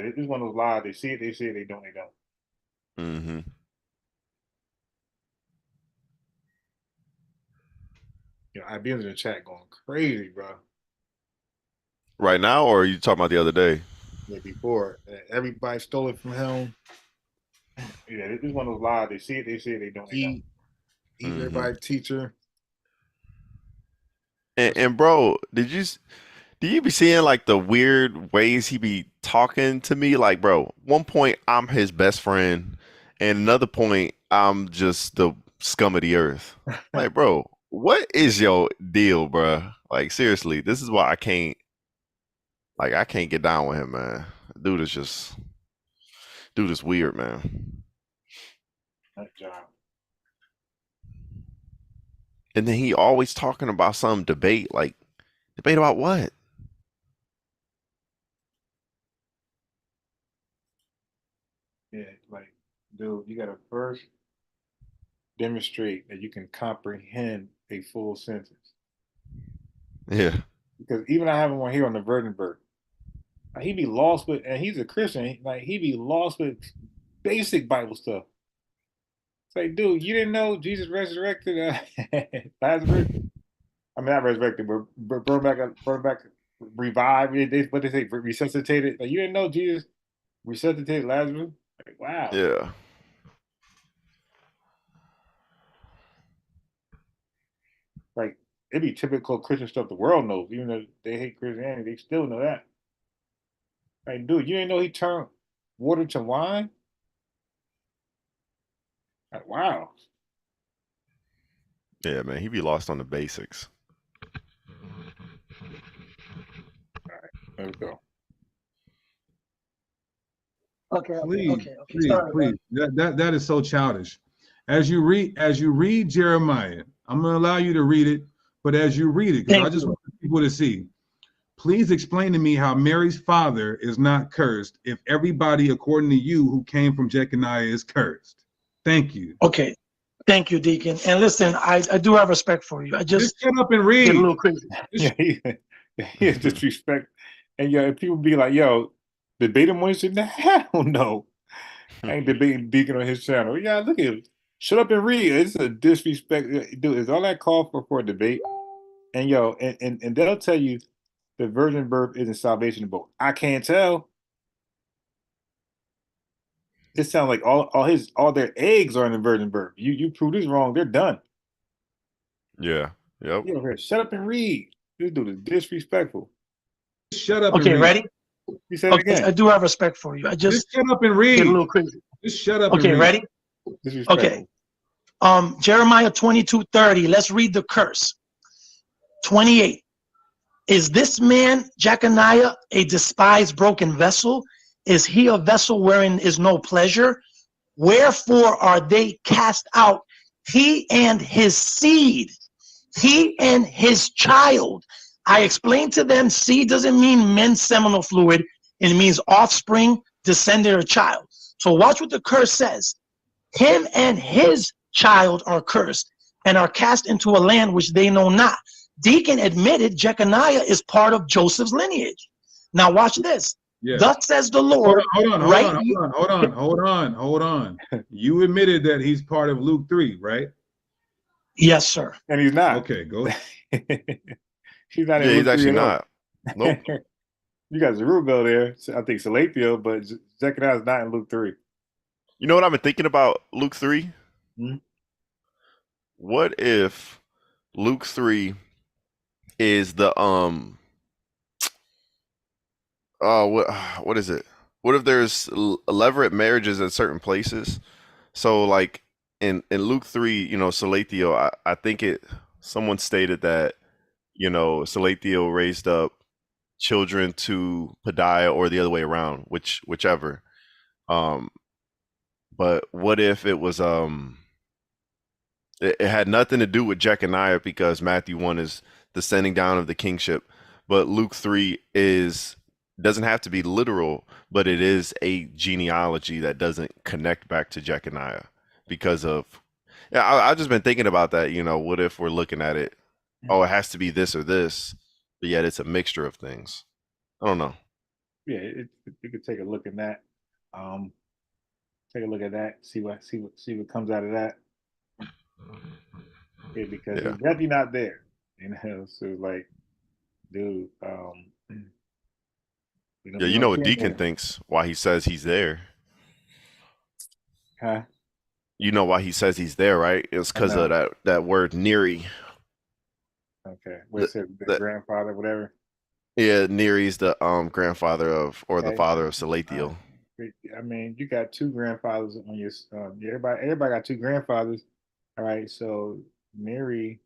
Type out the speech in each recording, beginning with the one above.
this is one of those lies. They see it, they don't, they don't. Mm-hmm. IBM's in the chat going crazy, bro. Right now, or are you talking about the other day? Yeah, before everybody stole it from him. Yeah, this is one of those lies. They see it, they don't, they don't. He he's Mm-hmm. everybody's teacher. And bro, do you be seeing like the weird ways he be talking to me? Like, bro, one point I'm his best friend, and another point I'm just the scum of the earth. Like, bro, what is your deal, bro? Like, seriously, this is why I can't get down with him, man. Dude is weird, man. That job. And then he always talking about some debate, like debate about what? Yeah, like, dude, you gotta first demonstrate that you can comprehend a full sentence. Yeah, Because even I have one here on the virgin birth. Like, he be lost with, and he's a Christian. Like he be lost with basic Bible stuff. It's like, dude, you didn't know Jesus resurrected Lazarus? I mean, not resurrected, but brought back, revived. What they say, resuscitated. Like you didn't know Jesus resuscitated Lazarus? Like, wow. yeah. Like it'd be typical Christian stuff the world knows, even though they hate Christianity, they still know that. Like, dude, you didn't know he turned water to wine? Like, wow. Yeah, man, he be lost on the basics. All right, there we go. Okay, Please, okay. please, Sorry, please. That is so childish. As you read Jeremiah, I'm going to allow you to read it, but as you read it, because I Thank just you. want people to see. Please explain to me how Mary's father is not cursed if everybody, according to you, who came from Jeconiah is cursed. Thank you. Okay. Thank you, Deacon. And listen, I do have respect for you. I Just just shut up and get a read. little crazy. Yeah, he has disrespect. And yeah, if people be like, yo, debate him on his channel? Hell no. I ain't debating Deacon on his channel. Yeah, look at him. Shut up and read. It's a disrespect. Dude, is all that call for a debate? And yo, and they'll tell you the virgin birth isn't salvation boat. I can't tell. It sounds like all their eggs are in the virgin birth. You prove this wrong, they're done. Yeah, yep. You over here, shut up and read. This dude is disrespectful. Shut up and Okay, read. ready? He said it Okay, I again. do have respect for you. I Just just shut up and get a read. little crazy. Just shut up and Okay, read. ready? Disrespectful. Okay. Jeremiah 22:30. Let's read the curse. 28. Is this man, Jeconiah, a despised broken vessel? Is he a vessel wherein is no pleasure? Wherefore are they cast out, he and his seed, he and his child? I explained to them, seed doesn't mean men's seminal fluid. It means offspring, descendant, or child. So watch what the curse says. Him and his child are cursed and are cast into a land which they know not. Deacon admitted Jeconiah is part of Joseph's lineage. Now watch this. Yeah. Thus says the Lord. Hold on. You admitted that he's part of Luke 3, right? Yes, sir. And he's not. Okay, go ahead. He's not in Yeah, Luke he's 3 actually at all. not. Nope. You got Zerubbabel there. I think Salathiel, but Zechariah is not in Luke 3. You know what I've been thinking about Luke 3? Hmm? What if Luke 3 is the what is it? What if there's levirate marriages at certain places? So like in Luke 3, Salathiel, I think someone stated that, Salathiel raised up children to Padiah or the other way around, whichever. But what if it was it had nothing to do with Jeconiah because Matthew 1 is the sending down of the kingship, but Luke 3 doesn't have to be literal, but it is a genealogy that doesn't connect back to Jeconiah because of I've just been thinking about that, what if we're looking at it, oh, it has to be this or this, but yet it's a mixture of things. I don't know. yeah, you could take a look at that. Um, take a look at that. See what comes out of that. Yeah, because Yeah. he's definitely not there. So like, dude, Yeah, we you don't know what see him Deacon there. thinks why he says he's there. Huh? You know why he says he's there, right? It's I because of know. that word Neri. Okay. Where it The, said the the grandfather, whatever. yeah, Neri's the grandfather of or the Okay. father of Uh, Salathiel. I mean, you got two grandfathers on your. Everybody got two grandfathers. All right. So Mary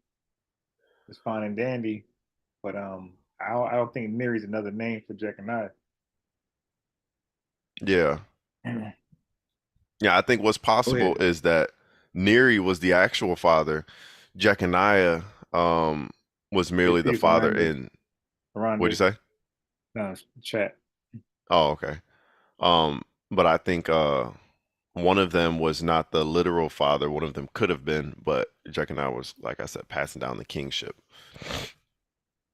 is fine and dandy, but I don't think Mary's another name for Jeconiah. Yeah. Yeah, I think what's Go possible ahead. is that Neri was the actual father. Jeconiah was They merely the see father Harambe, in what'd Harambe, you say? no, chat. Oh, okay. But I think one of them was not the literal father. One of them could have been, but Jeconiah was, like I said, passing down the kingship.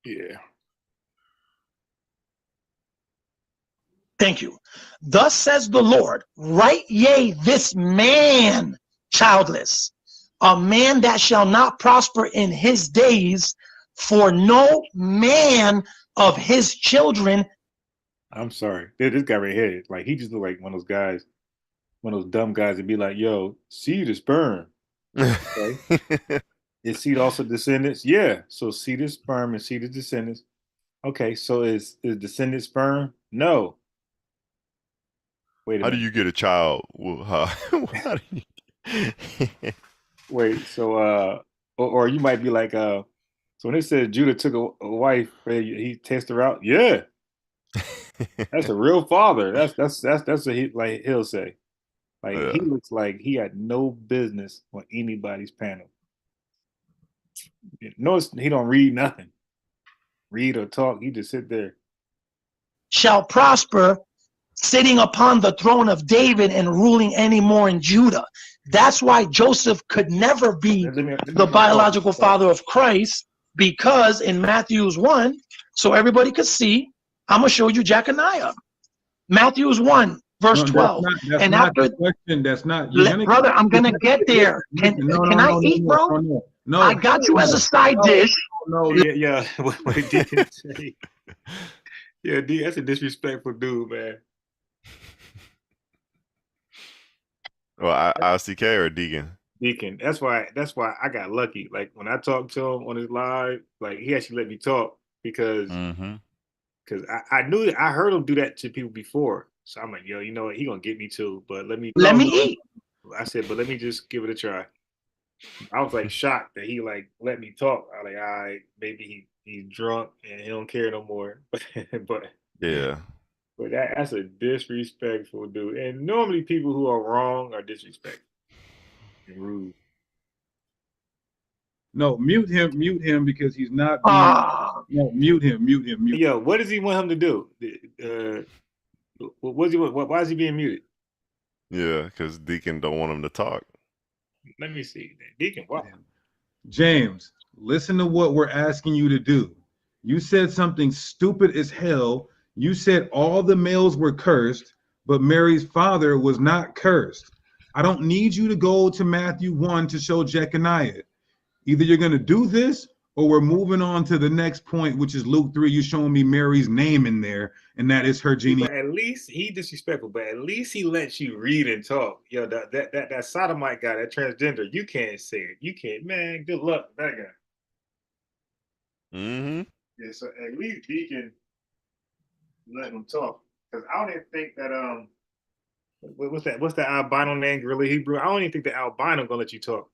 Yeah. Thank you. Thus says the Lord, right yea, this man childless, a man that shall not prosper in his days, for no man of his children. I'm sorry. This guy right here, like he just look like one of those guys, one of those dumb guys that be like, "Yo, seed is sperm." Okay. Is seed also descendants? Yeah. So seed is sperm and seed is descendants. Okay. So is descendant sperm? No. Wait a How do minute. you get a child? Well, how do you... Wait. So or you might be like so when it says Judah took a wife, he tested her out. Yeah, that's a real father. That's what he like he'll say. Like he Yeah. looks like he had no business on anybody's panel. Notice he don't read nothing, read or talk. He just sit there. Shall prosper, sitting upon the throne of David and ruling anymore in Judah. That's why Joseph could never be Let me the get my coffee. biological father of Christ, because in Matthew's 1, so everybody could see, I'm going to show you Jeconiah. Matthew's 1, verse No, that's 12. not. That's And not the after, question. That's not. You're gonna. brother, I'm going to get Listen, there. Can, listen. No, no, can I no, no, eat, no, bro? no, no, I no, got you as a no, side no, dish. no. Yeah, what Deacon say? Yeah, D, that's a disrespectful dude, man. Well, ICK or Deacon? Deacon. That's why I got lucky. Like when I talked to him on his live, like he actually let me talk because Mm-hmm. I knew that I heard him do that to people before. So I'm like, yo, you know what? He gonna get me too. But let me. Let No, me no. eat. I said, but let me just give it a try. I was like shocked that he like let me talk. I was like, all right, maybe he's drunk and he don't care no more. but Yeah. but that's a disrespectful dude. And normally people who are wrong are disrespectful and rude. No, mute him because he's not being. Ah, No, mute him, mute him, mute. Yo, what does he want him to do? What he? Why is he being muted? Yeah, because Deacon don't want him to talk. Let me see. Deacon, wow. James, listen to what we're asking you to do. You said something stupid as hell. You said all the males were cursed, but Mary's father was not cursed. I don't need you to go to Matthew 1 to show Jeconiah. Either you're going to do this or we're moving on to the next point, which is Luke 3. You're showing me Mary's name in there, and that is her genealogy. But at least he disrespectful, but at least he lets you read and talk. Yo, that sodomite guy, that transgender, you can't say it. You can't, man. Good luck, that guy. Mm-hmm. Yeah, so at least he can let him talk. Because I don't even think that what's that albino name, Gorilla Hebrew? I don't even think the albino gonna let you talk.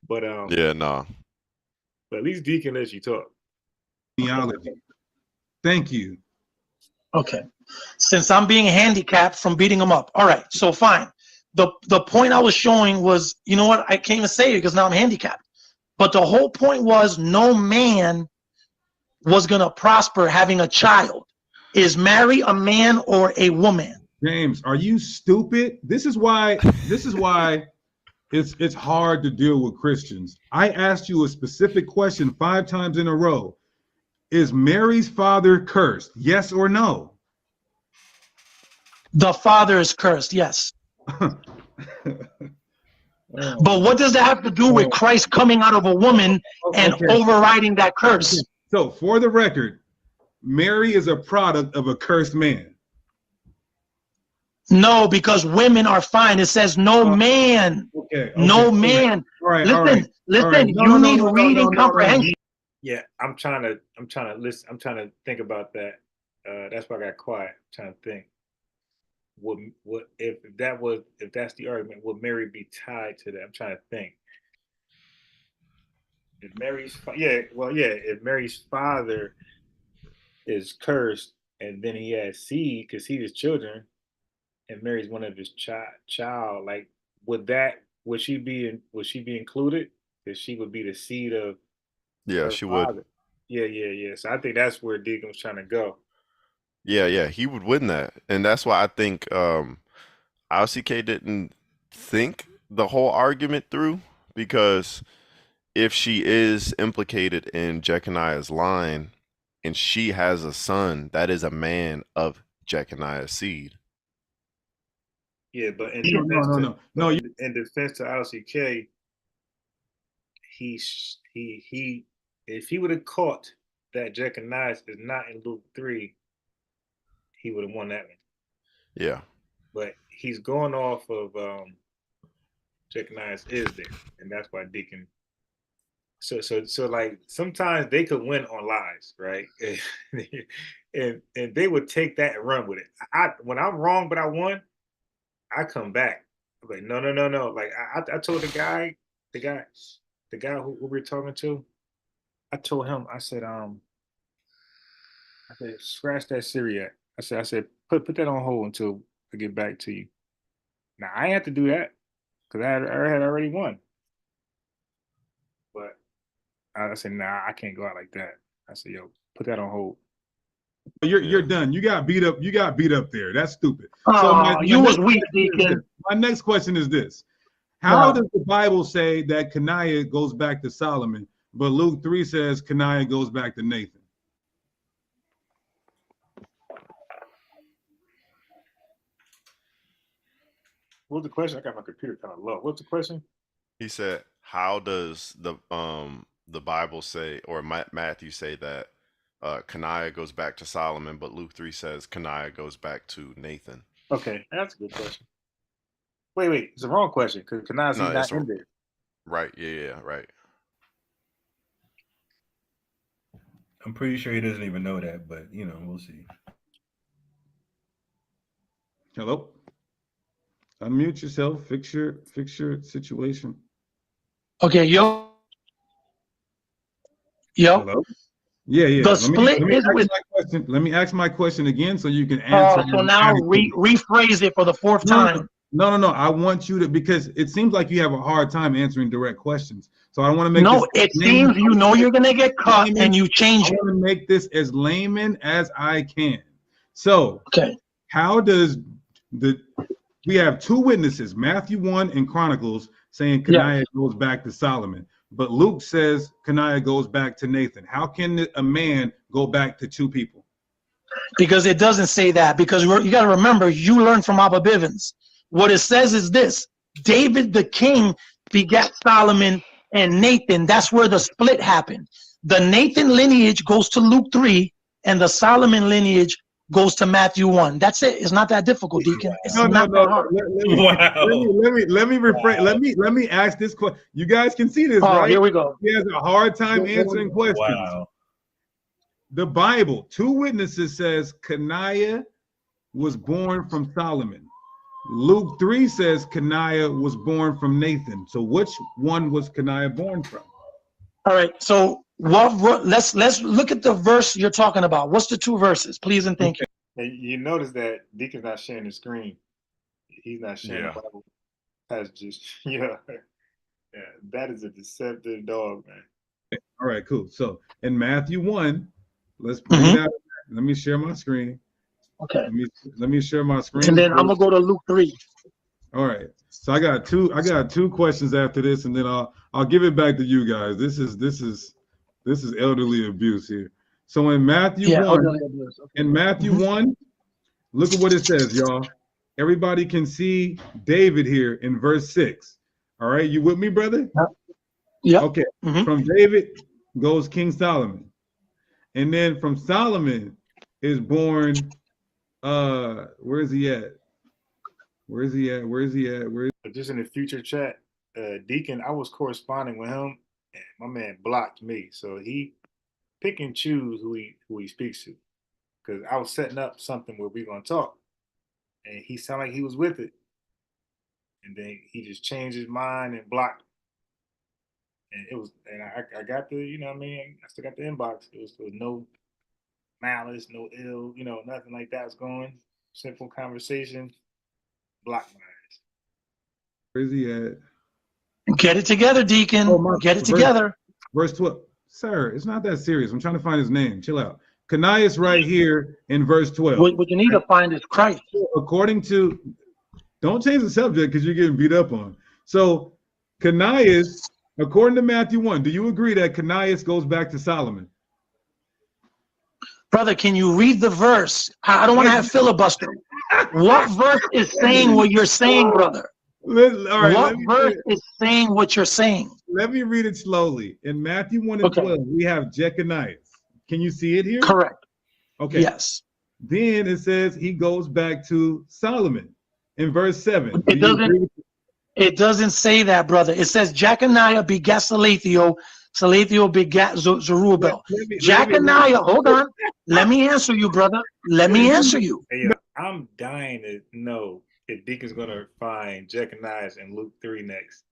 But Yeah, no. but at least Deacon lets you talk. Thank you. okay. Since I'm being handicapped from beating him up. All right, so fine. The point I was showing was, you know what? I can't even say it because now I'm handicapped. But the whole point was no man was going to prosper having a child. Is Mary a man or a woman? James, are you stupid? This is why it's hard to deal with Christians. I asked you a specific question 5 times in a row. Is Mary's father cursed? Yes or no? The father is cursed, yes. Oh, But what does that have to do with Christ coming out of a woman and okay. overriding that curse? So, for the record, Mary is a product of a cursed man. No, because women are fine. It says no man. Okay. No man. All right. Listen, All right. listen. All right. You need reading comprehension. Yeah, I'm trying to listen. I'm trying to think about that. That's why I got quiet. I'm trying to think. What if that's the argument? Would Mary be tied to that? I'm trying to think. If if Mary's father is cursed and then he has seed because he has children, and Mary's one of his child, like would she be included? Because she would be the seed of Yeah, her she would. father. Yeah. So I think that's where Deacon was trying to go. Yeah, he would win that. And that's why I think ICK didn't think the whole argument through, because if she is implicated in Jeconiah's line and she has a son, that is a man of Jeconiah's seed. Yeah, but in defense to ICK, he if he would have caught that Jeconiah is not in Luke 3, he would have won that one. Yeah. But he's going off of Jeconiah is there, and that's why Deacon. So like sometimes they could win on lies, right? and they would take that and run with it. When I'm wrong but I won, I come back. I'm like, no. Like I told the guy who we were talking to, I told him, I said, scratch that Syriac. I said, put that on hold until I get back to you. Now I had to do that because I had already won. But I said, nah, I can't go out like that. I said, yo, put that on hold. You're done. You got beat up. You got beat up there. That's stupid. You was weak, Deacon. My next question is this: how does the Bible say that Kenaiah goes back to Solomon, but Luke 3 says Kenaiah goes back to Nathan? What's the question? I got my computer kind of low. What's the question? He said, how does the Bible say, or Matthew say that Kenaiah goes back to Solomon, but Luke 3 says Kenaiah goes back to Nathan? Okay, that's a good question. Wait, it's the wrong question because Kenaiah's not in there. Right, yeah, right. I'm pretty sure he doesn't even know that, but we'll see. Hello? Unmute yourself. Fix your situation. Okay, yo. Hello? Yeah. The split is with. Let me ask my question again so you can answer. So now rephrase it for the fourth time. No. I want you to, because it seems like you have a hard time answering direct questions. So I want to make it seems you know you're gonna get caught and you change it. I want to make this as layman as I can. So okay, how does we have two witnesses, Matthew 1 and Chronicles, saying Kenaiah goes back to Solomon, but Luke says Kenaiah goes back to Nathan. How can a man go back to two people? Because it doesn't say that. Because you got to remember, you learn from Abba Bivens. What it says is this: David the king begat Solomon and Nathan. That's where the split happened. The Nathan lineage goes to Luke 3, and the Solomon lineage goes to Matthew 1. That's it. It's not that difficult, Deacon. It's not that hard. Let me rephrase. Let me ask this question. You guys can see this, right? Here we go. He has a hard time answering questions. Wow. The Bible, two witnesses says Kenaiah was born from Solomon. Luke 3 says Kenaiah was born from Nathan. So which one was Kenaiah born from? All right. So let's look at the verse you're talking about. What's the two verses, please and thank you. And you notice that Deacon's not sharing the screen. He's not sharing the Bible passages. Yeah, that is a deceptive dog, man. All right, cool. So in Matthew 1, let's bring it out. Let me share my screen. Okay. Let me share my screen. And then I'm gonna go to Luke 3. All right. So I got two questions after this, and then I'll give it back to you guys. This is elderly abuse here. So in Matthew 1, in Matthew 1, look at what it says, y'all. everybody can see David here in verse 6. All right, you with me, brother? Yeah. Okay. Mhm. From David goes King Solomon. And then from Solomon is born, where is he at? Where is he at? Where is he at? Where is Just in the future chat, Deacon, I was corresponding with him, and my man blocked me. So he pick and choose who he speaks to. Because I was setting up something where we gonna talk, and he sounded like he was with it, and then he just changed his mind and blocked. And it was, and I got the, you know what I mean, I still got the inbox. There was no malice, no ill, nothing like that was going. Simple conversation, block my ass. where is he at? Get it together, Deacon. Oh, my Get it together. verse 12. Sir, it's not that serious. I'm trying to find his name. Chill out. Canias right here in verse 12. What you need to find is Christ. According to, don't change the subject because you're getting beat up on. So Canias, according to Matthew 1, do you agree that Canias goes back to Solomon? Brother, can you read the verse? I don't want to have filibuster. What verse is saying what you're saying, brother? What verse is saying what you're saying? Let me read it slowly. In Matthew 1 and 12, we have Jeconiah. Can you see it here? Correct. Okay. Yes. Then it says he goes back to Solomon in verse 7. It doesn't say that, brother. It says Jeconiah begat Salathiel, Salathiel begat Zerubbabel. Jeconiah, hold on. Let me answer you, brother. Let me answer you. Hey, I'm dying to know if Deacon's gonna find Jeconiah in Luke 3 next.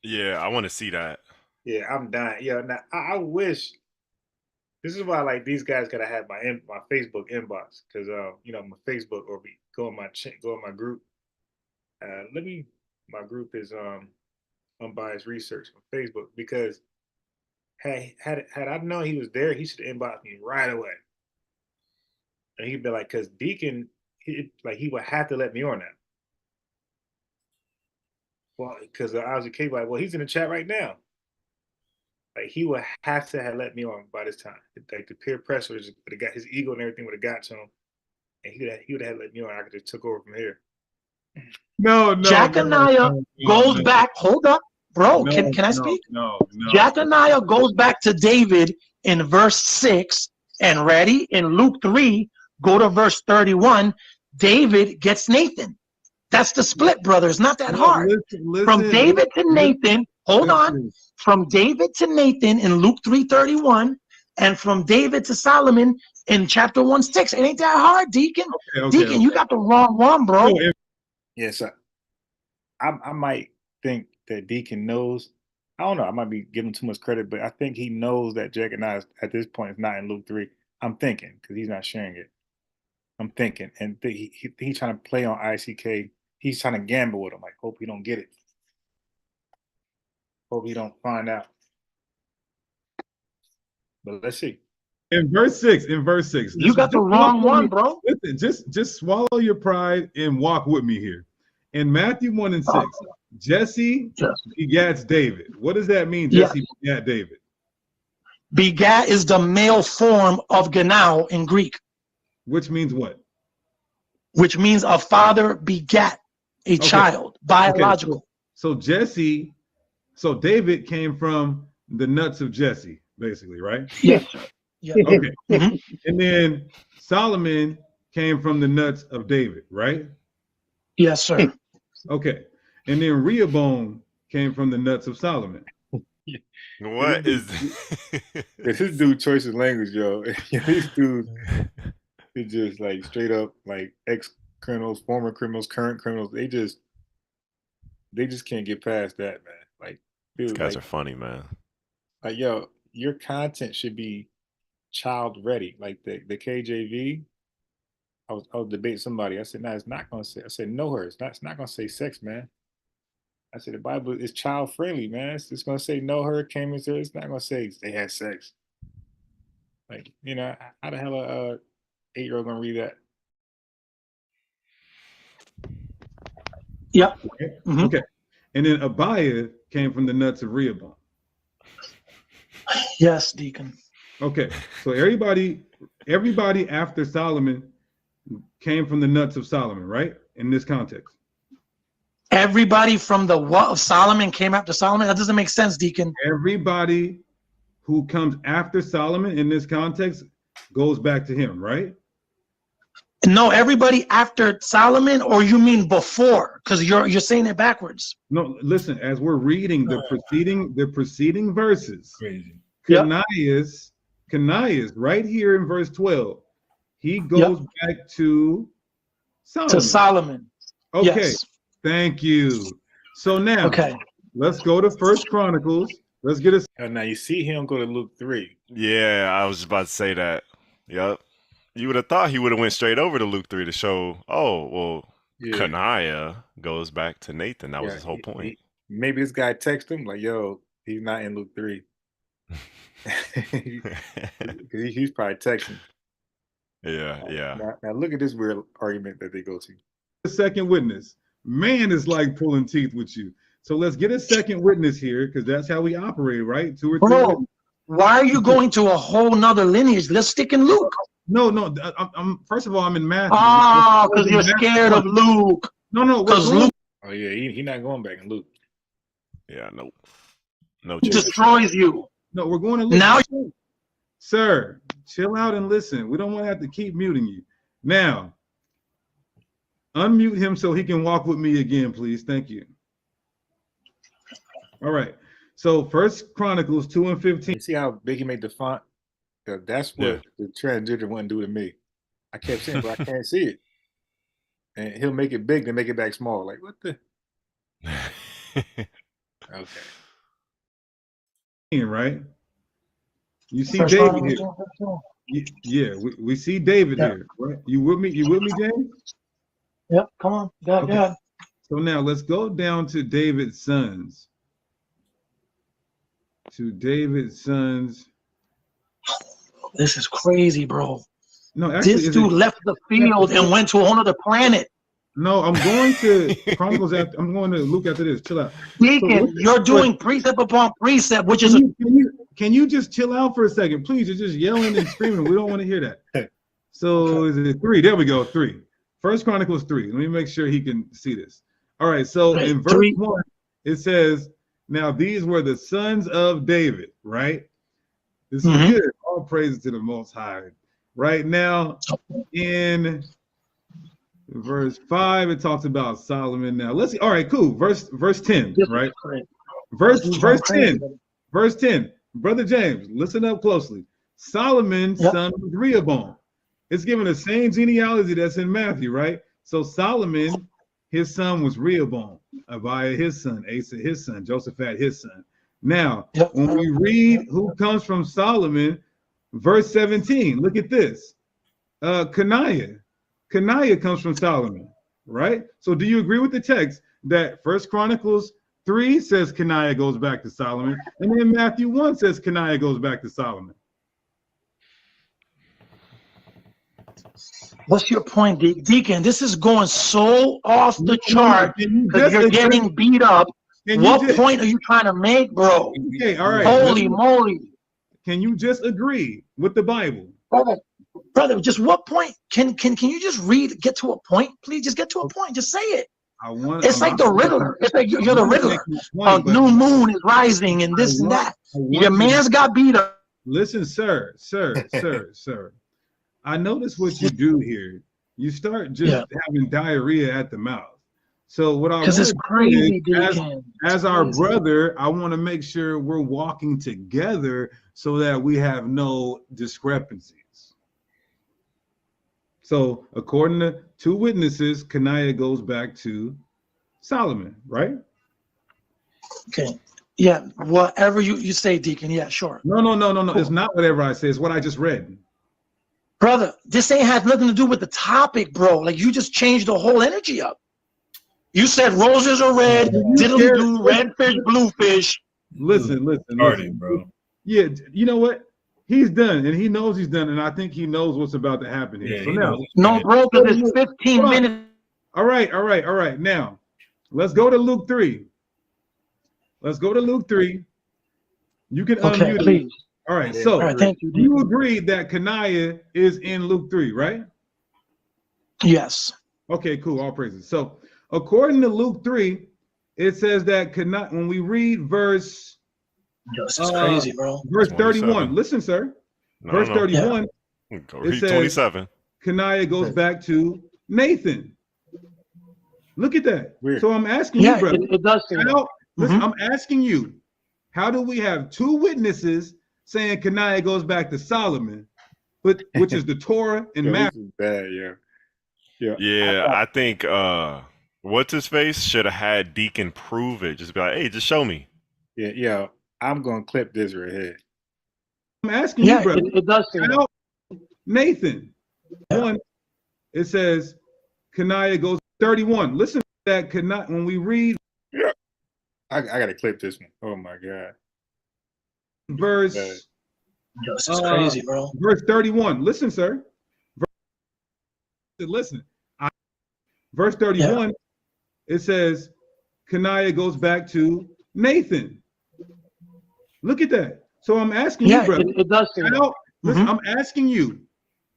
Yeah, I want to see that. Yeah, I'm dying. Yeah, now I wish. This is why like these guys gotta have my Facebook inbox because my Facebook or go in my group. My group is Unbiased Research on Facebook because had I known he was there, he should inbox me right away. And he'd be like, because Deacon, he would have to let me on that. Well, because I was a kid, like, well, he's in the chat right now. Like he would have to have let me on by this time. Like the peer pressure would have got his ego and everything would have got to him, and he would have let me on. I could just took over from here. No. Jeconiah goes back. Hold up, bro. Can I speak? No. Jeconiah goes back to David in verse 6, and ready in Luke 3. Go to verse 31. David gets Nathan. That's the split, brother. It's not that hard. From David to Nathan, hold on. From David to Nathan in Luke 3:31, and from David to Solomon in chapter 1:6. It ain't that hard, Deacon. Deacon, you got the wrong one, bro. Yes, I might think that Deacon knows. I don't know. I might be giving too much credit, but I think he knows that Jeconiah at this point is not in Luke 3. I'm thinking because he's not sharing it. I'm thinking, and he's trying to play on ICK. He's trying to gamble with him. Like, hope he don't get it. Hope he don't find out. But let's see. In verse 6, you got the wrong one, bro. Listen, just swallow your pride and walk with me here. In Matthew 1 and 6, Jesse begats David. What does that mean, Jesse begat David? Begat is the male form of Ganao in Greek. Which means what? Which means a father begat a child, biological. Okay, so David came from the nuts of Jesse, basically, right? Yes, sir. Yeah. Okay. And then Solomon came from the nuts of David, right? Yes, sir. Okay. And then Rehoboam came from the nuts of Solomon. What is this dude choices language, yo? These dudes is just like straight up like ex-criminals, former criminals, current criminals. They just can't get past that, man. Like, dude, these guys are funny, man. Like, yo, your content should be child ready. Like the KJV. I was debating somebody. I said, no, it's not gonna say. I said, know her. It's not gonna say sex, man. I said the Bible is child friendly, man. It's gonna say know her, came into it. It's not gonna say they had sex. Like, how the hell a 8-year-old gonna read that? Yep. Okay. And then Abiah came from the nuts of Rehoboam. Yes, Deacon. Okay. So everybody after Solomon came from the nuts of Solomon, right? In this context. Everybody from the what of Solomon came after Solomon? That doesn't make sense, Deacon. Everybody who comes after Solomon in this context goes back to him, right? No, everybody after Solomon, or you mean before? Because you're saying it backwards. No, listen, as we're reading the preceding verses, Crazy. Canias, right here in verse 12, he goes back to Solomon. To Solomon. Okay, yes. Thank you. So now, let's go to First Chronicles. Let's get a. Now you see him go to Luke 3. Yeah, I was about to say that. Yep. You would have thought he would have went straight over to Luke 3 to show, oh, well, Caniah goes back to Nathan. That was his whole point. Maybe this guy texted him like, yo, he's not in Luke 3. He's probably texting. Yeah. Now look at this weird argument that they go to. The second witness. Man, is like pulling teeth with you. So let's get a second witness here, because that's how we operate, right? 2 or 3 witnesses. Why are you going to a whole nother lineage? Let's stick in Luke. No. I'm first of all, I'm in Matthew. Oh, because you're scared of Luke. No. Because Luke. Oh yeah, he's not going back in Luke. Yeah, no. He destroys you. No, we're going to Luke. Now, sir, chill out and listen. We don't want to have to keep muting you. Now, unmute him so he can walk with me again, please. Thank you. All right. So First Chronicles 2 and 15. You see how big he made the font? That's what the transgender wouldn't do to me. I kept saying, but I can't see it. And he'll make it big, then make it back small. Like, what the? Okay. Right? You see David here. Yeah, we see David here. Right? You with me? You with me, James? Yep, come on. God. So now let's go down to David's sons. This is crazy, bro. No, actually, this dude left the field and went to a whole other planet. No, I'm going to Chronicles after. I'm going to Luke after this. Chill out. Deacon, you're doing precept upon precept, which is. Can you just chill out for a second, please? You're just yelling and screaming. We don't want to hear that. So is it 3? There we go. 3. First Chronicles 3. Let me make sure he can see this. All right. So in verse 1, it says, "Now these were the sons of David." Right. This is good. All praises to the Most High. Right now, in verse 5, it talks about Solomon. Now let's see. All right, cool. Verse 10, right? Verse 10. Brother James, listen up closely. Solomon's son was Rehoboam. It's given the same genealogy that's in Matthew, right? So Solomon, his son was Rehoboam, Abiah his son, Asa his son, Josaphat his son. Now, when we read who comes from Solomon, verse 17, look at this. Caniah comes from Solomon, right? So do you agree with the text that First Chronicles 3 says Caniah goes back to Solomon, and then Matthew 1 says Caniah goes back to Solomon? What's your point, Deacon? This is going so off the chart because you're getting beat up. What point are you trying to make, bro? Okay, all right. Holy moly. Can you just agree with the Bible? Brother, just what point? Can you just get to a point? Please just get to a point. Just say it. It's like the Riddler. It's like you're the Riddler. A new moon is rising and this and that. Your man's got beat up. Listen, sir. I notice what you do here. You start just having diarrhea at the mouth. So what I want it's crazy, as our brother, I want to make sure we're walking together so that we have no discrepancies. So according to 2 witnesses, Caniah goes back to Solomon, right? Okay. Yeah, whatever you say, Deacon. Yeah, sure. No. Cool. It's not whatever I say. It's what I just read. Brother, this ain't has nothing to do with the topic, bro. Like you just changed the whole energy up. You said roses are red, diddly-do, red fish, blue fish. Listen, bro. Yeah, you know what? He's done, and he knows he's done, and I think he knows what's about to happen here. So now, no, bro, because it's 15 minutes. All right. Now, let's go to Luke 3. You can unmute please. All right, so thank you. You agree that Caniah is in Luke 3, right? Yes. Okay, cool. All praises. So, according to Luke 3, it says that when we read This is crazy, bro. verse 31, 27. listen, sir. No, Verse no. 31, Go it read says 27. Kanaya goes back to Nathan. Look at that. Weird. So I'm asking you, Yeah, brother. it does say that. Listen, I'm asking you, how do we have two witnesses saying Kanaya goes back to Solomon, but which is the Torah and Yo, Matthew? this is bad, yeah. Yeah. Yeah, I think what's his face should have had Deacon prove it. Just be like, hey, just show me. Yeah. I'm gonna clip this right here. I'm asking Yeah, you, brother. it does say that. How Nathan, Yeah. one, it says Kanaya goes 31. Listen to that Kanaya when we read Yeah. I gotta clip this one. Oh my god. verse This is crazy, bro. verse 31. Listen, sir. Listen. Verse 31, it says Kanaya goes back to Nathan. Look at that. So I'm asking you, brother. It does say that. Listen, I'm asking you,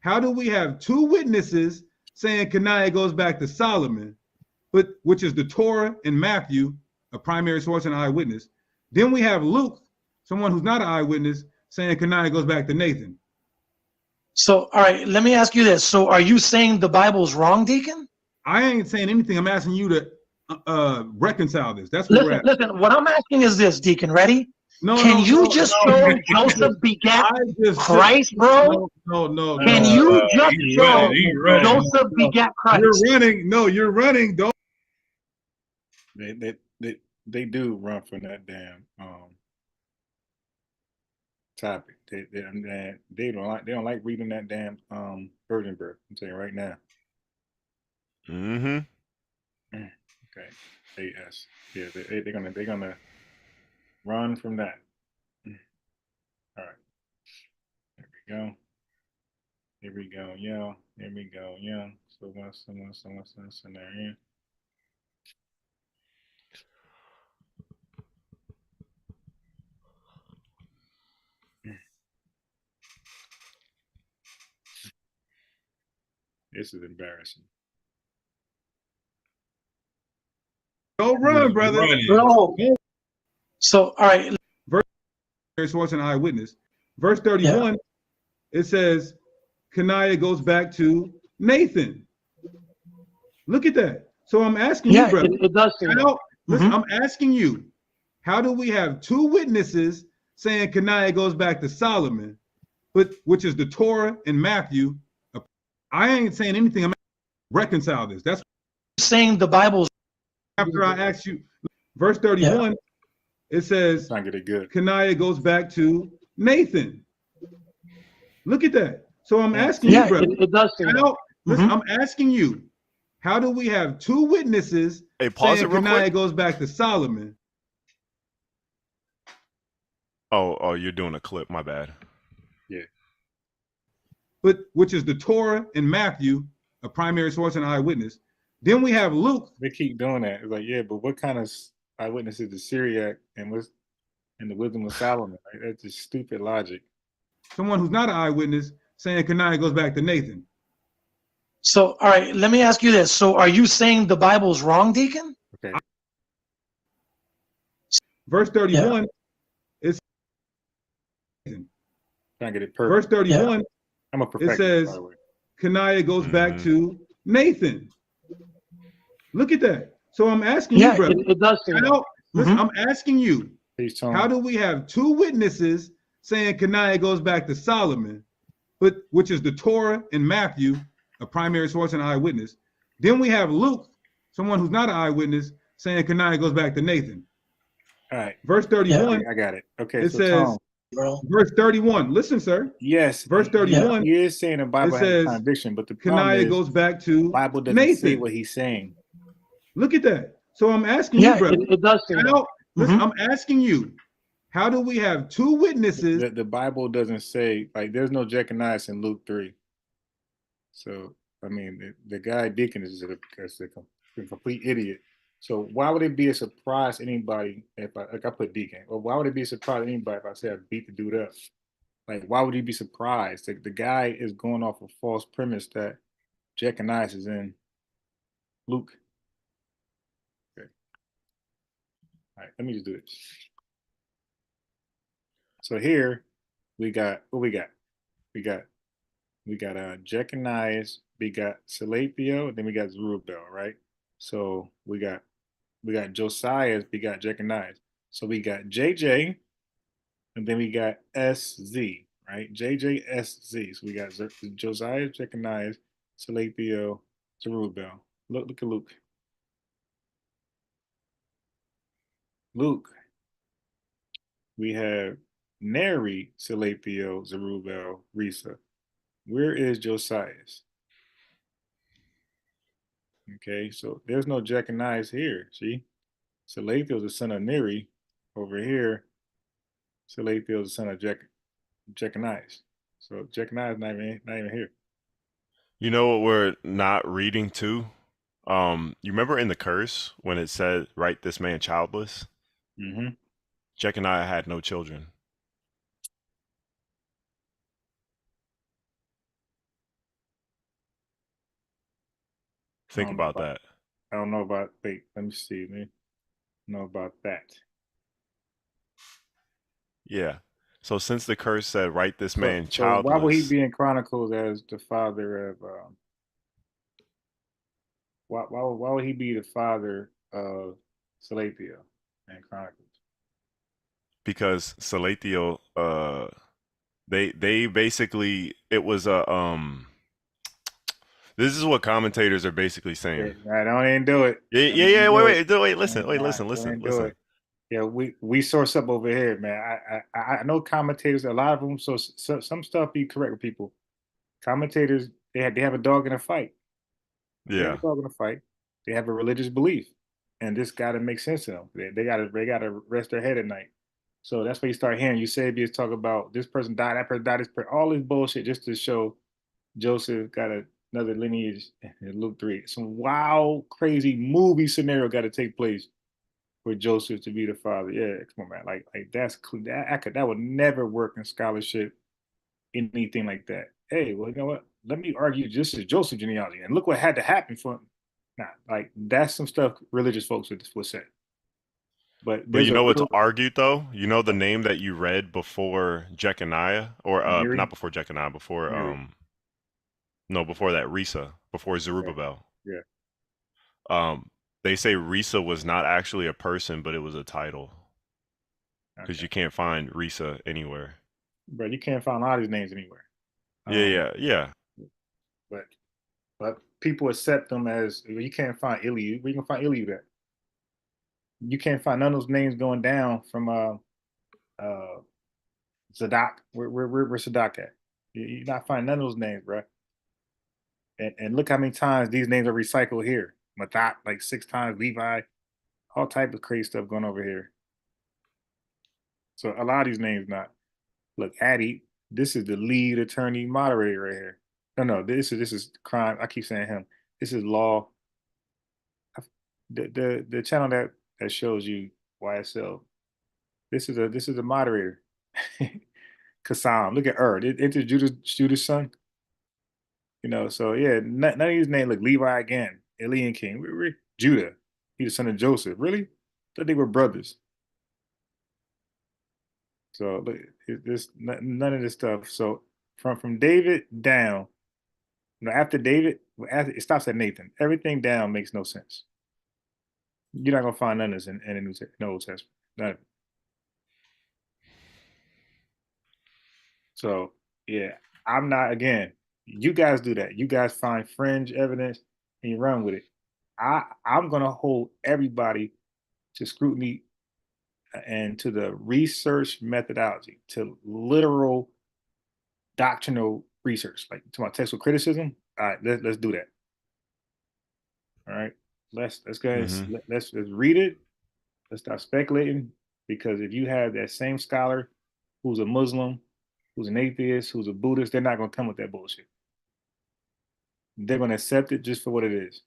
how do we have two witnesses saying Kanaya goes back to Solomon, but which is the Torah and Matthew, a primary source and eyewitness? Then we have Luke, someone who's not an eyewitness, saying Kanaya goes back to Nathan. So, all right, let me ask you this. So, are you saying the Bible's wrong, Deacon? I ain't saying anything. I'm asking you to reconcile this. That's what we're at. Listen. What I'm asking is this, Deacon. Ready? No, Can you just show Joseph begat Christ, bro? No. Can you just show running. Joseph begat Christ? You're running. No, you're running. Don't. They do run from that damn topic. They don't like reading that damn virgin birth. I'm saying right now. Mm-hmm. Okay. AS. Yeah, they're gonna run from that. All right. Here we go, yo. Here we go, yo. So what's scenario? This is embarrassing. Don't run, brother. Bro. So, all right. Verse source and eyewitness. Verse 31, it says Kanaya goes back to Nathan. Look at that. So I'm asking you, brother. It does say that. Listen, I'm asking you, how do we have two witnesses saying Kanaya goes back to Solomon, but which is the Torah and Matthew? I ain't saying anything. I'm reconcile this. That's saying the Bible's. After I asked you, verse 31, it says Trying to get it good. Kanaya goes back to Nathan. Look at that. So I'm asking you, brother. It does say that. Listen, I'm asking you, how do we have two witnesses Pause saying it real Kanaya quick. goes back to Solomon? Oh, you're doing a clip. My bad. Yeah. But which is the Torah and Matthew, a primary source and eyewitness. Then we have Luke. They keep doing that. It's like, yeah, but what kind of eyewitnesses the Syriac and the wisdom of Solomon? Like, that's just stupid logic. Someone who's not an eyewitness saying Kanaya goes back to Nathan. So, all right, let me ask you this. So, are you saying the Bible's wrong, Deacon? Okay. Verse 31 is trying to get it perfect. verse 31. I'm a perfectionist, it says by the way. Kanaya goes back to Nathan. Look at that. So I'm asking you, brother. It does say that. Listen, I'm asking you, Please tell me. how do we have two witnesses saying Kanaya goes back to Solomon, but which is the Torah and Matthew, a primary source and eyewitness? Then we have Luke, someone who's not an eyewitness, saying Kanaya goes back to Nathan. All right. Verse 31. I got it. Okay. It so says, Tom, verse 31. Listen, sir. yes. Verse 31. He is saying the Bible it has a says contradiction, but the problem Kanaya is goes back to the Bible doesn't Nathan. say what he's saying. Look at that. So I'm asking you, brother. It does say that. Listen, I'm asking you, how do we have two witnesses? The Bible doesn't say, like, there's no Jeconiah in Luke 3. So, I mean, the guy Deacon is a complete idiot. So why would it be a surprise to anybody if I put Deacon? Or why would it be a surprise to anybody if I say I beat the dude up? Like, why would he be surprised? The guy is going off a false premise that Jeconias is in Luke. Okay. All right, let me just do this. So here we got what we got. We got Jeconias, we got Salathiel, then we got Zerubbabel, right? So we got Josiah, we got Jeconias. So we got JJ, and then we got SZ, right? JJSZ. So we got Josiah, Jeconias, Salathiel, Zerubbabel. Look at Luke. Luke, we have Neri, Salathiel, Zerubbabel, Risa. Where is Josias? Okay, so there's no Jeconias here. See, Salathiel is the son of Neri. Over here, Salathiel is the son of Jeconias. So Jeconias is not even here. You know what we're not reading too? You remember in the curse when it said, "Write this man childless"? Mm-hmm. Jeconiah had no children. I Think don't know about about. that. I don't know about. Wait, let me see. Let me know about that. Yeah. So since the curse said, "Write this So, man so why would he childless," be in Chronicles as the father of? Why would he be the father of Salathiel in Chronicles? because Salathiel, they basically it was a This is what commentators are basically Yeah, saying. I don't even do it. Yeah, Don't yeah, even yeah. do it. Wait, listen, wait, Nah, listen, don't listen, even do listen. it. Yeah, we source up over here, man. I know commentators, a lot of them. So some stuff be correct with people. Commentators, they have a dog in a fight. They have a Yeah. dog in a fight. They have a religious belief, and this got to make sense to them. They gotta rest their head at night. So that's why you start hearing Eusebius talk about this person died, that person died, all this bullshit just to show Joseph got another lineage in Luke 3. Some wild, crazy movie scenario got to take place for Joseph to be the father. Yeah, come on, man. Like that would never work in scholarship, anything like that. Hey, well, you know what? Let me argue this is Joseph genealogy, and look what had to happen for him. Nah, like that's some stuff religious folks would say. But But there's you a know what's real argued though? You know the name that you read before Jeconiah, or not Mary, before Jeconiah, before Mary. no, before that Risa, before Yeah, Zerubbabel. yeah. They say Risa was not actually a person, but it was a title because Okay, you can't find Risa anywhere. but you can't find a lot of these names anywhere. Yeah, Um, yeah, yeah. but people accept them as you can't find Eliud. Where you can find Eliud at? You can't find none of those names going down from uh Zadok. Where Zadok at? You're not finding none of those names, bro. And look how many times these names are recycled here. Mathot like 6 times, Levi, all type of crazy stuff going over here. So a lot of these names not. Look, Addy, this is the lead attorney moderator right here. No, this is crime. I keep saying him. This is law. The channel that shows you YSL. This is a moderator. Kasam. Look at It's Judah's son. You know, so yeah, none of these names. Look, Levi again, Elian King, Judah. He's the son of Joseph. Really? Thought they were brothers. So look, this none of this stuff. So from David down, after David, after it stops at Nathan. Everything down makes no sense. You're not gonna find none of this in the Old Testament. None of it. So yeah, I'm not again. You guys do that. You guys find fringe evidence and you run with it. I'm gonna hold everybody to scrutiny and to the research methodology, to literal doctrinal research, like to my textual criticism. All right, let's do that. All right, let's go ahead and Hmm. let's read it. Let's stop speculating because if you have that same scholar who's a Muslim, who's an atheist, who's a Buddhist, they're not gonna come with that bullshit. They're gonna accept it just for what it is.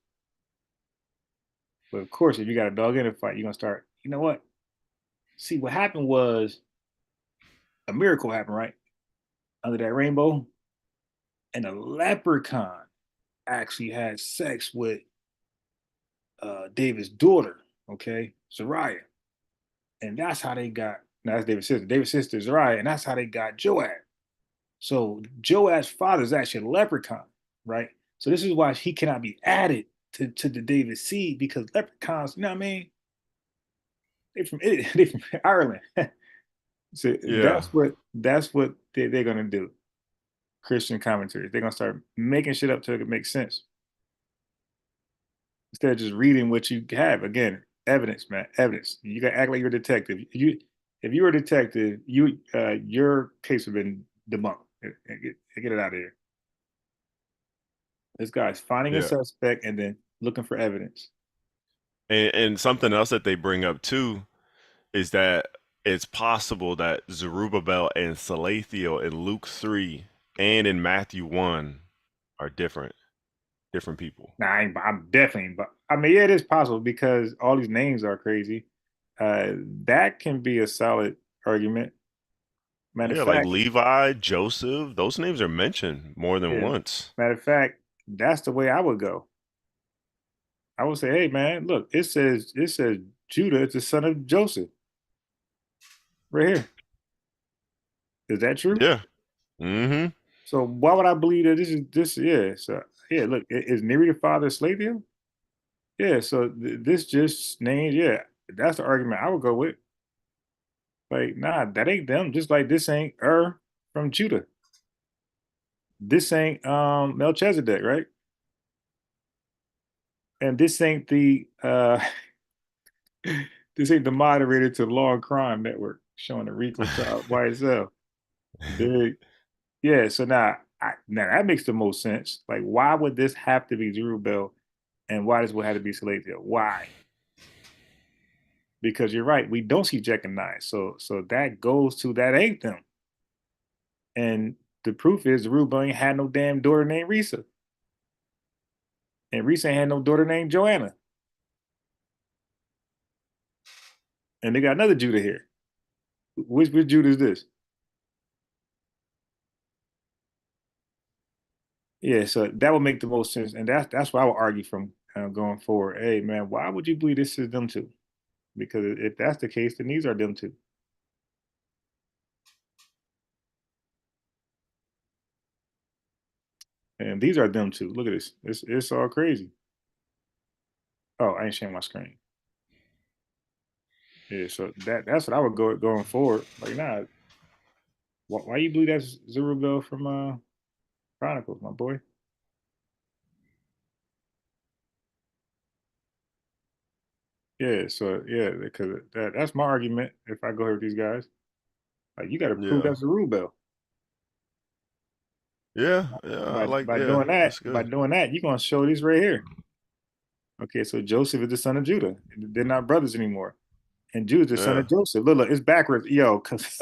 But of course, if you got a dog in a fight, you're gonna start. You know what? See, what happened was a miracle happened, right? Under that rainbow, and a leprechaun actually had sex with David's daughter, okay, Zariah, and that's how they got. No, that's David's sister. David's sister Zariah, and that's how they got Joab. So Joab's father is actually a leprechaun, right? So this is why he cannot be added to the David seed because leprechauns, you know what I mean? They from they from Ireland. So Yeah. that's what they're gonna do. Christian commentaries. They're gonna start making shit up to make it make sense instead of just reading what you have. Again, evidence, man, evidence. You gotta act like you're a detective. If you were a detective, your case would have been debunked. Get it out of here. This guy's finding a Yeah. suspect and then looking for evidence. And something else that they bring up too is that it's possible that Zerubbabel and Salathiel in Luke 3 and in Matthew 1 are different people. Nah, I'm definitely, but I mean, yeah, it is possible because all these names are crazy. That can be a solid argument. Matter of Yeah, like fact, Levi, Joseph, those names are mentioned more than yeah, once. matter of fact, that's the way I would go. I would say, hey, man, look, it says Judah is the son of Joseph right here. Is that true? Yeah. Mm-hmm. So why would I believe that this is this? Yeah. So yeah, look, is Neri the father of Slavium? Yeah. So this just names. Yeah, that's the argument I would go with. Like, nah, that ain't them. Just like this ain't from Judah. This ain't Melchizedek, right? And this ain't the this ain't the moderator to the Law and Crime Network showing the Rico child by itself. Big. Yeah, so now that makes the most sense. Like, why would this have to be Zerubbabel and why does it have to be Salathiel? Why? Because you're right, we don't see Jeconiah. So that goes to that ain't them. And the proof is Zerubbabel ain't had no damn daughter named Risa. And Risa ain't had no daughter named Joanna. And they got another Judah here. Which Judah is this? Yeah, so that would make the most sense, and that's what I would argue from going forward. Hey, man, why would you believe this is them two? Because if that's the case, then these are them two, and these are them two. Look at this. It's all crazy. Oh, I ain't sharing my screen. Yeah, so that's what I would go going forward. Like, nah, why you believe that's Zerubbabel from Chronicles, my boy? Yeah, so yeah, because that's my argument. If I go here with these guys, like, you got to prove Yeah. that's Zerubbabel. Yeah. Yeah. I like, yeah, that's By good. doing that, you're gonna show these right here. Okay, so Joseph is the son of Judah. They're not brothers anymore. And Judah is the son Yeah. of Joseph. Look, it's backwards. Yo, cause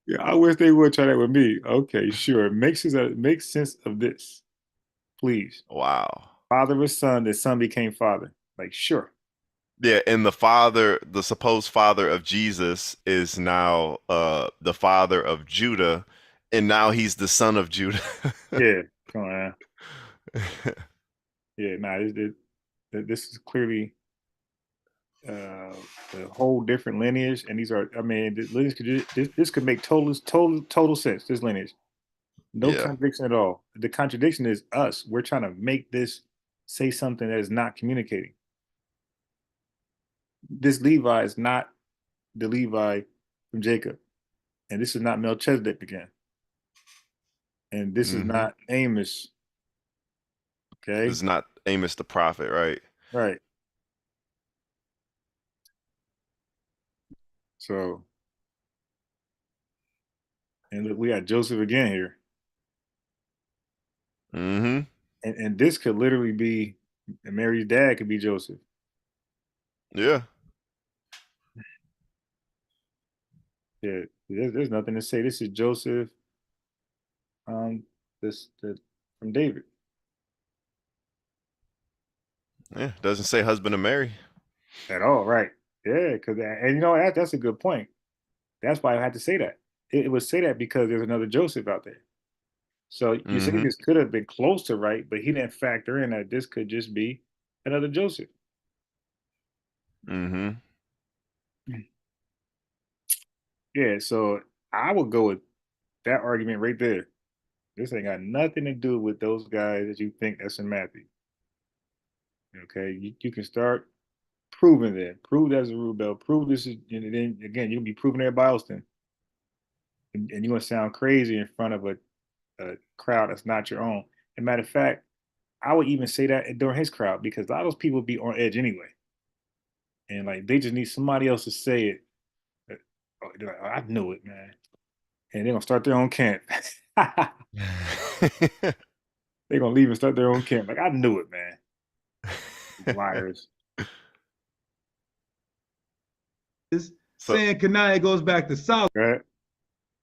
yeah, I wish they would try that with me. Okay, sure. Makes sense of this. Please. Wow. Father was son, the son became father. Like, sure. Yeah, and the supposed father of Jesus is now the father of Judah, and now he's the son of Judah. Yeah. Come on. Man. Yeah, nah, this is clearly uh a whole different lineage. And these are, I mean, this could make total sense, this lineage. No Yeah. contradiction at all. The contradiction is us. We're trying to make this say something that is not communicating. This Levi is not the Levi from Jacob, and this is not Melchizedek again, and this is Hmm. not Amos. This Okay, is not Amos the prophet, right? right. So, and look, we got Joseph again here, Hmm. and this could literally be Mary's dad could be Joseph. Yeah. Yeah, there's nothing to say. This is Joseph, um, this the from David Yeah. Doesn't say husband of Mary. at all, right? Yeah, because and you know that's a good point. That's why I had to say that. It would say that because there's another Joseph out there. So you say Mm-hmm. this could have been close to right, but he didn't factor in that this could just be another Joseph. Mm-hmm. Yeah, so I would go with that argument right there. This ain't got nothing to do with those guys that you think that's in Matthew. Okay, you can start proving that. Prove that's a Rubel. Prove this is, and then again, you'll be proving everybody else then. And you're gonna sound crazy in front of a crowd that's not your own. And matter of fact, I would even say that during his crowd because a lot of those people be on edge anyway. And like they just need somebody else to say it. Oh, they're like, "Oh, I knew it, man." And they're gonna start their own camp. They're gonna leave and start their own camp. Like, I knew it, man. Liars. So, Saying Kanaya goes back to Solomon. Right?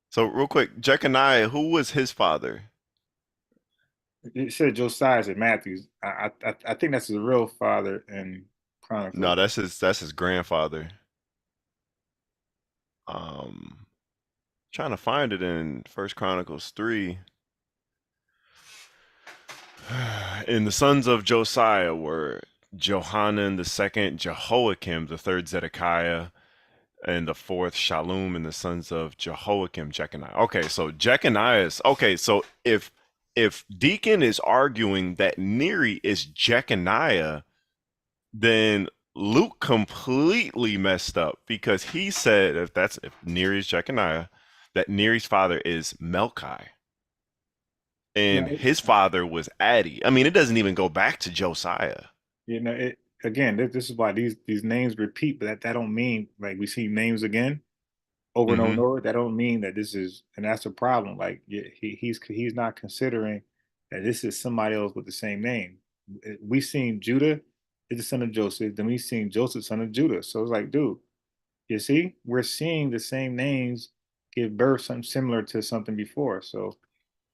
so real quick, Jeconiah, who was his father? It said Josiah at Matthews. I think that's his real father in No, Chronicles. that's his grandfather. Um, Trying to find it in First Chronicles 3. And the sons of Josiah were Johanan the second, Jehoiakim the third, Zedekiah, and the fourth Shallum, and the sons of Jehoiakim, Jeconiah. Okay, so Jeconiah is okay. So if Deacon is arguing that Neri is Jeconiah, then Luke completely messed up because he said if Neri is Jeconiah, that Neri's father is Melchi No, and his father was Addi. I mean, it doesn't even go back to Josiah. it again. This is why these names repeat, but that don't mean like we see names again over and over and Mm-hmm. over. That don't mean that this is, and that's the problem. Like he's not considering that this is somebody else with the same name. We seen Judah is the son of Joseph, then we seen Joseph son of Judah. So it's like, dude, you see, we're seeing the same names give birth something similar to something before. So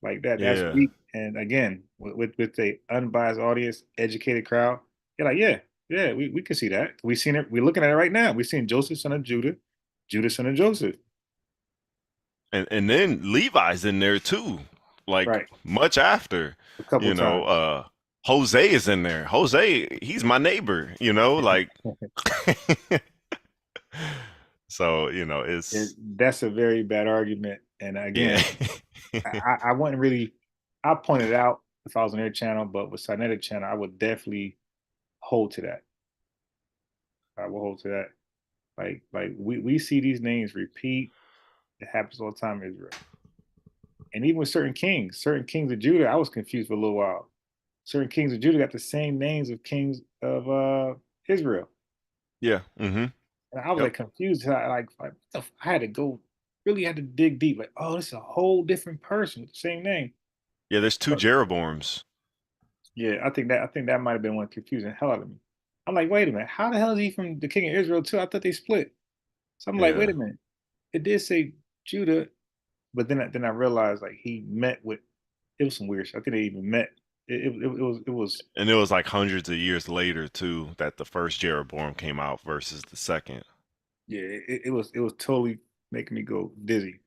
like that's Yeah. weak. And again, with the unbiased audience, educated crowd, you're like, yeah, we can see that. We seen it. We're looking at it right now. We've seen Joseph son of Judah, Judah son of Joseph. And then Levi's in there too, like Right. much after, A couple you know, times. Jose is in there. Jose, he's my neighbor, like so, That's a very bad argument. And yeah. again, I wouldn't really, I pointed it out if I was on their channel, but with Cynetic channel, I would definitely hold to that. I will hold to that. Like we see these names repeat. It happens all the time in Israel. And even with certain kings of Judah, I was confused for a little while. Certain kings of Judah got the same names of kings of Israel. Yeah. Mm-hmm. And I was Yep. like confused. I had to go, really had to dig deep. Like, oh, this is a whole different person with the same name. Yeah, there's two But Jeroboams. yeah, I think that might have been one confusing the hell out of me. I'm like, wait a minute, how the hell is he from the king of Israel too? I thought they split. So I'm like, wait Yeah. a minute, it did say Judah, but then I realized like he met with it was some weird shit. I think they even met. It was And it was like hundreds of years later too that the first Jeroboam came out versus the second. yeah, it was totally making me go dizzy.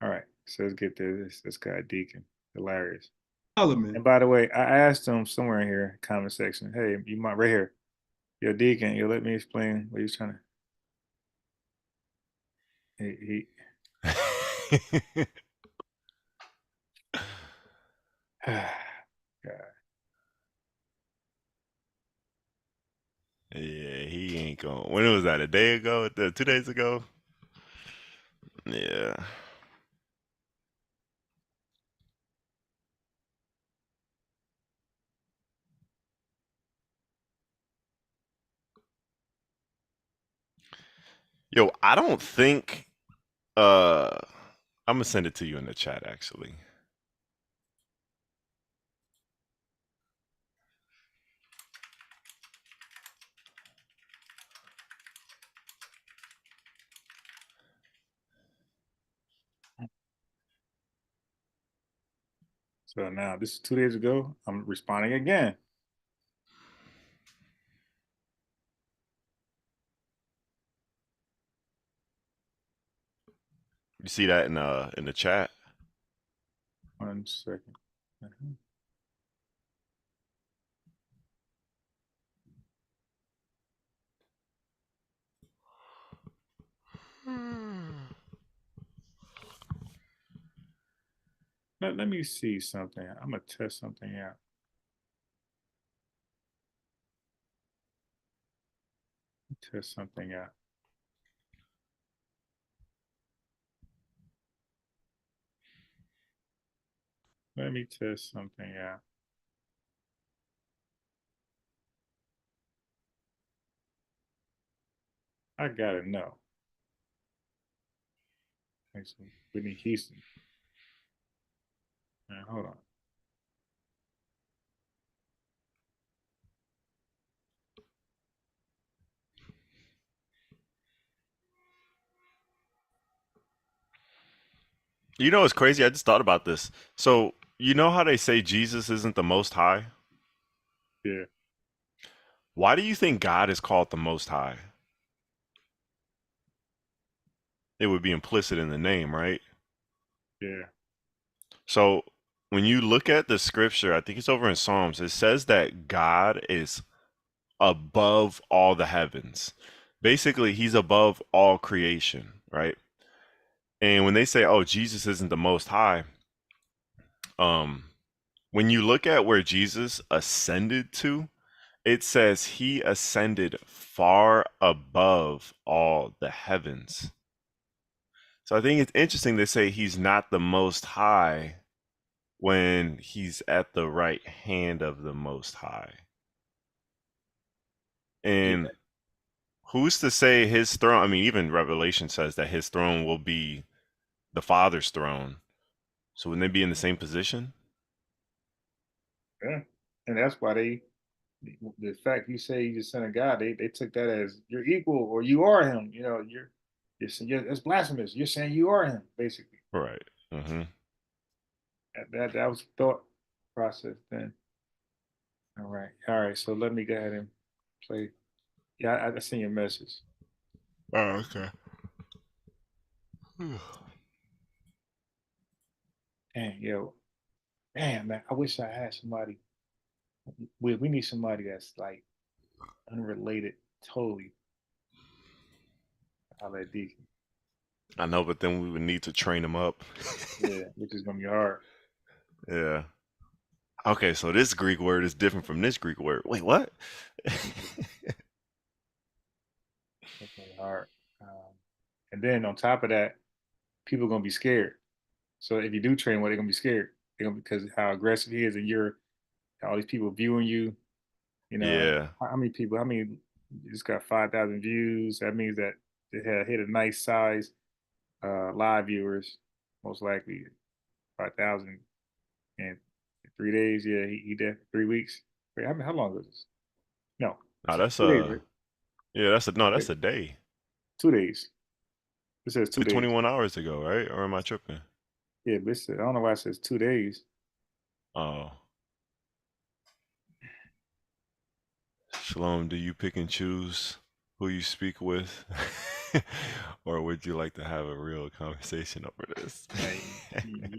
All right, so let's get to this guy Deacon, hilarious. And Solomon. by the way, I asked him somewhere in here, comment section, hey, you might right here, yo Deacon, you let me explain what he's trying to. God. Yeah, he ain't going. When was that? A day ago? 2 days ago? Yeah. Yo, I don't think uh I'm gonna send it to you in the chat actually. So now this is 2 days ago. I'm responding again. You see that in the chat? 1 second. Let me see something. I'm gonna test something out. Test something out. Let me test something out. I gotta know. Thanks, Whitney Houston. Now, hold on. You know what's crazy? I just thought about this. So, you know how they say Jesus isn't the Most High? Yeah, Why do you think God is called the Most High? It would be implicit in the name, right? yeah, So, when you look at the scripture, I think it's over in Psalms, it says that God is above all the heavens. Basically, he's above all creation, right? And when they say, "Oh, Jesus isn't the Most High," um, when you look at where Jesus ascended to, it says he ascended far above all the heavens. So I think it's interesting to say he's not the Most High when he's at the right hand of the Most High. yeah, And who's to say his throne? I mean, even Revelation says that his throne will be the Father's throne. So wouldn't they be in the same position? yeah. And that's why the fact you say you're the son of God, they took that as you're equal or you are him. You know, that's blasphemous. You're saying you are him, basically. Right. Mm-hmm. That was the thought process then. All right. So let me go ahead and play. Yeah, I seen your message. Oh, okay. Dang, yo, man, I wish I had somebody. We need somebody that's like unrelated, totally. I'll let Deacon. I know, but then we would need to train him up. Yeah, which is gonna be hard. Yeah. Okay, so this Greek word is different from this Greek word. Wait, what? That's gonna be hard. And then on top of that, people are gonna be scared. So if you do train well, they're gonna be scared. They're gonna because how aggressive he is, and you're all these people viewing you. You know, and Yeah. how many people? How many? It's got 5,000 views. That means that it had hit a nice size live viewers, most likely 5,000 in 3 days. Yeah, he did 3 weeks. Wait, how long was this? No, No, that's 2 days, right? yeah, that's Wait, a day. 2 days. It says It's like 2 days. 21 hours ago, right? Or am I tripping? Yeah, but I don't know why it says 2 days. Oh. Shalom, do you pick and choose who you speak with? Or would you like to have a real conversation over this?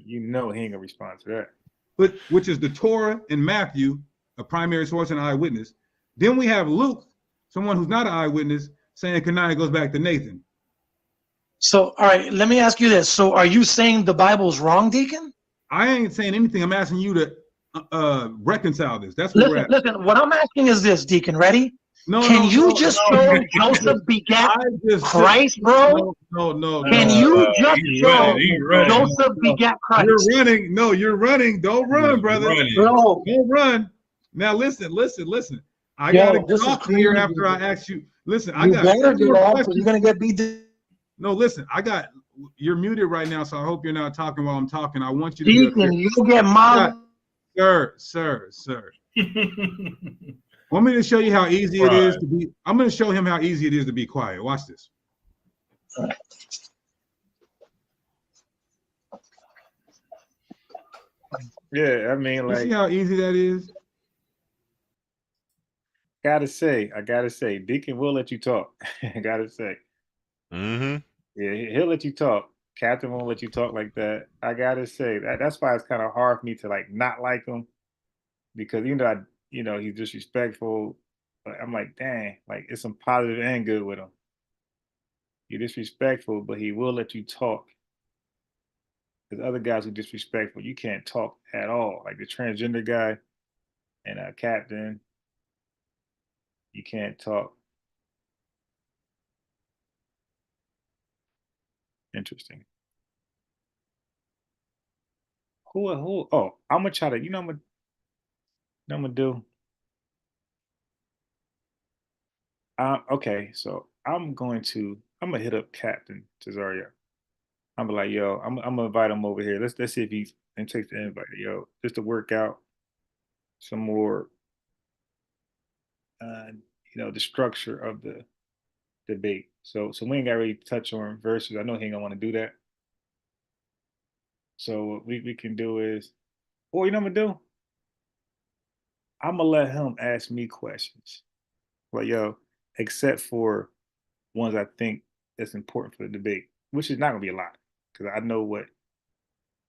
You know he ain't gonna respond to that. But which is the Torah and Matthew, a primary source and eyewitness. Then we have Luke, someone who's not an eyewitness, saying Kanai goes back to Nathan. So, all right, let me ask you this. So, are you saying the Bible's wrong, Deacon? I ain't saying anything. I'm asking you to reconcile this. That's where we're Listen, at. listen. What I'm asking is this, Deacon. Ready? No, Can no, you no, just no. show Joseph begat I just said Christ, bro? no. Can you just He's running. show He's running. Joseph begat You're Christ? running. No, you're running. Don't run, brother. Running. Bro, Don't run. Now listen. I gotta yo, get this is off here crazy. after I ask you. Listen, I You got better two get more off or questions. you're gonna get beat. No, listen, you're muted right now, so I hope you're not talking while I'm talking. I want you to get up here. Deacon, you get mobbed. Sir. Want me to show you how easy it is to be? I'm going to show him how easy it is to be quiet. Watch this. Yeah, I mean, You see like, how easy that is? I gotta say, Deacon will let you talk. I gotta say, Mm-hmm. yeah, he'll let you talk. Captain won't let you talk like that. I gotta say that's why it's kind of hard for me to like not like him because even though he's disrespectful, but I'm like, dang, like it's some positive and good with him. You're disrespectful, but he will let you talk. There's other guys who disrespectful. You can't talk at all. Like the transgender guy and Captain, you can't talk. Interesting. Who? Oh, I'm gonna try to. I'm gonna do. Okay, so I'm gonna hit up Captain Cesario. I'm like, yo, I'm gonna invite him over here. Let's see if he's and takes the invite, yo, just to work out some more, the structure of the debate. So we ain't got to really touch on verses. I know he ain't gonna want to do that. So what we can do is, or you know what I'm gonna do? I'm gonna let him ask me questions. Like, yo, except for ones I think that's important for the debate, which is not gonna be a lot, because I know what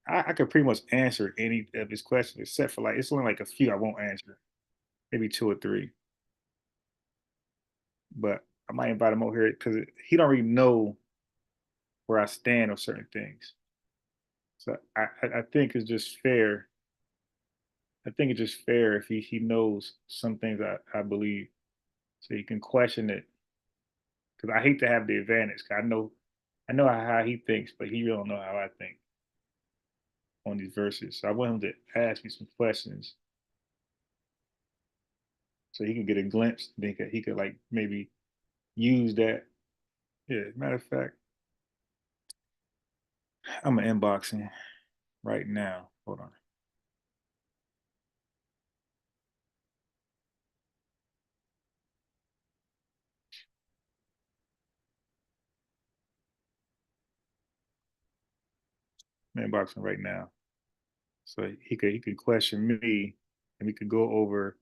I could pretty much answer any of his questions, except for like it's only like a few I won't answer, maybe two or three. But I might invite him over here because he don't really know where I stand on certain things. So I think it's just fair. I think it's just fair if he knows some things I believe, so he can question it. Because I hate to have the advantage. 'Cause I know how he thinks, but he really don't know how I think on these verses. So I want him to ask me some questions so he can get a glimpse. Then he could like maybe use that. Yeah, matter of fact, I'm inboxing right now. Hold on. I'm inboxing right now. So he could question me and we could go over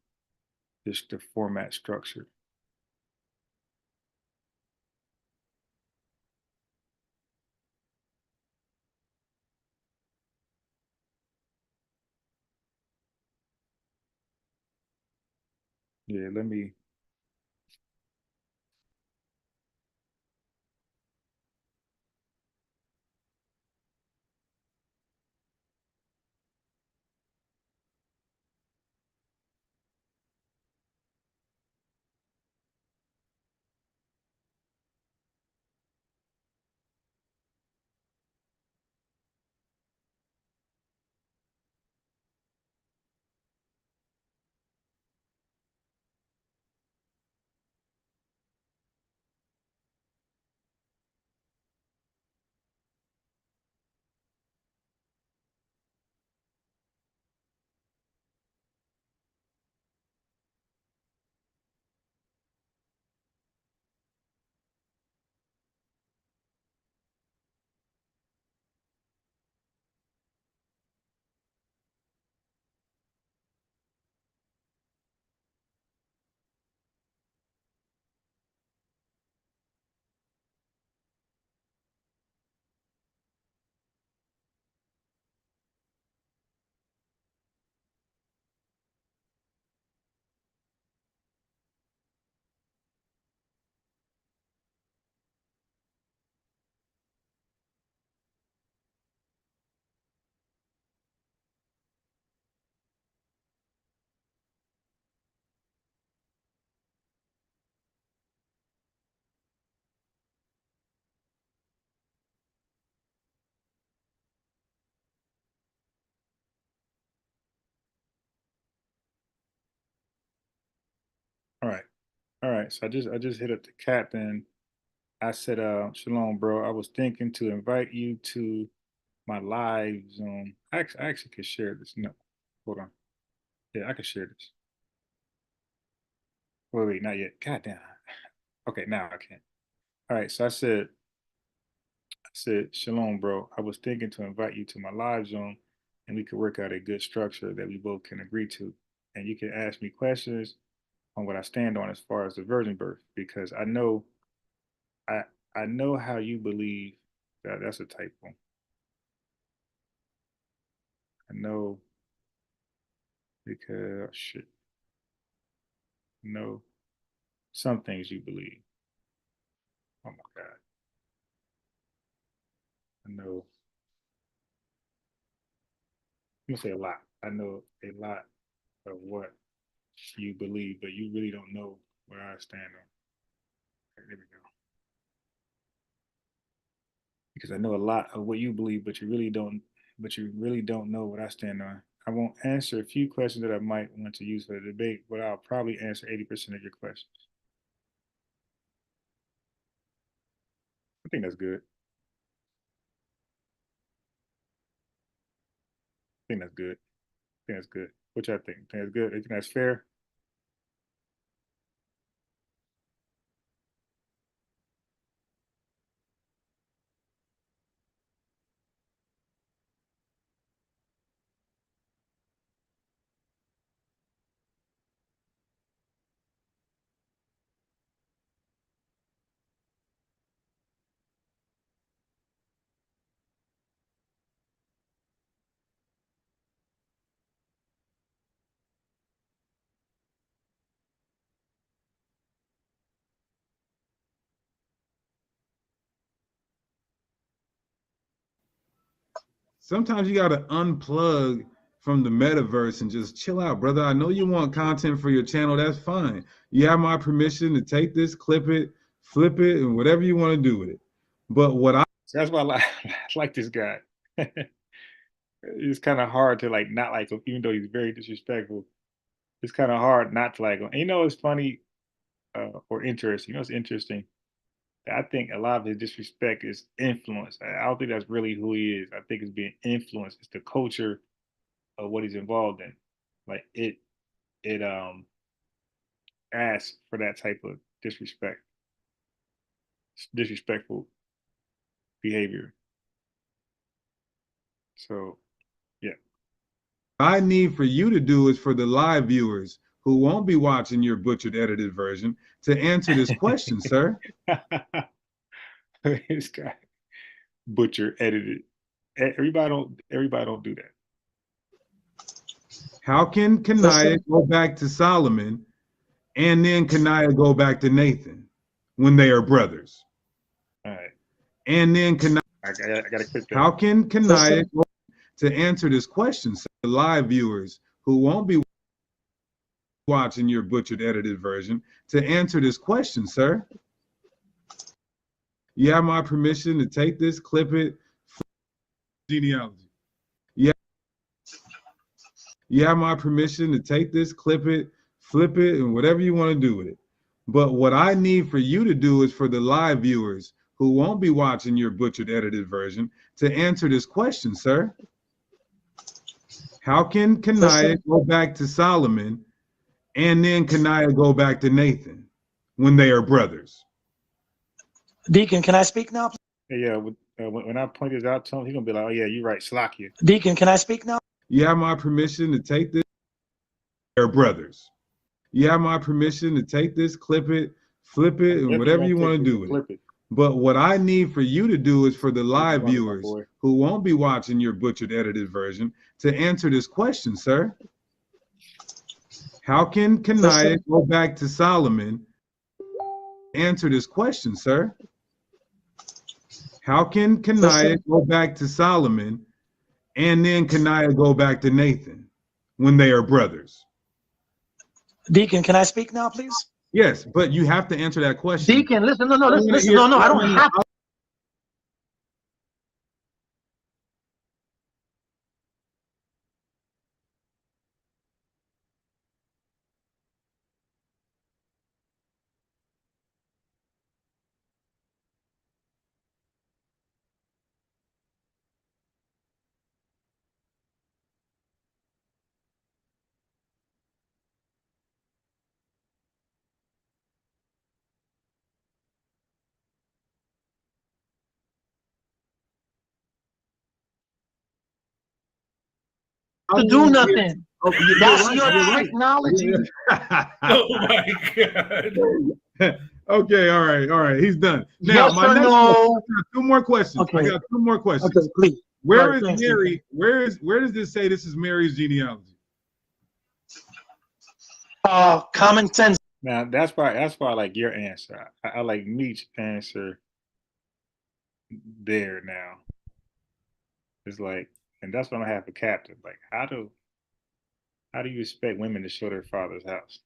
just the format structure. Yeah, let me all right. All right. So I just hit up the captain. I said, Shalom, bro. I was thinking to invite you to my live Zoom. I actually could share this. No, hold on. Yeah, I could share this. Wait, not yet. God damn. Okay, now I can. All right. So I said, Shalom, bro. I was thinking to invite you to my live Zoom, and we could work out a good structure that we both can agree to, and you can ask me questions on what I stand on as far as the virgin birth, because I I know how you believe That's a typo. I know because shit. No, some things you believe. Oh my God. I know. I'm gonna say a lot. I know a lot of what you believe, but you really don't know where I stand on. Okay, there we go. Because I know a lot of what you believe, but you really don't. But you really don't know what I stand on. I won't answer a few questions that I might want to use for the debate, but I'll probably answer 80% of your questions. I think that's good. I think that's good. I think that's good. What y'all think? Think that's good? You think that's fair? Sometimes you got to unplug from the metaverse and just chill out, brother. I know you want content for your channel. That's fine. You have my permission to take this, clip it, flip it, and whatever you want to do with it. But what I So that's why I like this guy. It's kind of hard to like not like him, even though he's very disrespectful. It's kind of hard not to like him. And you know, it's funny or interesting. You know, it's interesting. I think a lot of his disrespect is influence. I don't think that's really who he is. I think it's being influenced. It's the culture of what he's involved in. Like it asks for that type of disrespectful behavior. So yeah. I need for you to do is for the live viewers who won't be watching your butchered edited version to answer this question, sir. This guy butcher edited. Everybody don't do that. How can Kanaya go back to Solomon and then Kanaya go back to Nathan when they are brothers? All right. And then Kanaya, I gotta quit that. how can Kanaya go to answer this question, sir? The live viewers who won't be watching your butchered edited version to answer this question, sir. You have my permission to take this, clip it, genealogy. You have my permission to take this, clip it, flip it, and whatever you want to do with it. But what I need for you to do is for the live viewers who won't be watching your butchered edited version to answer this question, sir. How can Kanaya go back to Solomon and then Kanaya go back to Nathan when they are brothers? Deacon, can I speak now? Yeah, when I point this out to him, he's gonna be like, "Oh yeah, you're right, Slakia." Deacon, can I speak now? You have my permission to take this. They're brothers. You have my permission to take this, clip it, flip it, and whatever you want to do with it. But what I need for you to do is for the live viewers who won't be watching your butchered edited version to answer this question, sir. How can Kanaya go back to Solomon? Answer this question, sir. How can Kanaya go back to Solomon and then Kanaya go back to Nathan when they are brothers? Deacon, can I speak now, please? Yes, but you have to answer that question. Deacon, listen, no, I don't have to. To do nothing. That's your technology. Oh my God. Okay, all right. He's done. Now, Yes my or next question. no? I got two more questions. Okay. Okay, please. All Where right, is thanks, Mary? Where does this say this is Mary's genealogy? Common sense. Now that's why I like your answer. I like Meech's answer there now. It's like, and that's what I have for captain. Like, how do you expect women to show their father's house?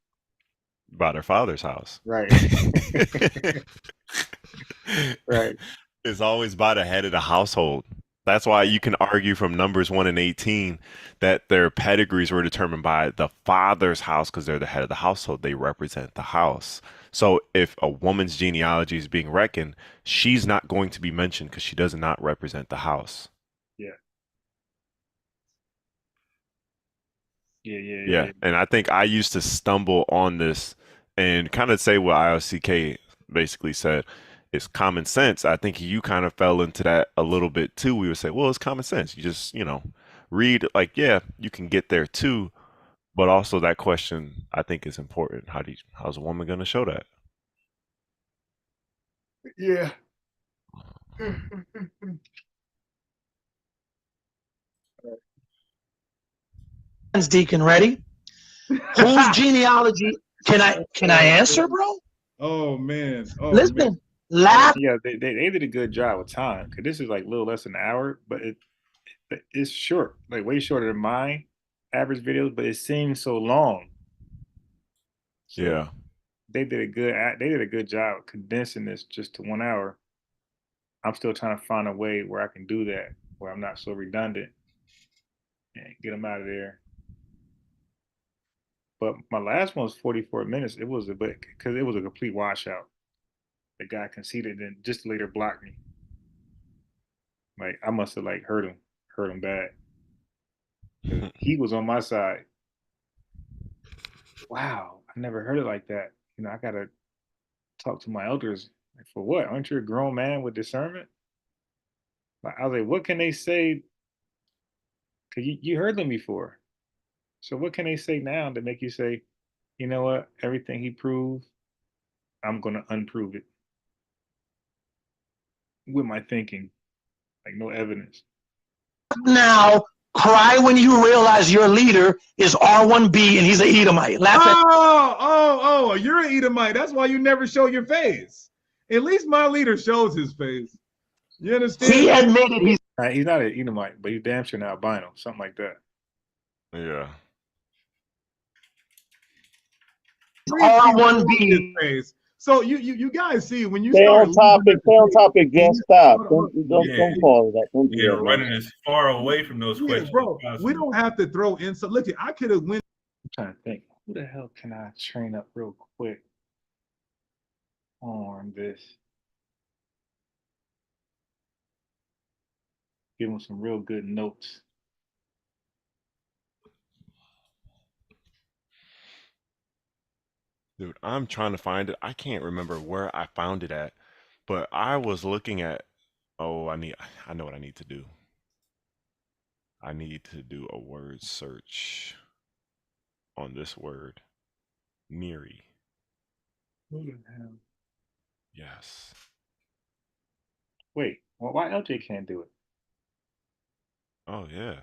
By their father's house. Right. Right. It's always by the head of the household. That's why you can argue from Numbers 1 and 18 that their pedigrees were determined by the father's house because they're the head of the household. They represent the house. So if a woman's genealogy is being reckoned, she's not going to be mentioned because she does not represent the house. Yeah. Yeah. Yeah, and I think I used to stumble on this and kind of say what IOCK basically said. It's common sense. I think you kind of fell into that a little bit too. We would say, well, it's common sense. You just, read like, yeah, you can get there too. But also that question I think is important. How's a woman going to show that? Yeah. Deacon, ready? Whose genealogy can I answer, bro? Oh man. Listen, laugh. Yeah, they did a good job with time because this is like a little less than an hour, but it's short, like way shorter than mine average videos, but it seems so long. So Yeah. they did a good job condensing this just to 1 hour. I'm still trying to find a way where I can do that, where I'm not so redundant and get them out of there. But my last one was 44 minutes. It was a bit because it was a complete washout. The guy conceded and just later blocked me. Like I must have like hurt him bad because he was on my side. Wow, I never heard it like that. I gotta talk to my elders. Like for what? Aren't you a grown man with discernment? Like, I was like, what can they say? Cause you heard them before. So what can they say now to make you say, you know what? Everything he proved, I'm gonna unprove it with my thinking, like no evidence. Now, cry when you realize your leader is R1B and he's an Edomite. Laugh at. Oh, you're an Edomite. That's why you never show your face. At least my leader shows his face. You understand? He admitted He's not an Edomite, but he's damn sure an albino, something like that. Yeah. R1B. Face. So you guys see when you Stay start on topic. Stay on topic. Just stop. Don't Yeah. pause that. Don't do Yeah, that, man. running as far away from those questions bro. as We possible. don't have to throw in. So look, I could have went. I'm trying to think, who the hell can I train up real quick on this? Give him some real good notes. Dude, I'm trying to find it. I can't remember where I found it at, but I was looking at, oh, I know what I need to do. I need to do a word search on this word, Neri. Who the hell? Yes. Wait, well, why LJ can't do it? Oh, yeah.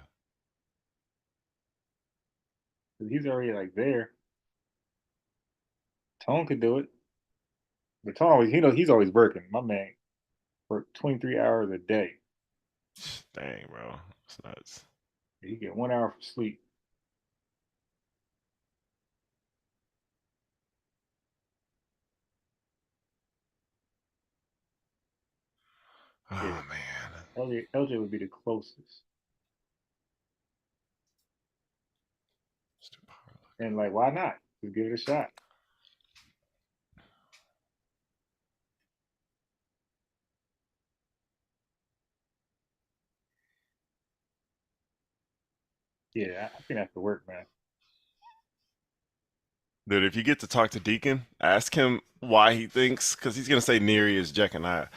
He's already like there. Tone could do it. But Tone always, he's always working. My man worked 23 hours a day. Dang, bro. It's nuts. He get 1 hour for sleep. Oh, Yeah, man. LJ would be the closest. And like, why not? Just give it a shot. Yeah, I think that could work, man. Dude, if you get to talk to Deacon, ask him why he thinks, because he's going to say Neri is Jeconiah.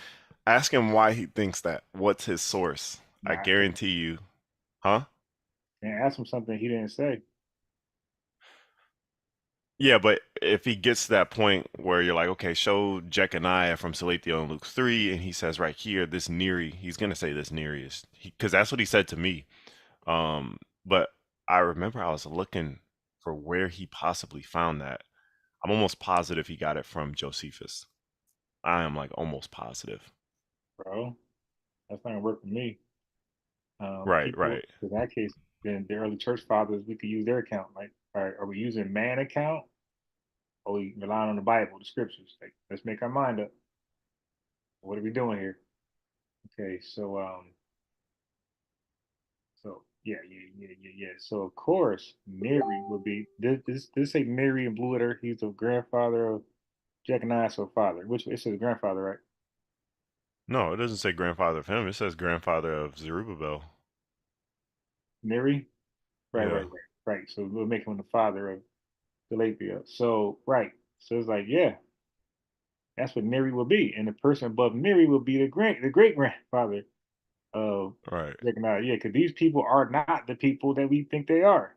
Ask him why he thinks that. What's his source? I Nah, guarantee you. Huh? and ask him something he didn't say. Yeah, but if he gets to that point where you're like, okay, show Jeconiah from Salathiel in Luke 3, and he says right here, this Neri, he's gonna say this Neri is because that's what he said to me. But I remember I was looking for where he possibly found that. I'm almost positive he got it from Josephus. I am like almost positive. bro. That's not gonna work for me. Right, People right. in that case, then the early church fathers, we could use their account. Like, are we using man account or we relying on the Bible, the scriptures? Like, let's make our mind up. What are we doing here? Okay, so yeah. So of course, Mary would be this say Mary and Blue Letter. He's the grandfather of Jeconiah, so father. Which it says grandfather, right? No, it doesn't say grandfather of him. It says grandfather of Zerubbabel. Mary, Yeah. right. So we'll make him the father of Galatia. So right. So it's like, yeah, that's what Mary will be, and the person above Mary will be the great grandfather of Right. Jeconiah. Yeah, because these people are not the people that we think they are.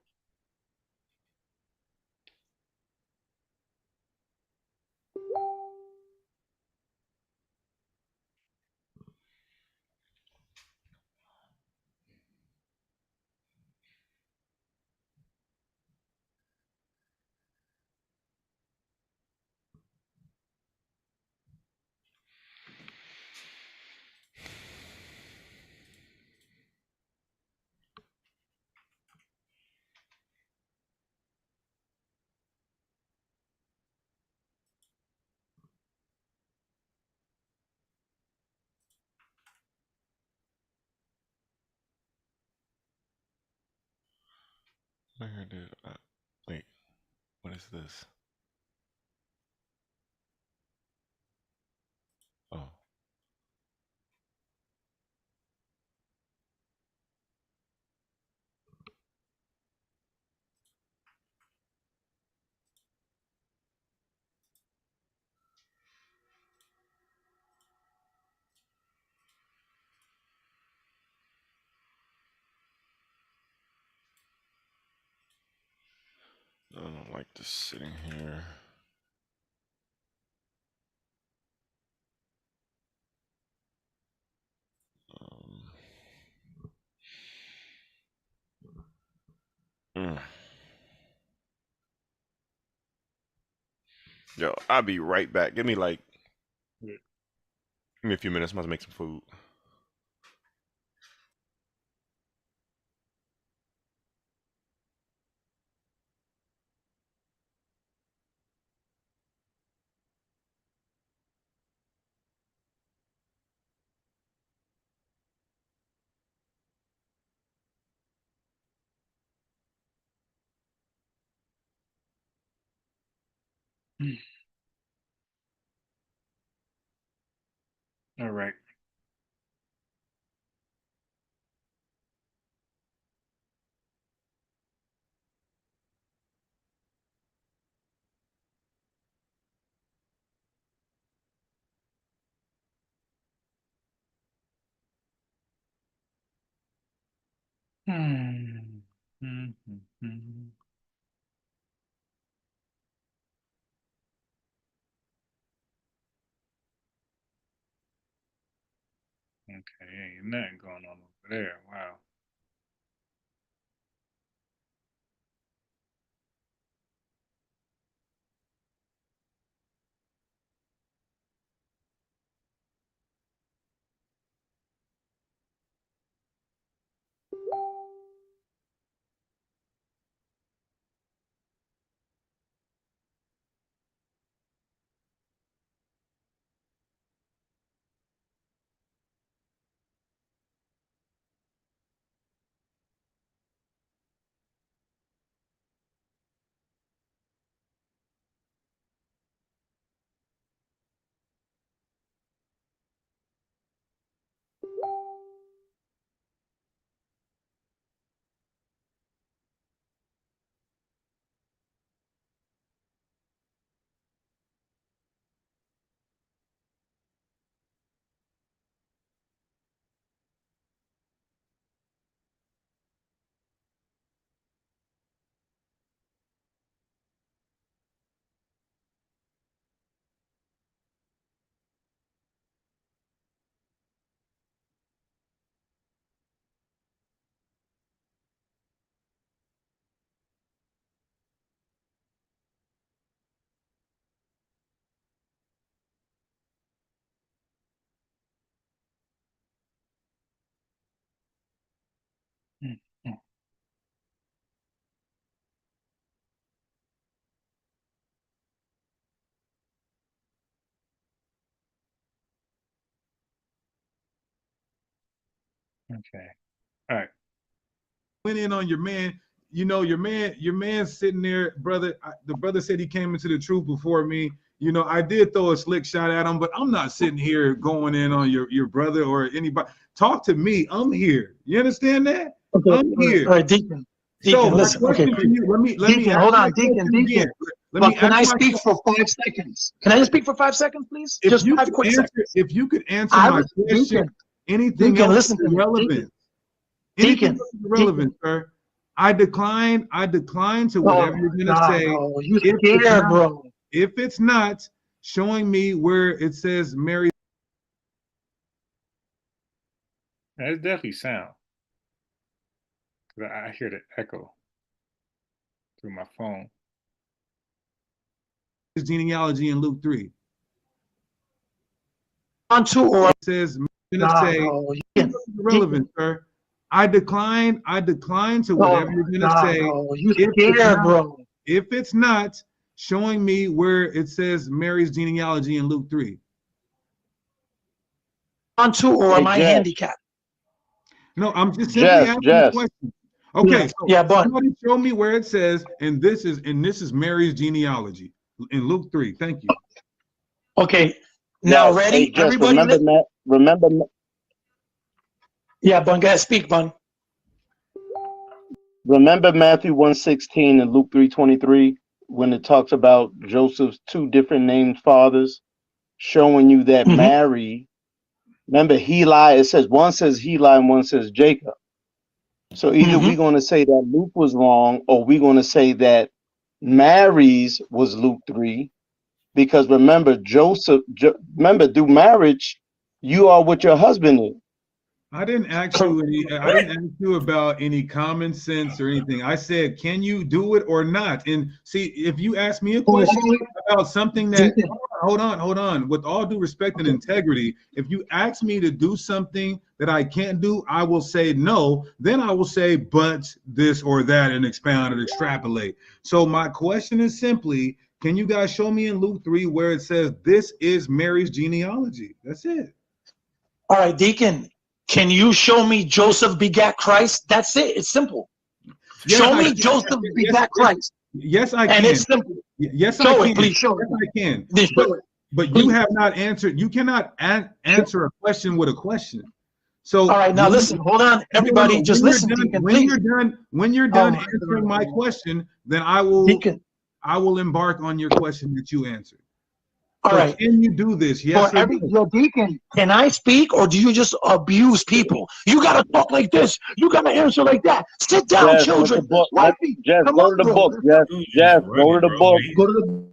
Where did wait, what is this? Oh. I don't like this sitting here. Um, mm. Yo, I'll be right back. Yeah. Give me a few minutes. I'm about to make some food. All right. Hmm. Hmm. Hmm. Hmm. Okay, ain't nothing going on over there. Wow. Mm, mm. Okay. All right. Went in on your man. You know, your man's sitting there, brother. The brother said he came into the truth before me. You know, I did throw a slick shot at him, but I'm not sitting here going in on your brother or anybody. Talk to me. I'm here. You understand that? Okay, I'm here. all right, Deacon. So Deacon, my listen. Okay, question to you, let me Deacon, ask hold my on, Deacon, question again. Deacon. Let But me can ask I my speak question. for 5 seconds? Can I just speak for 5 seconds, please? If Just you 5 could quick answer, seconds. if you could answer my question, Deacon, anything Deacon, else listen is to me. irrelevant. Deacon, Anything else is irrelevant, sir. I decline to whatever you're gonna say. bro. You If it's scared, not, bro. if it's not showing me where it says Mary. That's definitely sound. 'Cause I hear the echo through my phone. Genealogy in Luke 3. On two or It says, I'm gonna say, bro. it's irrelevant, sir. I decline to whatever you're gonna say. Bro. You If it's scared, not, bro. if it's not showing me where it says Mary's genealogy in Luke 3. On two or am Hey, I Jeff, handicapped? No, I'm just simply asking a Jeff. question. Okay, Yeah, so yeah, but somebody show me where it says, and this is Mary's genealogy in Luke 3. Thank you. okay. Now Hey, ready? Jeff, Everybody remember, listen. Matt, Yeah, Bun, go ahead, speak, Bun. remember Matthew 1:16 and Luke 3:23 when it talks about Joseph's two different named fathers, showing you that Mm-hmm. Mary, remember Heli, it says one says Heli and one says Jacob. So either Mm-hmm. we're going to say that Luke was wrong, or we're going to say that Mary's was Luke 3, because remember remember through marriage, you are what your husband is. I didn't ask you about any common sense or anything. I said, can you do it or not? And see, if you ask me a question about something that, hold on. With all due respect and integrity, if you ask me to do something that I can't do, I will say no. Then I will say, but this or that, and expound and extrapolate. So my question is simply, can you guys show me in Luke 3 where it says this is Mary's genealogy? That's it. All right, Deacon, can you show me Joseph begat Christ? That's it. It's simple. Yes, show I me can. Joseph begat Christ. Yes, I can. And it's simple. Yes, show I can. it, please show yes, it. I can. Then show it. But Please. you have not answered. You cannot answer a question with a question. So all right, now listen, hold on, everybody, just listen, Deacon, please. When you're done answering my question, then I will embark on your question that you answered. All so right. Can you do this? Yes or no? Your Deacon, can I speak or do you just abuse people? You gotta talk like this. You gotta answer like that. Sit down, Jeff, children. Jeff, Come go on, to the bro. book. Jeff, go to the book. Go to the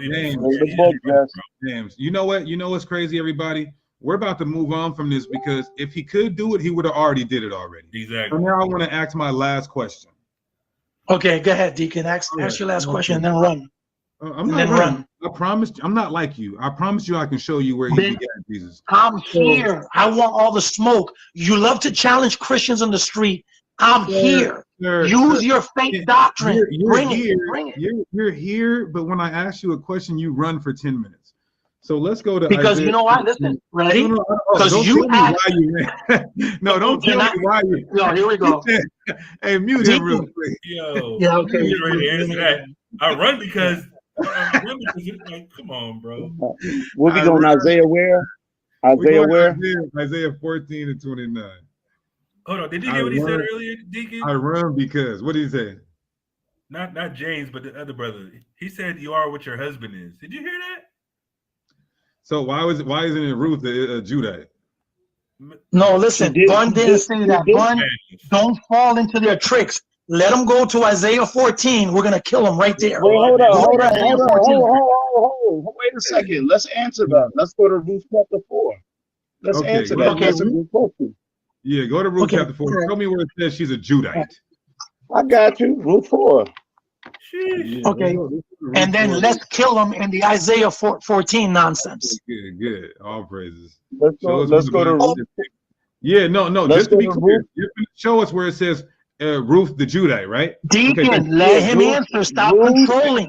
James, Go to the book, Jeff. James, you know what? You know what's crazy, everybody? We're about to move on from this because if he could do it, he would have already did it already. Exactly. So now I want to ask my last question. Okay, go ahead, Deacon. Ask your last question and then run. I'm not running. I promise. I'm not like you. I promise you I can show you where he begat Jesus. I'm here. I want all the smoke. You love to challenge Christians on the street. I'm here. Use your fake doctrine. Bring it. You're here, but when I ask you a question, you run for 10 minutes. So let's go to because Isaiah. You know why? Listen, ready? Because you asked. Why you ran. No, don't tell me why you. No, here we go. Hey, mute him real quick. Yo. Yeah, okay. I run because. Come on, bro. We'll be going Isaiah where? Isaiah 14 and 29. Hold on. Did you hear what he said earlier, Deacon? I run because. What did he say? Not James, but the other brother. He said you are what your husband is. Did you hear that? So why isn't it Ruth a Judite? No, listen. Bun didn't say that. Bun, don't fall into their tricks. Let them go to Isaiah 14. We're gonna kill them right there. Wait, hold on. Wait a second. Let's answer that. Let's go to Ruth chapter 4. Let's answer that. That's a good question. Yeah, go to Ruth chapter 4. Tell me where it says she's a Judite. I got you. Ruth 4. Okay. And then let's kill them in the Isaiah 14 nonsense. Good. All praises. Let's go to Ruth. Yeah, no. Just to be clear, show us where it says, Ruth the Judite, right? Deacon, Okay, let him Ruth, answer. Stop Ruth, controlling.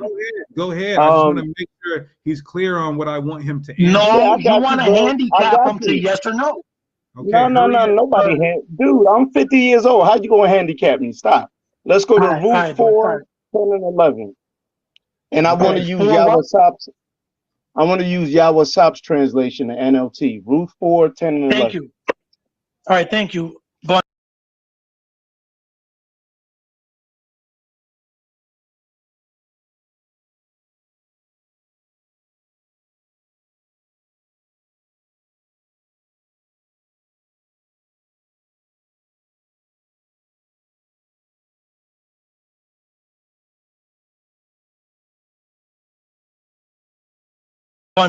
go ahead. I just want to um, make sure he's clear on what I want him to answer. yeah, No, I you got you, want to bro. I handicap got him to you. yes or no. Okay, hurry up. Nobody dude, I'm 50 years old. How you gonna handicap me? Stop. Let's go to All Ruth right, boy. All 4, right. 10 and 11. And I All want to Okay, right. use For Yahweh what? Sap's translation, the NLT. Ruth 4, 10 and Thank 11. you. All right. Thank you. But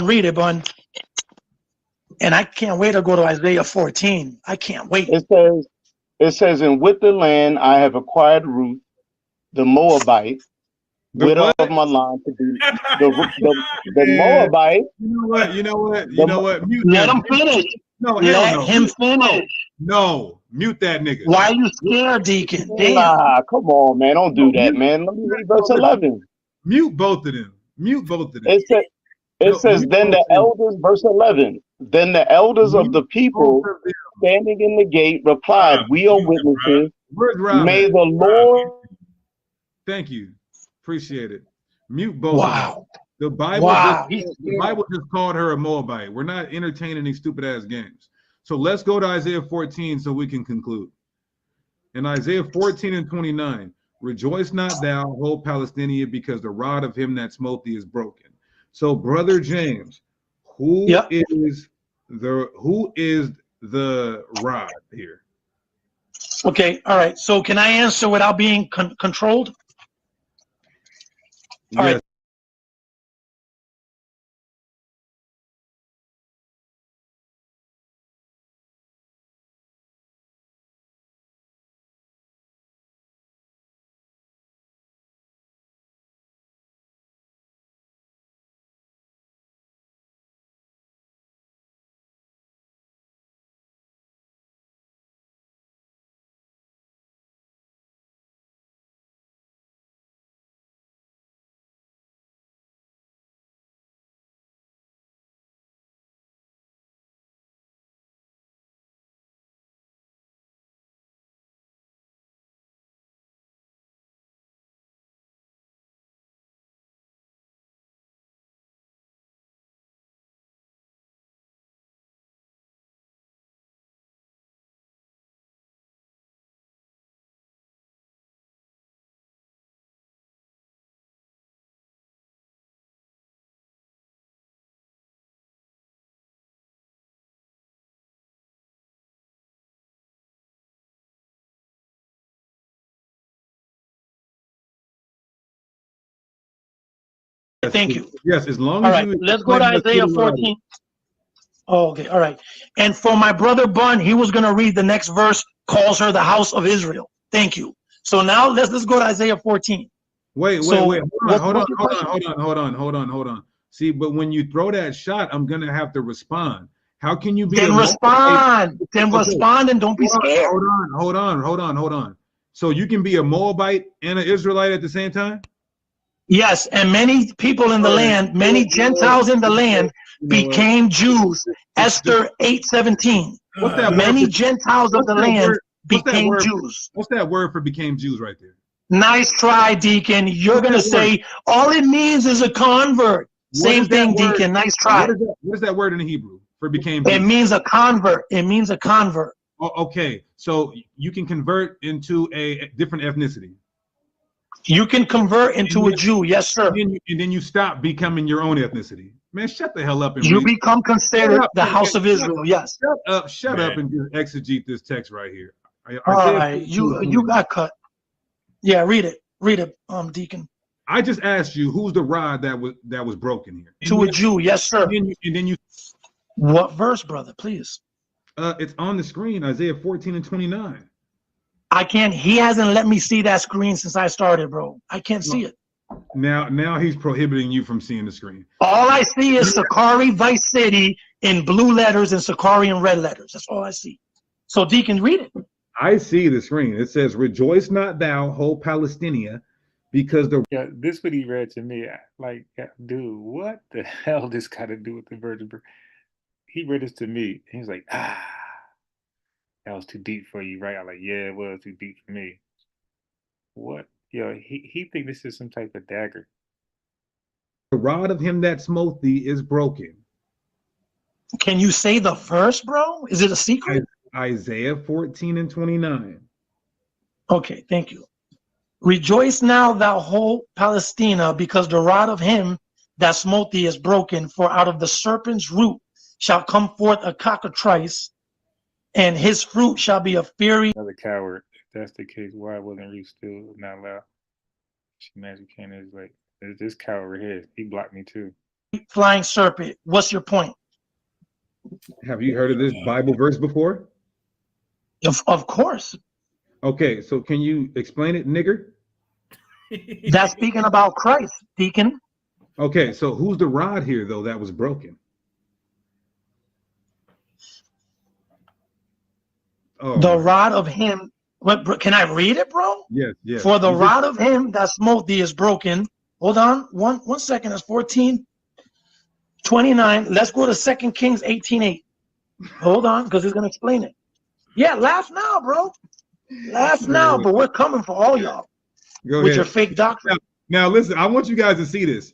read it, Bun. And I can't wait to go to Isaiah 14. I can't wait. It says, and with the land I have acquired Ruth, the Moabite, the widow what? of Milan, to be the Man, Moabite. you know what? You know what? You The, know what? Mute Let them. him finish. No, hell Let no. him finish. No, mute that nigga. Why are you scared, Deacon? Damn. nah, come on, man. Don't do No, that, mute, man. Let me read verse no, listen. 11. Mute both of them. Mute both of them. It No, says, mute then both the of them. elders, verse 11, then the elders of the Mute both people of them. standing in the gate Rob, replied, we are mute him, Rob. witnesses. Where's Rob May at? the Rob, Lord. Thank you. Appreciate it. Mute both of them. Wow. The Bible Wow. just called her a Moabite. We're not entertaining these stupid ass games. So let's go to Isaiah 14 so we can conclude. In Isaiah 14 and 29, rejoice not thou, whole Palestinian, because the rod of him that smote thee is broken. So, brother James, who Yep. is the rod here? Okay. All right. So can I answer without being controlled? All right. Yes. Thank you. Yes, as long All as right. you Let's go to explain us who Isaiah the rod is. 14. Oh, okay. All right. And for my brother Bun, he was going to read the next verse, calls her the house of Israel. Thank you. So now let's go to Isaiah 14. Wait. So Hold what's your question? on. See, but when you throw that shot, I'm gonna have to respond. How can you be Then a Moabite? respond. Then Okay, respond and don't be scared. hold on. So you can be a Moabite and an Israelite at the same time? Yes, and many people in the All right. land, many Gentiles in the land You know what? became Jews. Just- Esther 8:17. what's that word? Many Gentiles of What's the that land word? What's that became word? Jews. What's that word for became Jews right there? Nice try, Deacon. You're What's going to that word? say all it means is a convert. What Same is that thing, word? Deacon. Nice try. What is that word in the Hebrew for became It Jews? means a convert. It means a convert. Oh, okay, so you can convert into a different ethnicity. You can convert into a Jew. Yes, sir. And then you stop becoming your own ethnicity. Man, shut the hell up and You read. become considered the house of Shut Israel. Yes. shut up and just exegete this text right here. All Isaiah right. 14:20. You got cut. Yeah, read it. Read it, Deacon. I just asked you who's the rod that was broken here. To a Jew. Yes, sir. And then you What verse, brother? Please. it's on the screen, Isaiah 14 and 29. I can't. He hasn't let me see that screen since I started, bro. I can't see it. Now he's prohibiting you from seeing the screen. All I see is Sakari Vice City in blue letters and Sakari in red letters. That's all I see. So Deacon, read it. I see the screen. It says, "Rejoice not thou, whole Palestina, because the Yeah, this what he read to me. Like, dude, what the hell this got to do with the virgin birth? He read this to me. And he's like, that was too deep for you, right? I'm like, yeah, it was too deep for me. What? Yo, he think this is some type of dagger. rod of him that smote thee is broken." Can you say the verse, bro? Is it a secret? Isaiah 14:29. Okay, thank you. Rejoice now, thou whole Palestina, because the rod of him that smote thee is broken. For out of the serpent's root shall come forth a cockatrice, and his fruit shall be a fiery Another coward. If that's the case, why wasn't Reese still not allowed? She magic can is like, this coward here. He blocked me too. flying serpent. What's your point? Have you heard of this Bible verse before? Of course. Okay, so can you explain it, nigger? That's speaking about Christ, Deacon. Okay, so who's the rod here, though, that was broken? Oh, The rod of him. What? Can I read it, bro? yes, yes. For the rod of him that smote thee is broken. Hold on, one second. That's 14:29. Let's go to 2 Kings 18:8. Hold on, because he's gonna explain it. Yeah, laugh now, bro. Laugh now, but we're coming for all y'all Go with ahead. your fake doctrine. Now, listen, I want you guys to see this.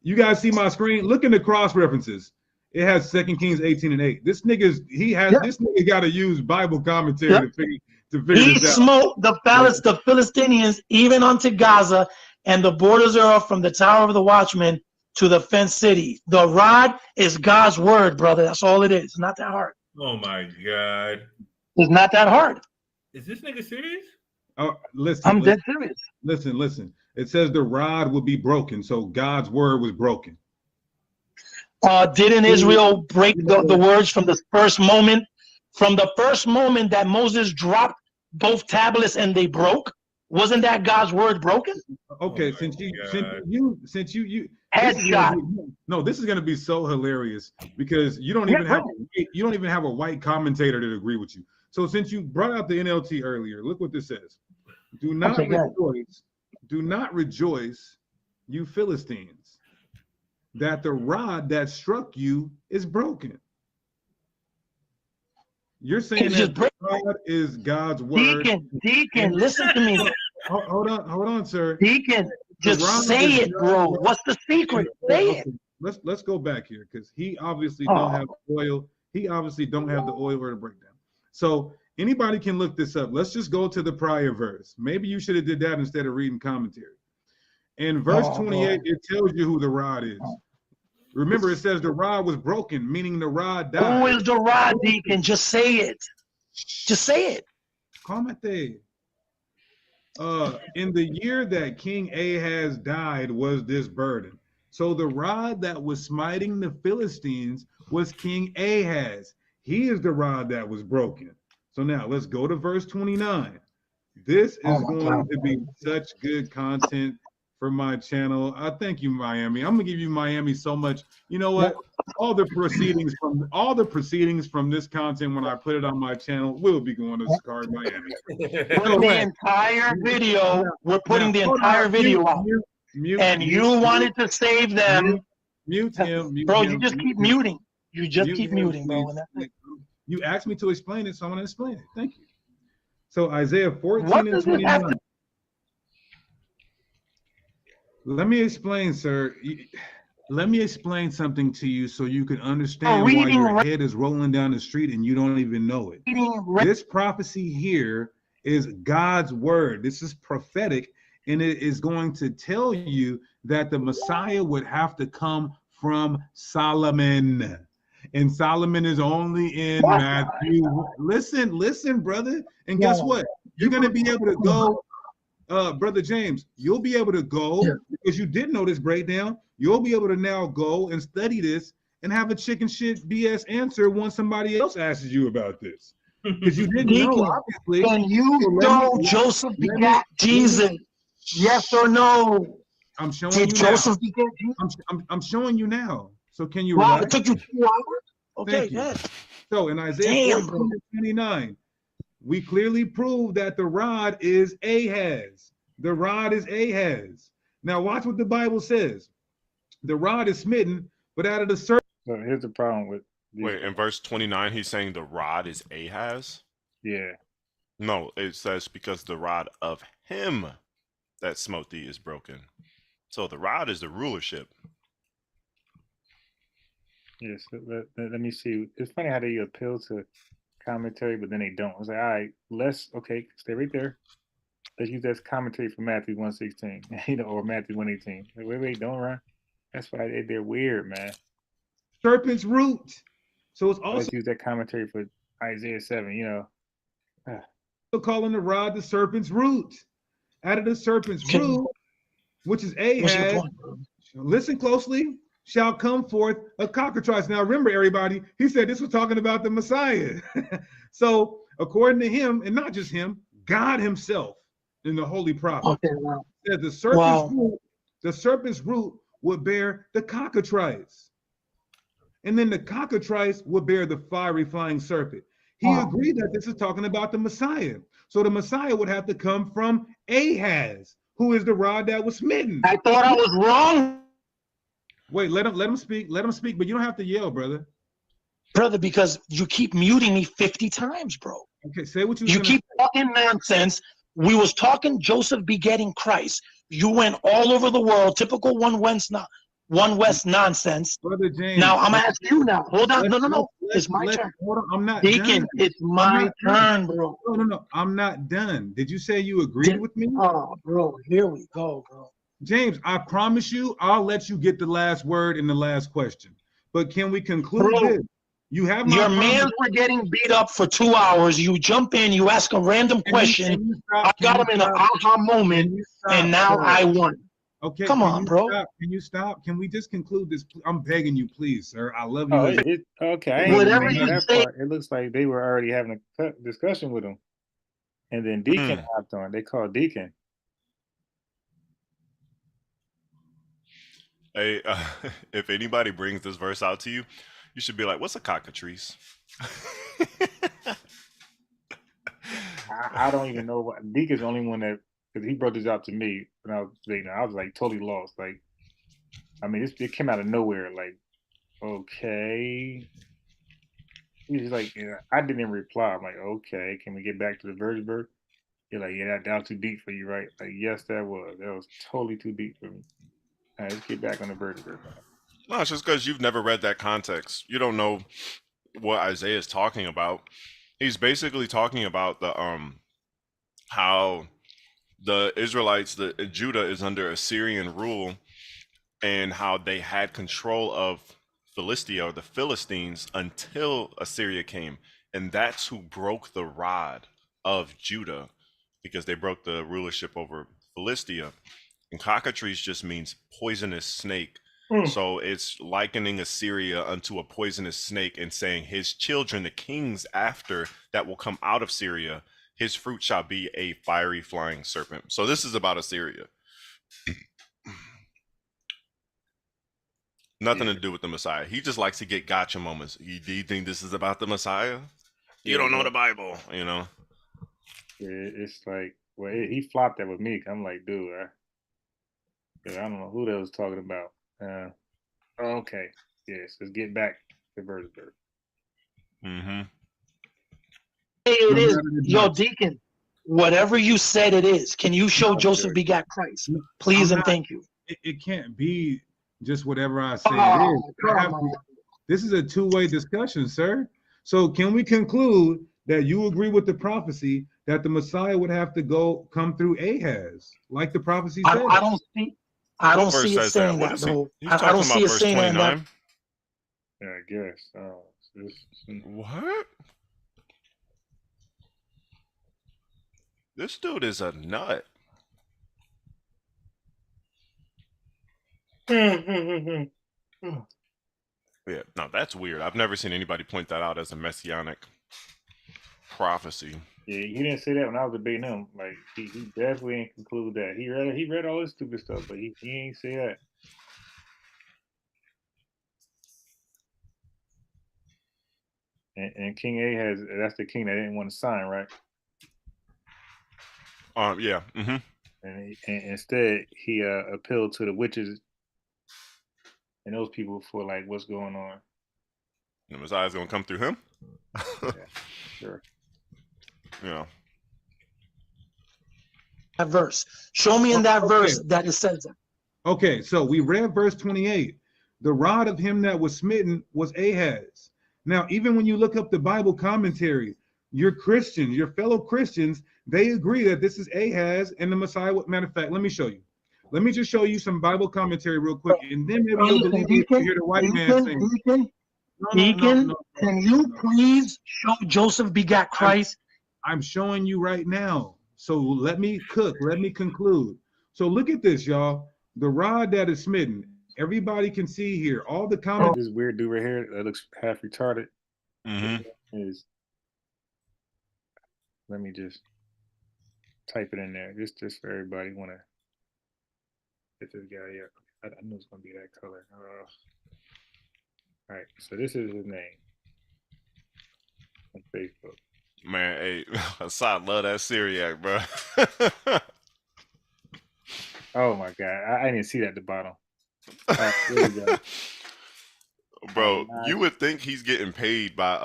You guys see my screen? Look in the cross references. It has 2 Kings 18:8. This nigga got to use Bible commentary to figure He this out. smote the Philistinians even unto Gaza, and the borders are from the Tower of the Watchman to the fenced city. The rod is God's word, brother. That's all it is. It's not that hard. Oh my God. It's not that hard. Is this nigga serious? Oh, listen, I'm dead serious. Listen. It says the rod will be broken, so God's word was broken. Didn't Israel break the words from the first moment? From the first moment that Moses dropped both tablets and they broke, wasn't that God's word broken? Okay, Oh since you Headshot. this is gonna be so hilarious because you don't even have a white commentator to agree with you. So since you brought out the NLT earlier, look what this says. Do not rejoice, you Philistines, that the rod that struck you is broken. You're saying that God is God's word. Deacon, listen to me. Hold on, sir. Deacon, just say it, bro. What's the secret? Say it. Let's go back here because he obviously don't have the oil. He obviously don't have the oil or the breakdown. So anybody can look this up. Let's just go to the prior verse. Maybe you should have did that instead of reading commentary. In verse 28, it tells you who the rod is. Remember, it says the rod was broken, meaning the rod died. Who is the rod, Deacon? Just say it. Just say it. Calmate. In the year that King Ahaz died was this burden. So the rod that was smiting the Philistines was King Ahaz. He is the rod that was broken. So now let's go to verse 29. This is going to be such good content for my channel. I thank you, Miami. I'm gonna give you Miami so much. You know what? All the proceedings from this content when I put it on my channel will be going to Scar Miami. The entire video. We're putting the entire video out. And you wanted to save them. Mute him. Bro, you just keep muting. You just keep muting, bro. You asked me to explain it, so I'm going to explain it. Thank you. So Isaiah 14:29. Let me explain, sir. Let me explain something to you so you can understand why your head is rolling down the street and you don't even know it. This prophecy here is God's word. This is prophetic, and it is going to tell you that the Messiah would have to come from Solomon. And Solomon is only in Matthew. Listen, brother. And guess what? You're going to be able to go, Brother James, you'll be able to go, because you didn't know this breakdown. You'll be able to now go and study this and have a chicken shit BS answer once somebody else asks you about this. Because you didn't know, obviously. Can you know Joseph begat Jesus? Yes or no? I'm showing Did you Joseph now. beget Jesus? I'm showing you now. So can you It took you 2 hours? Okay, Thank you. good. So in Isaiah 14:29, we clearly proved that the rod is Ahaz. The rod is Ahaz. Now watch what the Bible says. The rod is smitten, but out of the serpent. So here's the problem with these. Wait, in verse 29, he's saying the rod is Ahaz? Yeah. No, it says because the rod of him that smote thee is broken. So the rod is the rulership. Yes. Let me see. It's funny how they appeal to commentary, but then they don't. It's like, all right, okay, stay right there. Let's use that as commentary for Matthew 1:16, or Matthew 1:18. Like, wait, don't run. That's why they're weird, man. Serpent's root. So it's also Let's use that commentary for Isaiah 7. calling the rod the serpent's root. Out of the serpent's root, which is Ahaz, listen closely, shall come forth a cockatrice. Now remember, everybody, he said this was talking about the Messiah. So according to him, and not just him, God himself in the Holy Prophet said the serpent's root would bear the cockatrice. And then the cockatrice would bear the fiery flying serpent. He agreed that this is talking about the Messiah. So the Messiah would have to come from Ahaz, who is the rod that was smitten. I thought I was wrong. Wait, let him speak. Let him speak, but you don't have to yell, brother. Brother, because you keep muting me 50 times, bro. Okay, say what you keep talking nonsense. We was talking Joseph begetting Christ. You went all over the world, typical One West nonsense. Brother James. Now I'm gonna ask you now. Hold on. No. It's my turn. Hold on. I'm not Deacon, done. it's my turn, bro. No. I'm not done. Did you say you agreed with me? Oh, bro, here we go, bro. James, I promise you, I'll let you get the last word in the last question. But can we conclude this? You have my Your mans were getting beat up for 2 hours. You jump in, you ask a random question. I got him in an aha moment, and now I won. Okay, come on, bro. Can you stop? Can we just conclude this? I'm begging you, please, sir. I love Oh, you. okay. I ain't Whatever even you that say. part. It looks like they were already having a discussion with him, and then Deacon hopped on. They called Deacon. Hey, if anybody brings this verse out to you, you should be like, "What's a cockatrice?" I don't even know what Deacon's the only one that, because he brought this out to me when I was dating. I was like totally lost. Like, I mean, it came out of nowhere. Like, okay. He's like, I didn't even reply. I'm like, okay, can we get back to the virgin birth? You're like, yeah, that was too deep for you, right? Like, yes, that was. That was totally too deep for me. All right, let's get back on the virgin birth. No, it's just because you've never read that context. You don't know what Isaiah is talking about. He's basically talking about the how the Israelites, Judah is under Assyrian rule, and how they had control of Philistia or the Philistines until Assyria came, and that's who broke the rod of Judah, because they broke the rulership over Philistia. And cockatrice just means poisonous snake. So it's likening Assyria unto a poisonous snake and saying his children, the kings after that will come out of Syria, his fruit shall be a fiery flying serpent. So this is about Assyria. Nothing to do with the Messiah. He just likes to get gotcha moments. Do you think this is about the Messiah? You don't know the Bible, you know? It's like, well, he flopped that with me. I'm like, dude, I don't know who that was talking about. Okay, yes, let's get back to virgin birth. Mm-hmm. Hey, it is. Yo, Deacon, whatever you said it is. Can you show Joseph begat Christ? Please and thank you. It can't be just whatever I say it is. This is a two-way discussion, sir. So can we conclude that you agree with the prophecy that the Messiah would have to come through Ahaz, like the prophecy says? I don't see it saying that, though. I don't see it saying that. Yeah, I guess. What? This dude is a nut. Yeah, no, that's weird. I've never seen anybody point that out as a messianic prophecy. Yeah, he didn't say that when I was debating him. Like, he definitely didn't conclude that. He read all this stupid stuff, but he ain't say that. And King Ahaz, that's the king that didn't want to sign, right? Yeah. Mm-hmm. and instead he appealed to the witches and those people for like what's going on. The Messiah's gonna come through him. Yeah, sure. Yeah. That verse. Show me in that Okay. verse that it says that. Okay, so we read verse 28. The rod of him that was smitten was Ahaz. Now, even when you look up the Bible commentary, your Christians, your fellow Christians, they agree that this is Ahaz and the Messiah. Matter of fact, let me show you. Let me just show you some Bible commentary real quick, and then maybe you'll believe me if you hear the white man saying, Deacon, can you please show Joseph begat Christ? I'm showing you right now. So let me cook. Let me conclude. So look at this, y'all. The rod that is smitten. Everybody can see here. All the comments. This weird dude right here that looks half retarded Mm-hmm. is. Let me just type it in there. Just for everybody want to get this guy. Yeah, I knew it's gonna be that color. All right, so this is his name on Facebook. Man, hey, Assad love that Syriac, bro. Oh my god, I didn't even see that at the bottom. All right, here we go. Bro, you would think he's getting paid by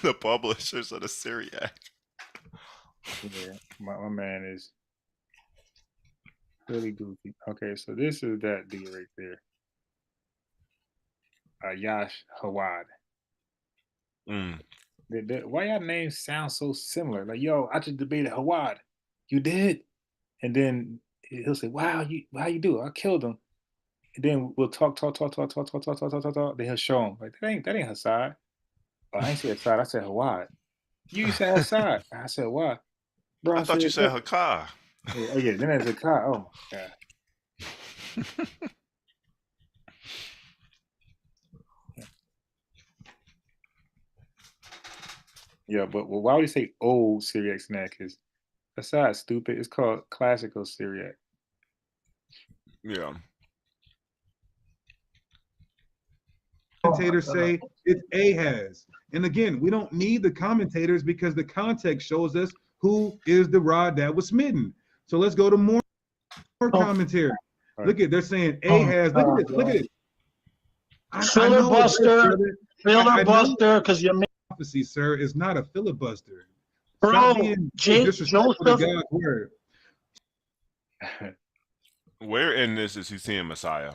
the publishers of the Syriac. Yeah, my man is really goofy. Okay, so this is that dude right there. Yash Hawad. Mm. Why y'all names sound so similar? Like, yo, I just debated Hawad. You did? And then he'll say, wow, how you do? I killed him. And then we'll talk. Then he'll show him. Like, that ain't Hassad. Oh, I ain't say Hassad, I said Hawad. You said Hassad. I said what? Bro, I thought you said Hakah. Yeah, then there's Hakah. Oh my god. Yeah, but why would he say old Syriac snack? Because Hassad stupid. It's called classical Syriac. Yeah. Commentators say it's Ahaz. And again, we don't need the commentators because the context shows us who is the rod that was smitten. So let's go to more commentary. Right. Look at, they're saying Ahaz. Look at this. Look at it. Filibuster, because you're prophecy, sir, is not a filibuster. bro. Joseph. God's word. Where in this is he seeing Messiah?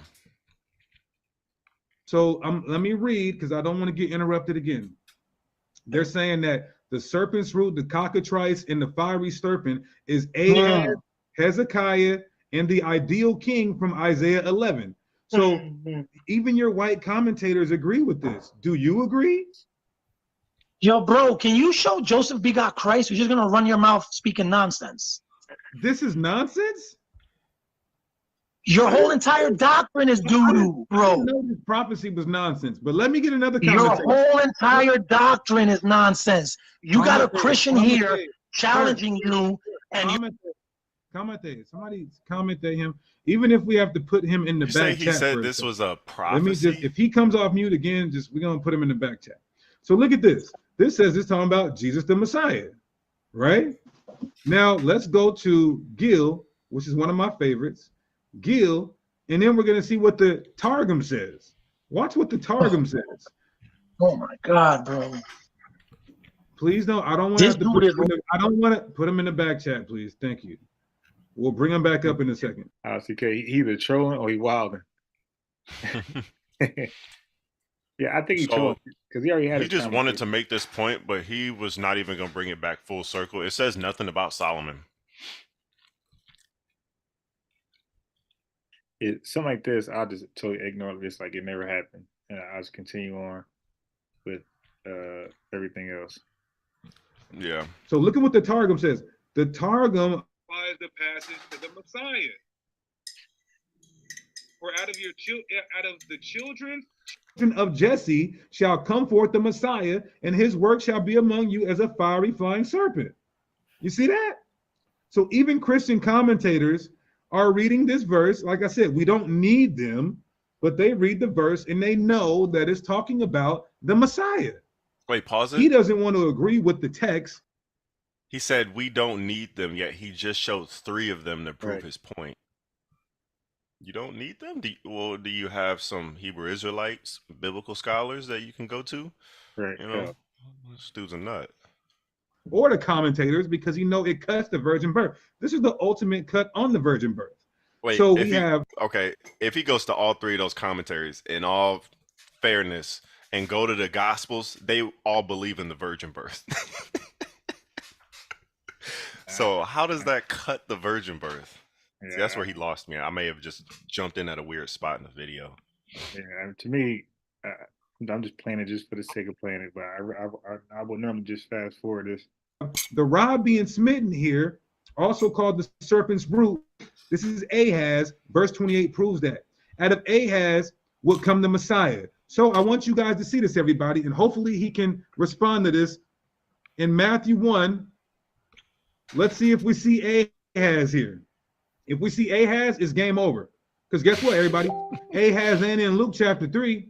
So let me read because I don't want to get interrupted again. They're saying that the serpent's root, the cockatrice, and the fiery serpent is Ahaz, Hezekiah, and the ideal king from Isaiah 11. So even your white commentators agree with this. Do you agree? Yo, bro, can you show Joseph begot Christ? You're just gonna run your mouth speaking nonsense. This is nonsense. Your whole entire doctrine is doo-doo, bro. I didn't know this prophecy was nonsense, but let me get another commentary. Your whole entire doctrine is nonsense. You got a Christian here challenging you, and commentate. Somebody commentate him. Even if we have to put him in the back chat. He said this was a prophecy. Let me just, if he comes off mute again, we're gonna put him in the back chat. So look at this. This says it's talking about Jesus the Messiah, right? Now let's go to Gil, which is one of my favorites. Gil, and then we're going to see what the Targum says. Watch what the Targum says. Oh my God, bro! Please don't. I don't want to. I don't want to put him in the back chat, please. Thank you. We'll bring him back up in a second. CK, he either trolling or he wilding. Yeah, I think he trolling because he already had. He just wanted to make this point, but he was not even going to bring it back full circle. It says nothing about Solomon. Something like this, I'll just totally ignore this like it never happened, and I'll just continue on with everything else. Yeah. So look at what the Targum says. The Targum applies the passage to the Messiah. For out of the children of Jesse shall come forth the Messiah, and his work shall be among you as a fiery flying serpent. You see that? So even Christian commentators are reading this verse. Like I said, we don't need them, but they read the verse and they know that it's talking about the Messiah. Wait, pause it. He doesn't want to agree with the text. He said we don't need them yet. He just showed three of them to prove Right, his point. You don't need them? Do you have some Hebrew Israelites, biblical scholars that you can go to? right. You Yeah. know, this dude's a nut. Or the commentators, because it cuts the virgin birth. This is the ultimate cut on the virgin birth. Wait, So if we he have okay, if he goes to all three of those commentaries in all fairness and go to the Gospels, they all believe in the virgin birth. So how does that cut the virgin birth? See, that's Yeah, where he lost me. I may have just jumped in at a weird spot in the video. yeah. To me, I'm just playing it just for the sake of playing it, but I would normally just fast forward this. the rod being smitten here, also called the serpent's root. This is Ahaz. Verse 28 proves that. Out of Ahaz would come the Messiah. So I want you guys to see this, everybody, and hopefully he can respond to this in Matthew 1. Let's see if we see Ahaz here. If we see Ahaz, it's game over. Because guess what, everybody? Ahaz ain't in Luke chapter 3.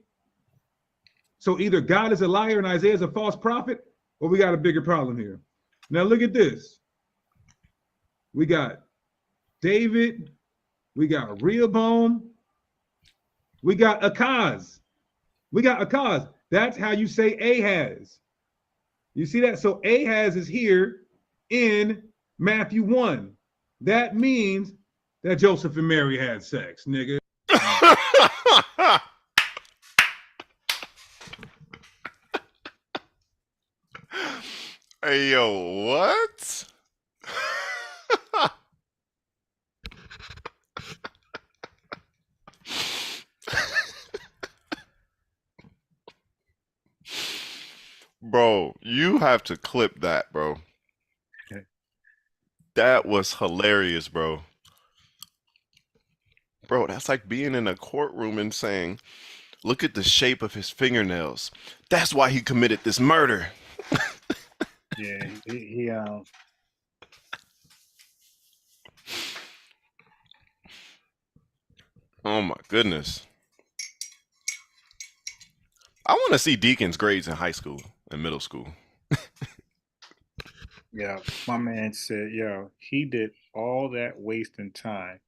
So either God is a liar and Isaiah is a false prophet, or we got a bigger problem here. Now look at this. We got David, we got Rehoboam, we got Akaz. We got Akaz. That's how you say Ahaz. You see that? So Ahaz is here in Matthew 1. That means that Joseph and Mary had sex, nigga. Hey yo, what? Bro, you have to clip that, bro. That was hilarious, bro. Bro, that's like being in a courtroom and saying, look at the shape of his fingernails. That's why he committed this murder. Yeah, he Oh my goodness. I want to see Deacon's grades in high school and middle school. yeah. My man said, yo, he did all that wasting time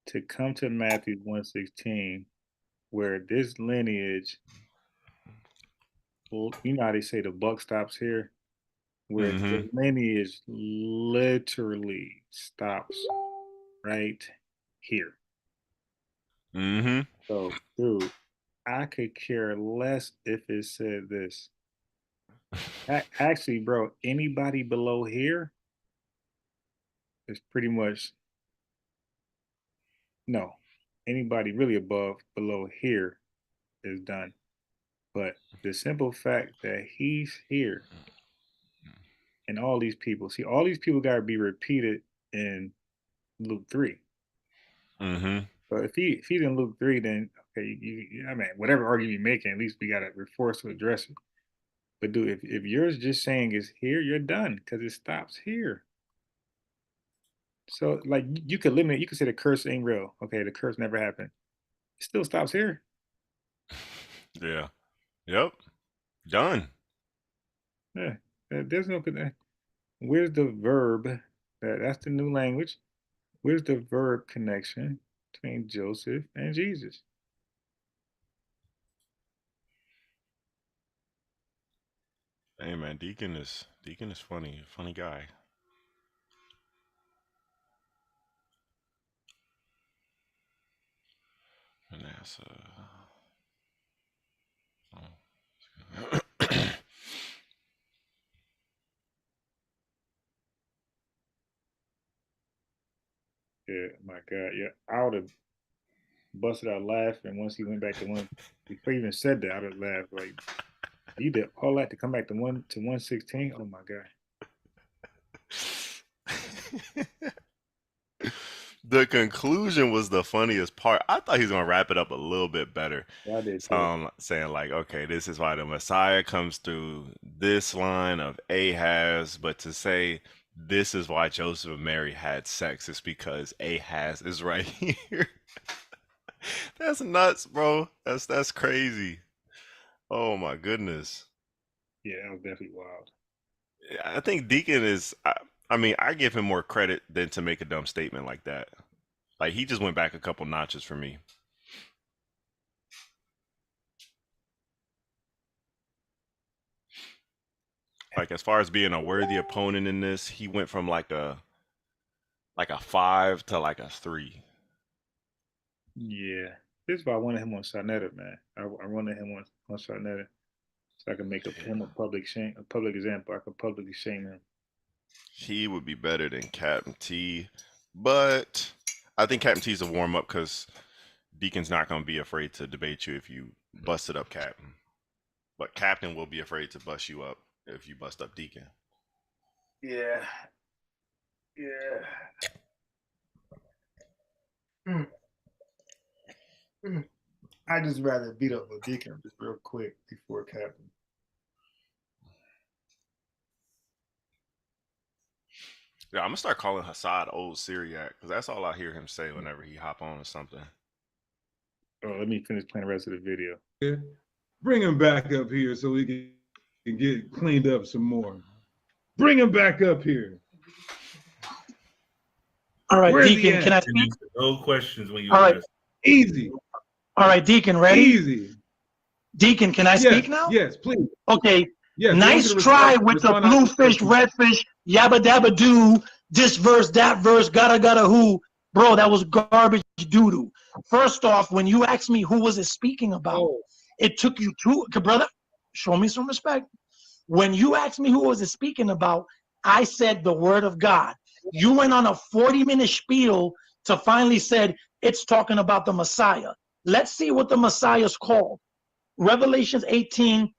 to come to Matthew 116, where this lineage, well, you know how they say the buck stops here, where Mm-hmm. the lineage literally stops right here. Mm-hmm. So, dude, I could care less if it said this. Actually, bro, anybody below here is pretty much no. Anybody really above, below here is done. But the simple fact that he's here and all these people, see, all these people got to be repeated in Luke 3. Mm-hmm. But if he's in Luke 3, then okay, I mean, whatever argument you're making, at least we're forced to address it. But dude, if yours just saying is here, you're done because it stops here. So like you could limit, you could say the curse ain't real. Okay, the curse never happened. It still stops here. Yeah. Yep. Done. Yeah, there's no. Where's the verb? That's the new language. Where's the verb connection between Joseph and Jesus? Hey man, Deacon is funny. Funny guy. Manasseh. Oh. Yeah, my God, yeah, I would have busted out laughing once he went back to one. Before he even said that, I'd have laughed like you did all that to come back to 116. Oh my God. The conclusion was the funniest part. I thought he was gonna wrap it up a little bit better. Yeah, I did too. Saying like, okay, this is why the Messiah comes through this line of Ahaz, but to say this is why Joseph and Mary had sex is because Ahaz is right here. That's nuts, bro. That's crazy. Oh my goodness. Yeah, that was definitely wild. I think Deacon is. I mean, I give him more credit than to make a dumb statement like that. Like he just went back a couple notches for me. Like as far as being a worthy opponent in this, he went from like a 5 to like a 3. Yeah. This is why I wanted him on Sarnetta, man. I wanted him on Sarnetta so I can make him a public shame, a public example. I could publicly shame him. He would be better than Captain T, but I think Captain T is a warm up because Deacon's not going to be afraid to debate you if you busted up Captain. But Captain will be afraid to bust you up if you bust up Deacon. Yeah. Yeah. Mm. Mm. I just rather beat up a Deacon just real quick before Captain. Yeah, I'm gonna start calling Hassad Old Syriac because that's all I hear him say whenever he hop on or something. Oh, let me finish playing the rest of the video. Bring him back up here so we can get cleaned up some more. Bring him back up here. All right, Where's Deacon, can I And speak? answer no questions when you All right. address. Easy. All right, Deacon, ready? Easy. Deacon, can I Yes, speak now? yes, please. Okay. Yes, we want you Nice to try with the respond blue out. fish, red fish, yabba dabba doo, this verse, that verse, gotta who. Bro, that was garbage doo doo. First off, when you asked me who was it speaking about, Oh, it took you two, brother, show me some respect. When you asked me who was it speaking about, I said the word of God. You went on a 40-minute spiel to finally said it's talking about the Messiah. Let's see what the Messiah's called. Revelations 18:12.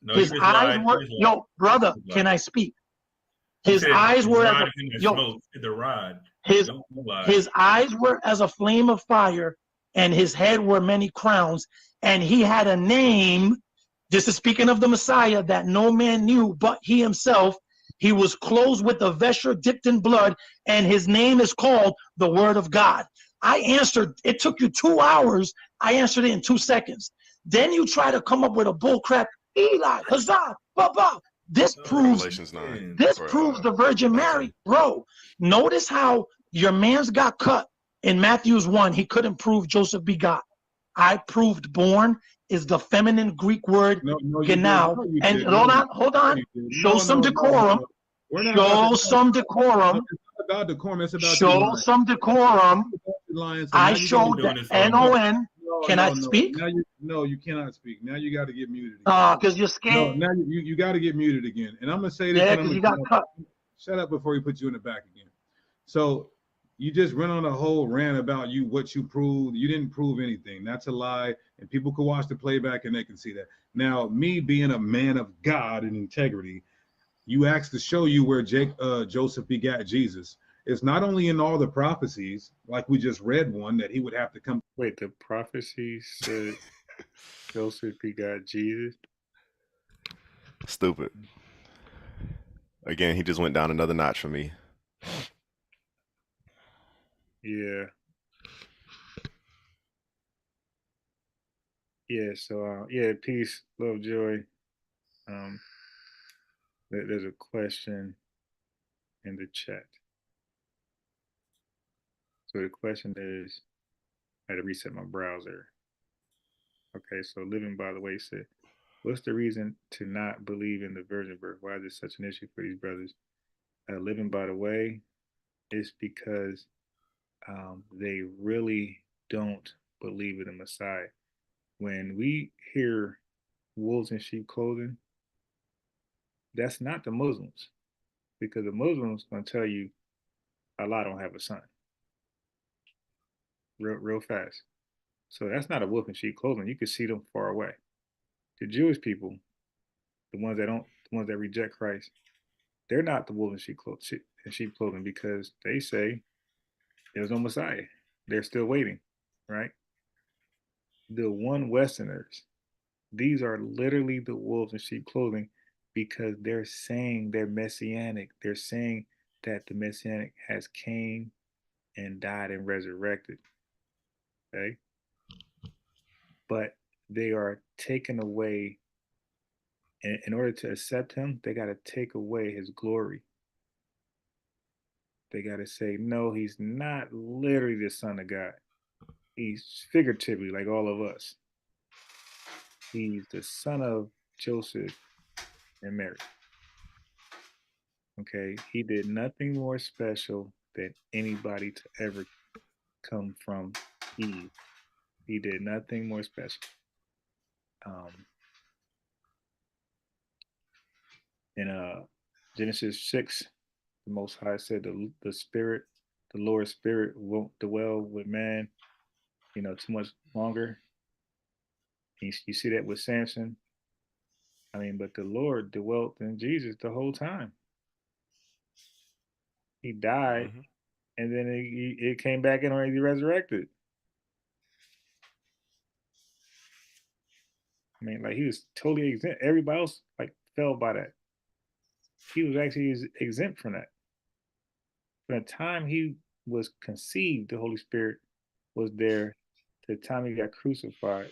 No, His you just eyes lied. were, You just lied. yo, brother, You can lied. I speak? You His said eyes the were as rod a, is in the yo, smoke. The rod. his Don't lie. his eyes were as a flame of fire, and his head were many crowns, and he had a name. This is speaking of the Messiah that no man knew but he himself. He was clothed with a vesture dipped in blood, and his name is called the Word of God. I answered, it took you 2 hours. I answered it in 2 seconds. Then you try to come up with a bullcrap, Eli, Huzzah, Baba. This proves Revelations 9 Man. this or proves the Virgin 19. Mary. Bro, notice how your man's got cut in Matthew's 1. He couldn't prove Joseph begot. I proved born is the feminine Greek word no, you did. genau. No, you And did. No, hold no, on. you did. Show No, some decorum. no. We're not about to. Show some No, decorum. it's not about decorum. It's about you Show lying. some decorum. Lying. So I now you got showed to the Doing this all night. NON. Can I speak? Now you cannot speak. Now you got to get muted again. Because you're No, scared. now you got to get muted again. And I'm gonna say this. Yeah, And I'm because gonna you got cut. shut up before you put you in the back again. So you just run on a whole rant about what you proved. You didn't prove anything. That's a lie. And people can watch the playback and they can see that. Now, me being a man of God and integrity, you asked to show you where Joseph begat Jesus. It's not only in all the prophecies, like we just read one, that he would have to come. Wait, the prophecy said Joseph begot Jesus. Stupid. Again, he just went down another notch for me. Yeah. Yeah. So yeah, peace, love, joy. Um, there's a question in the chat. So the question is, I had to reset my browser. Okay, so living by the way said, what's the reason to not believe in the virgin birth? Why is this such an issue for these brothers? Living by the way is because they really don't believe in the Messiah. When we hear wolves in sheep clothing, that's not the Muslims, because the Muslims gonna tell you Allah don't have a son, real fast. So that's not a wolf in sheep clothing. You can see them far away. The Jewish people, the ones that reject Christ, they're not the wolf in sheep clothing because they say there's no Messiah. They're still waiting, right? The one Westerners, these are literally the wolves in sheep clothing because they're saying they're messianic. They're saying that the messianic has came and died and resurrected. Okay. But they are taken away in order to accept him, they got to take away his glory. They got to say, no, he's not literally the son of God. He's figuratively like all of us. He's the son of Joseph and Mary. Okay. He did nothing more special than anybody to ever come from Eve. He did nothing more special. Um, in Genesis 6, the Most High said the Spirit, the Lord's Spirit won't dwell with man, too much longer. You see that with Samson. I mean, but the Lord dwelt in Jesus the whole time. He died, Hmm. and then it came back in when he resurrected. I mean, like he was totally exempt. Everybody else like fell by that. He was actually exempt from that. From the time he was conceived, the Holy Spirit was there. To the time he got crucified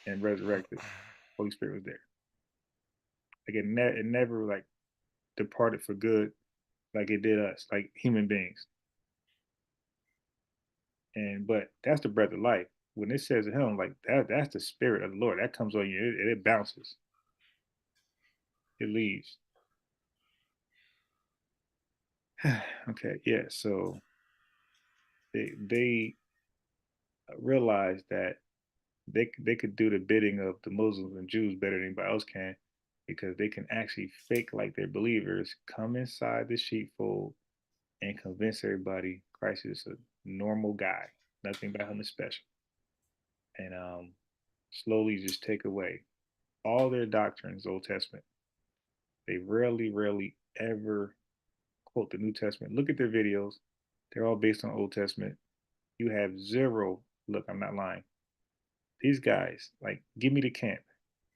and resurrected, Holy Spirit was there. Like it never like departed for good, like it did us, like human beings. And but that's the breath of life. When it says to him, like that's the spirit of the Lord. That comes on you. It bounces. It leaves. Okay, yeah. So they realized that they could do the bidding of the Muslims and Jews better than anybody else can, because they can actually fake like they're believers, come inside the sheepfold, and convince everybody Christ is a normal guy. Nothing about him is special. And slowly just take away all their doctrines, Old Testament. They rarely ever quote the New Testament. Look at their videos. They're all based on Old Testament. You have zero. Look, I'm not lying. These guys, like, give me the camp.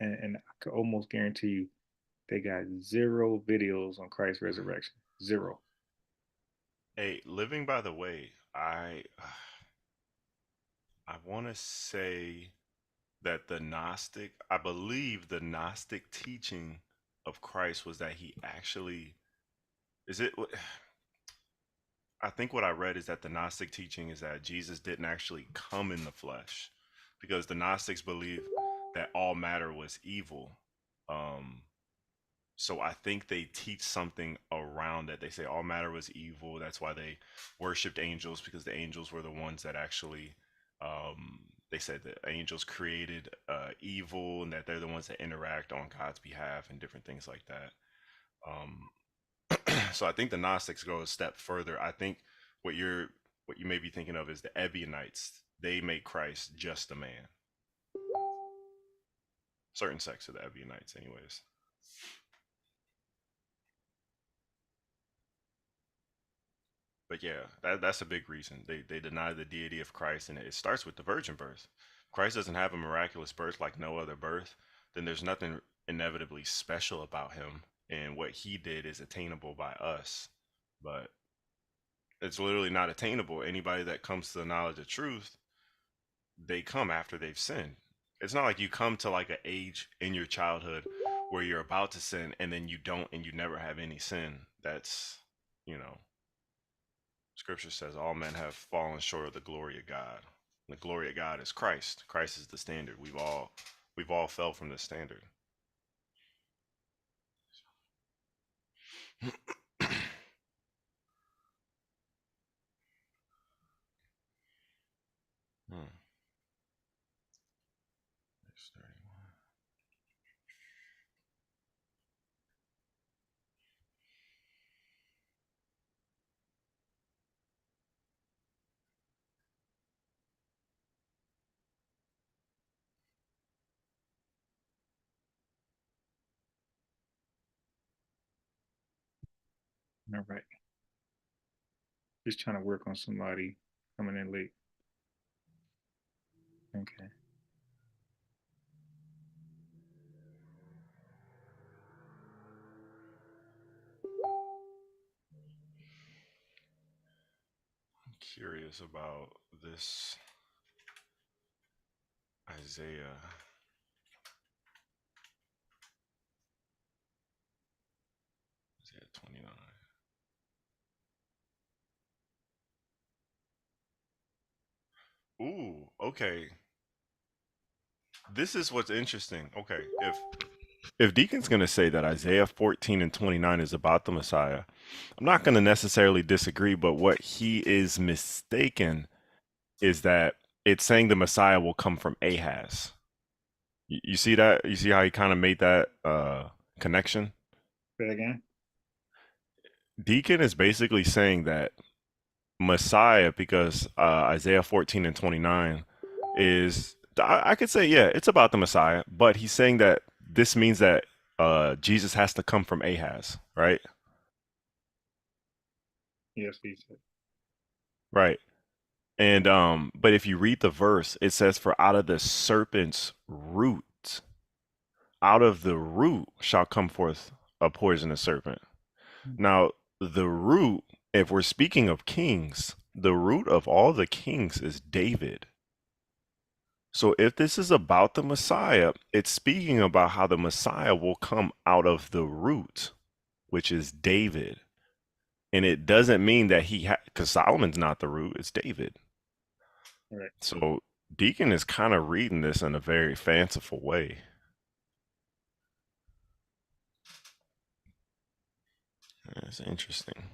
And I could almost guarantee you they got zero videos on Christ's resurrection. Zero. Hey, living by the way, I want to say that I believe the Gnostic teaching of Christ was that he actually is it. I think what I read is that the Gnostic teaching is that Jesus didn't actually come in the flesh, because the Gnostics believe that all matter was evil. Um, so I think they teach something around that. They say all matter was evil. That's why they worshipped angels, because the angels were the ones that actually. They said that angels created evil, and that they're the ones that interact on God's behalf and different things like that. Um, so I think the Gnostics go a step further. I think what you're what you may be thinking of is the Ebionites. They make Christ just a man. Certain sects of the Ebionites, anyways. But yeah, that's a big reason. They deny the deity of Christ, and it starts with the virgin birth. Christ doesn't have a miraculous birth like no other birth. Then there's nothing inevitably special about him, and what he did is attainable by us. But it's literally not attainable. Anybody that comes to the knowledge of truth, they come after they've sinned. It's not like you come to like an age in your childhood where you're about to sin and then you don't and you never have any sin. That's, you know, scripture says all men have fallen short of the glory of God. The glory of God is Christ. Christ is the standard. We've all fell from this standard. Hmm. Verse 31. All right. Just trying to work on somebody coming in late. Okay. I'm curious about this Isaiah. 29. Ooh, okay. This is what's interesting. Okay, if Deacon's going to say that Isaiah 14 and 29 is about the Messiah, I'm not going to necessarily disagree, but what he is mistaken is that it's saying the Messiah will come from Ahaz. You see that? You see how he kind of made that connection? Say again. Deacon is basically saying that Messiah, because Isaiah 14 and 29 is, I could say, yeah, it's about the Messiah, but he's saying that this means that Jesus has to come from Ahaz, right? Yes, he said. Right. And but if you read the verse, it says, "For out of the serpent's root, out of the root shall come forth a poisonous serpent." Now, the root, if we're speaking of kings, the root of all the kings is David. So if this is about the Messiah, it's speaking about how the Messiah will come out of the root, which is David. And it doesn't mean that because Solomon's not the root, it's David. Right. So Deacon is kind of reading this in a very fanciful way. That's interesting.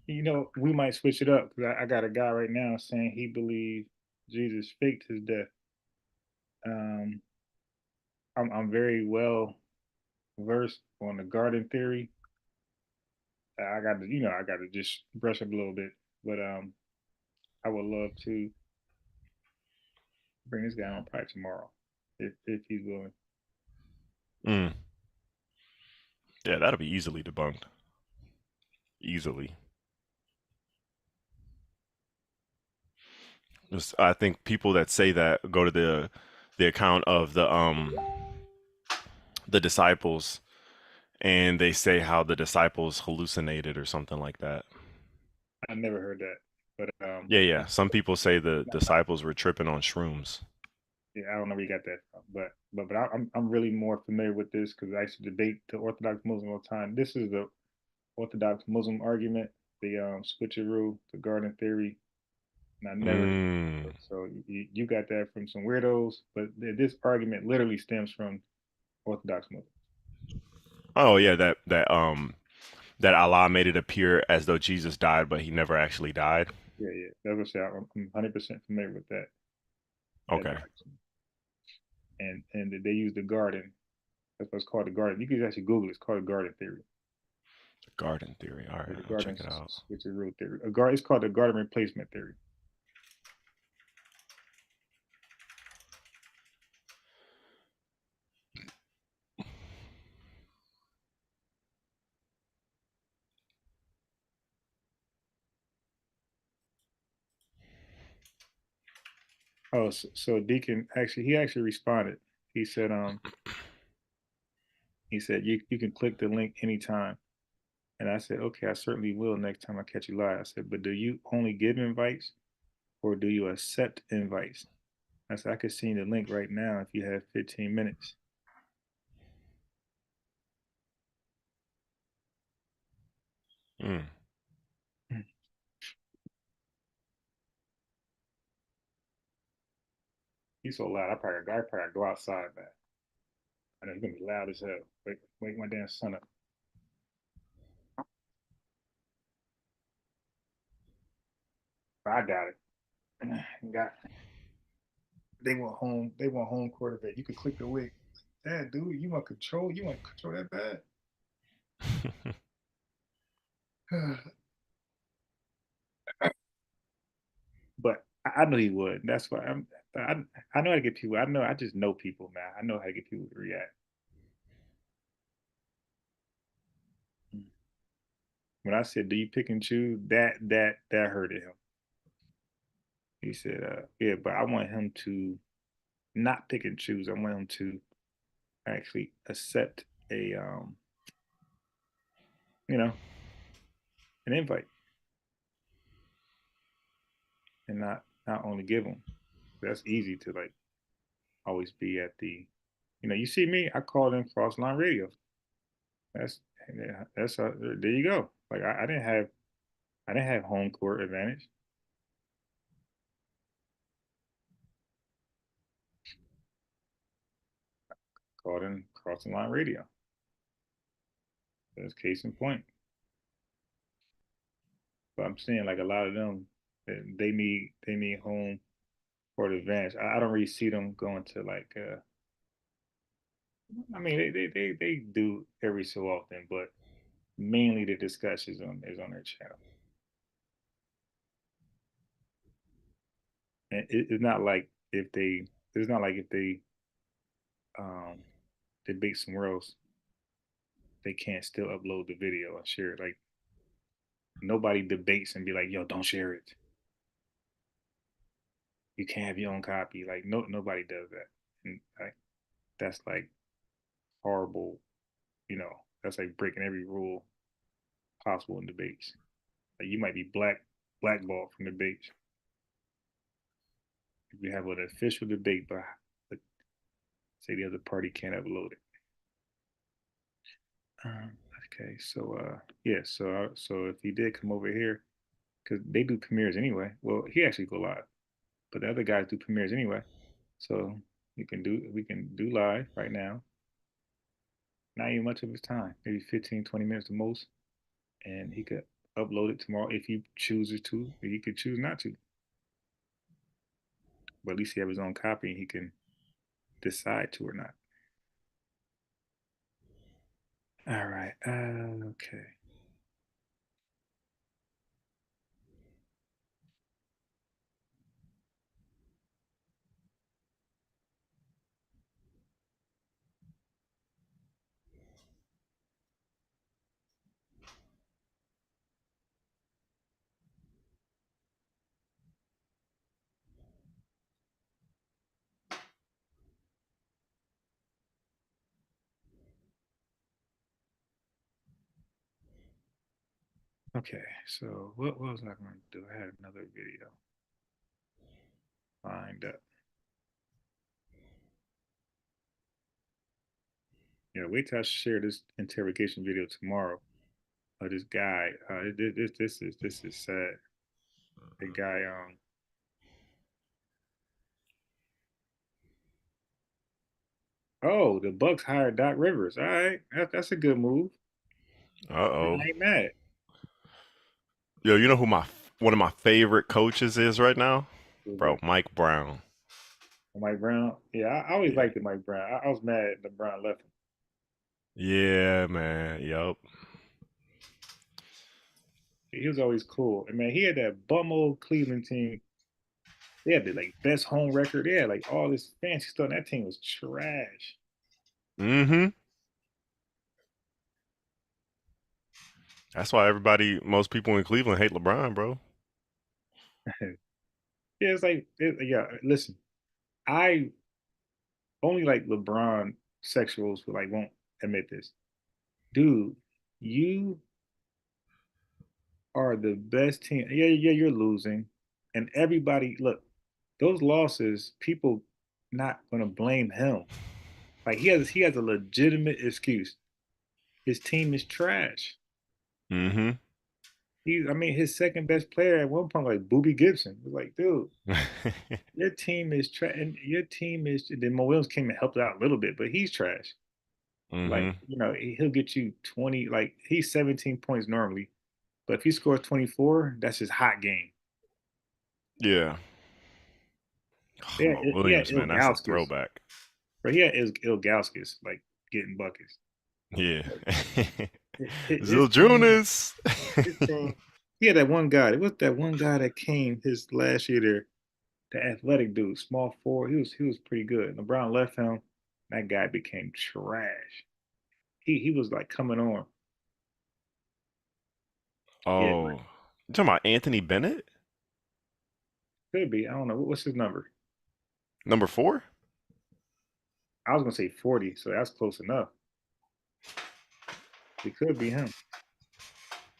We might switch it up because I got a guy right now saying he believes Jesus faked his death. Um, I'm very well versed on the garden theory. I got to just brush up a little bit, but I would love to bring this guy on probably tomorrow if he's willing. Mm. Yeah, that'll be easily debunked. Easily. I think people that say that go to the account of the disciples, and they say how the disciples hallucinated or something like that. I never heard that, but Yeah, yeah. Some people say the disciples were tripping on shrooms. yeah, I don't know where you got that from, but I'm really more familiar with this because I used to debate the Orthodox Muslim all the time. This is the Orthodox Muslim argument, the switcheroo, the garden theory, and I never. Mm. So you got that from some weirdos, but this argument literally stems from Orthodox Muslims. Oh yeah, that Allah made it appear as though Jesus died, but he never actually died. Yeah, yeah, that's what I say. I'm 100% familiar with that Okay. doctrine, and they use the garden. That's what's called the garden. You can actually Google it. It's called the garden theory. Garden theory. All right, The I'll garden check it out. switcheroo theory. It's called the garden replacement theory. Oh, so Deacon he actually responded. He said you can click the link anytime. And I said, okay, I certainly will next time I catch you live. I said, but do you only give invites or do you accept invites? I said, I could send you the link right now if you have 15 minutes. Mm. He's so loud. I probably go outside, man. I know he's gonna be loud as hell. Wake my damn son up. I got it. Got they want home. They want home court event. You could click the link. Dad, dude, you want control? You want control that bad? But I know he would. That's why I know how to get people. I just know people, man. I know how to get people to react. When I said, "Do you pick and choose?" That hurted him. He said, "Yeah, but I want him to not pick and choose. I want him to actually accept a you know, an invite and not only give them. That's easy to like always be at the, you see me. I called in cross line radio. That's that's there you go. Like I didn't have home court advantage. Called in cross line radio. That's case in point. But I'm saying like a lot of them, they need home court advantage. I don't really see them going to like. I mean, they do every so often, but mainly the discussion is on their channel. And it's not like if they it's not like if they um debate somewhere else, they can't still upload the video and share it. Like nobody debates and be like, yo, don't share it. You can't have your own copy. Like nobody does that. And like that's like horrible, that's like breaking every rule possible in debates. Like you might be blackballed from debates. If you have an official debate, but say the other party can't upload it. Okay, so yeah, so if he did come over here, because they do premieres anyway. Well, he actually go live, but the other guys do premieres anyway. So we can do live right now. Not even much of his time, maybe 15, 20 minutes the most, and he could upload it tomorrow if he chooses to. He could choose not to, but at least he have his own copy and he can decide to or not. All right. Okay. Okay. So what was I going to do? I had another video lined up. Yeah, wait till I share this interrogation video tomorrow of this guy. This is sad. The guy oh, the Bucks hired Doc Rivers. All right, that's a good move. Uh-oh. I ain't mad. Yo, you know who one of my favorite coaches is right now? Who's Bro, that? Mike Brown. Mike Brown. Yeah, I always Yeah. liked the Mike Brown. I was mad that Brown left him. Yeah, man. Yup. He was always cool. And man, he had that bum old Cleveland team. They had the like best home record. They had like all this fancy stuff. And that team was trash. Mm-hmm. That's why most people in Cleveland hate LeBron, bro. Yeah, it's like yeah. Listen, I only like LeBron sexuals who like won't admit this. Dude, you are the best team. Yeah, yeah, you're losing. And everybody, look, those losses, people not gonna blame him. Like he has a legitimate excuse. His team is trash. Mm-hmm. I mean, his second best player at one point, like Boobie Gibson, was like, dude, your team is trash, and your team is. Then Mo Williams came and helped out a little bit, but he's trash. Like, Mm-hmm. he'll get you 20. Like he's 17 points normally, but if he scores 24, that's his hot game. Yeah. Yeah, Mo yeah, Williams, man, that's a Ilgauskas, throwback. but yeah, Ilgauskas like getting buckets. Yeah. Like, his team, Ziljunas. his team. He had that one guy. It was that one guy that came his last year there, the athletic dude, small forward. He was pretty good. LeBron left him. That guy became trash. He was like coming on. Yeah, Oh. You talking about Anthony Bennett? could be. I don't know. What's his number? Number 4? I was gonna say 40, so that's close enough. It could be him.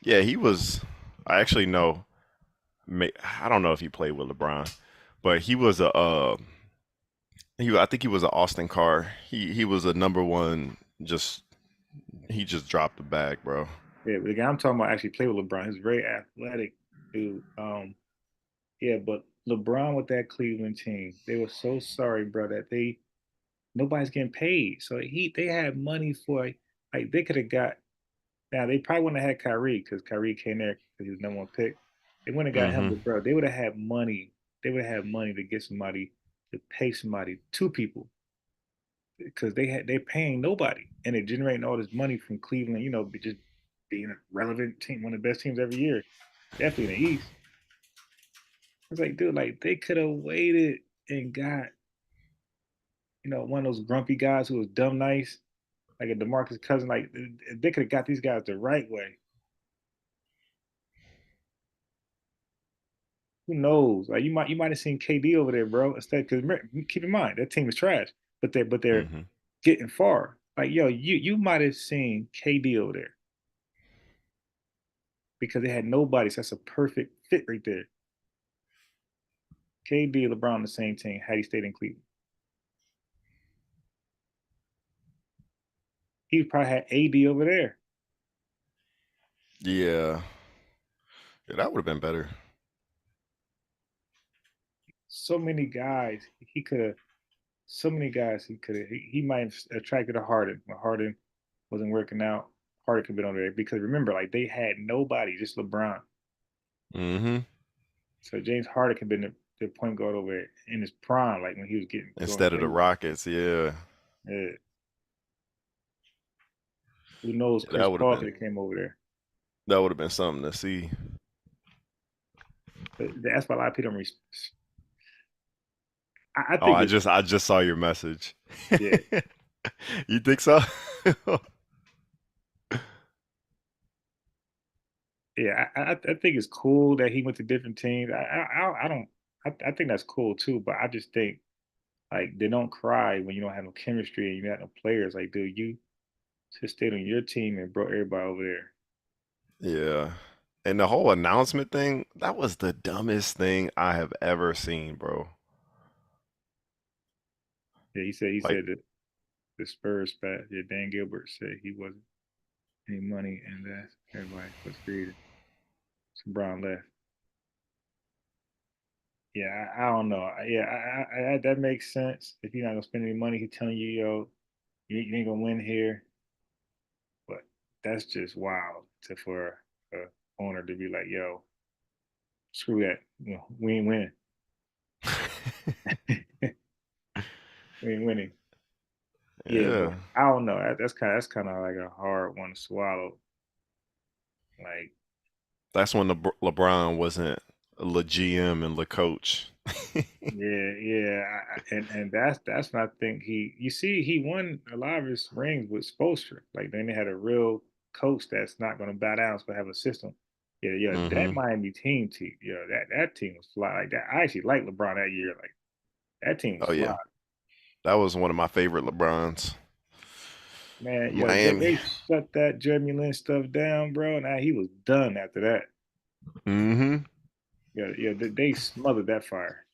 Yeah, he was. I actually know. I don't know if he played with LeBron, but he was a I think he was an Austin Carr. He was a number one. Just he just dropped the bag, bro. Yeah, but the guy I'm talking about actually played with LeBron. He's very athletic, dude. Yeah, but LeBron with that Cleveland team, they were so sorry, bro, that nobody's getting paid. So they had money for like they could have got. Now they probably wouldn't have had Kyrie because Kyrie came there because he was number one pick. They wouldn't have got him, Mm-hmm. but bro, they would have had money. They would have had money to get somebody to pay somebody, two people, because they're paying nobody and they're generating all this money from Cleveland. Just being a relevant team, one of the best teams every year, definitely in the East. It's like, dude, like they could have waited and got one of those grumpy guys who was dumb nice, like a DeMarcus Cousin. Like they could have got these guys the right way. Who knows? Like you might have seen KD over there, bro. Instead, because keep in mind that team is trash, but they're Mm-hmm. getting far. Like yo, you might have seen KD over there because they had nobody. So that's a perfect fit right there. KD, LeBron, on the same team. Had he stayed in Cleveland, he probably had AD over there. Yeah. Yeah, that would have been better. So many guys he could have. So many guys he could have. He might have attracted a Harden. When Harden wasn't working out, Harden could have been on there because remember, like they had nobody, just LeBron. Mm-hmm. So James Harden could have been the point guard over there in his prime, like when he was getting going Instead of the crazy. Rockets, yeah. Yeah. Who knows? Yeah, Chris Paul could have came over there. that would have been something to see. But that's why a lot of people don't. I Oh, think it's I just saw your message. yeah, You think so? yeah. I think it's cool that he went to different teams. I don't. I think that's cool too. But I just think like they don't cry when you don't have no chemistry and you got no players. Like, dude, you just stayed on your team and brought everybody over there. Yeah. And the whole announcement thing, that was the dumbest thing I have ever seen, bro. Yeah, he Like, said that the Spurs pat. Yeah, Dan Gilbert said he wasn't any money and that everybody was created. So Brown left. Yeah, I don't know. Yeah, that makes sense. If you're not gonna spend any money, he's telling you, yo, you ain't gonna win here. But that's just wild for a owner to be like, yo, screw that. We ain't winning. We ain't winning. Yeah, but yeah. I don't know. That's kind of like a hard one to swallow. Like, That's when LeBron wasn't the GM and the coach. yeah. And that's what I think You see, he won a lot of his rings with Spoelstra. Like, then they had a real coach that's not going to bow down, so have a system. Yeah. That Hmm. Miami team. Yeah, that team was fly. Like that, I actually liked LeBron that year. Like that team was Oh fly. yeah. That was one of my favorite LeBrons. Man, yo, Miami. they shut that Jeremy Lin stuff down, bro. Now he was done after that. Hmm. Yeah, they smothered that fire.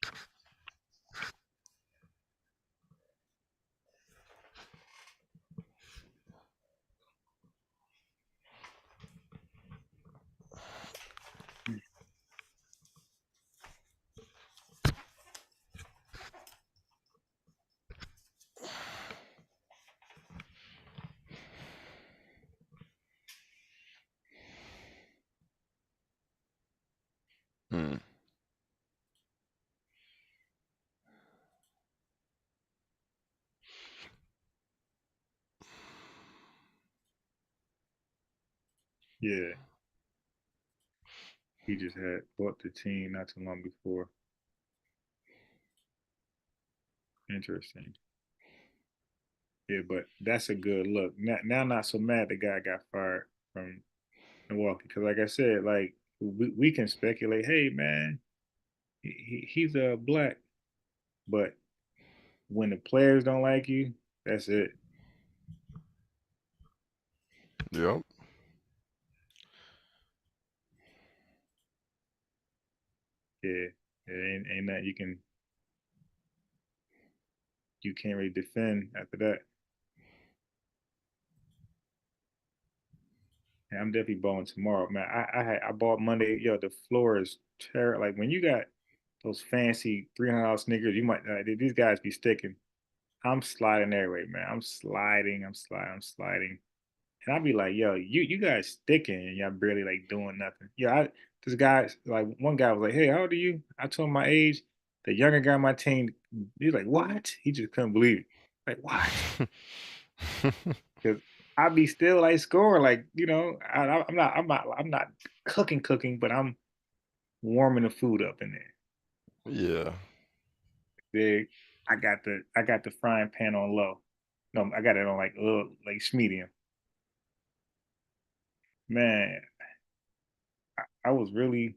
Mm. Yeah, he just had bought the team not too long before. Interesting. Yeah, but that's a good look. Now not so mad the guy got fired from Milwaukee because, like I said, like we can speculate. Hey, man, he's a black, but when the players don't like you, that's it. Yep. Yeah, ain't nothing you can. you can't really defend after that. And I'm definitely balling tomorrow, man. I bought Monday. Yo, the floor is terrible. Like when you got those fancy $300 sneakers, you might these guys be sticking. I'm sliding every way, man. I'm sliding. I'm sliding. And I'd be like, yo, you guys sticking and y'all barely like doing nothing. Yeah, this guy, like one guy was like, hey, how old are you? I told him my age. The younger guy on my team, he's like, what? He just couldn't believe it. Like, what? Because I'd be still like scoring, like, I'm not cooking, but I'm warming the food up in there. Yeah. Big. I got the frying pan on low. No, I got it on like medium. Man, I was really,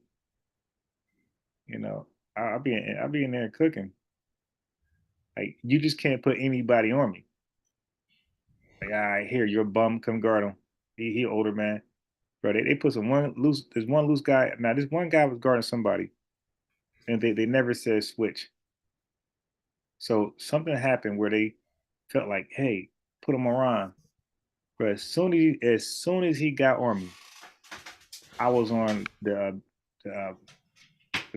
you know, I'll be in there cooking. Like you just can't put anybody on me. Like, all right, here, you're a bum, come guard him. He older man. Bro, they put some one loose, there's one loose guy. Now this one guy was guarding somebody and they never said switch. So something happened where they felt like, hey, put him around. But as soon as he got on me, I was on the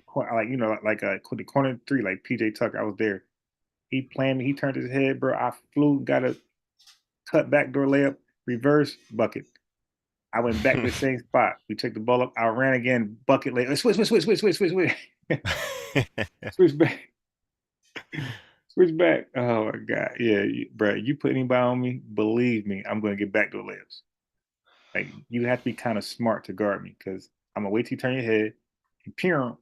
corner, like the corner three, like PJ Tucker. I was there. He planned me. He turned his head, bro. I flew, got a cut backdoor layup, reverse bucket. I went back to the same spot. We took the ball up. I ran again, bucket layup. Switch, switch back, switch back. Oh my god, yeah, bro. You put anybody on me, believe me, I'm gonna get backdoor layups. Like you have to be kind of smart to guard me because I'm gonna wait till you turn your head and pew,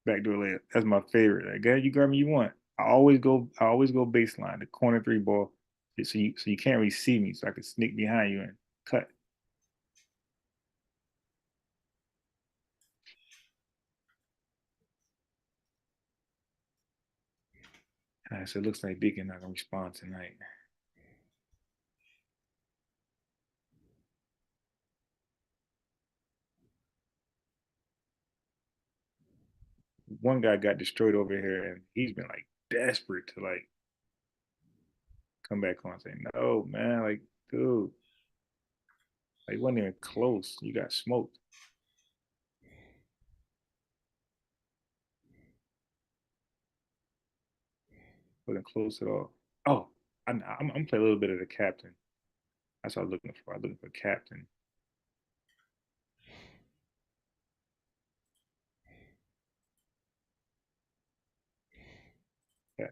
backdoor layup. That's my favorite. Like, girl, you grab me, you want. I always go baseline, the corner three ball, so you can't really see me, so I can sneak behind you and cut. All right, so it looks like Deacon not gonna respond tonight. One guy got destroyed over here, and he's been like desperate to like come back on and say, no, man, like, dude, like, wasn't even close. You got smoked. Wasn't close at all. Oh, I'm playing a little bit of the captain. That's what I was looking for. I was looking for captain. Yeah.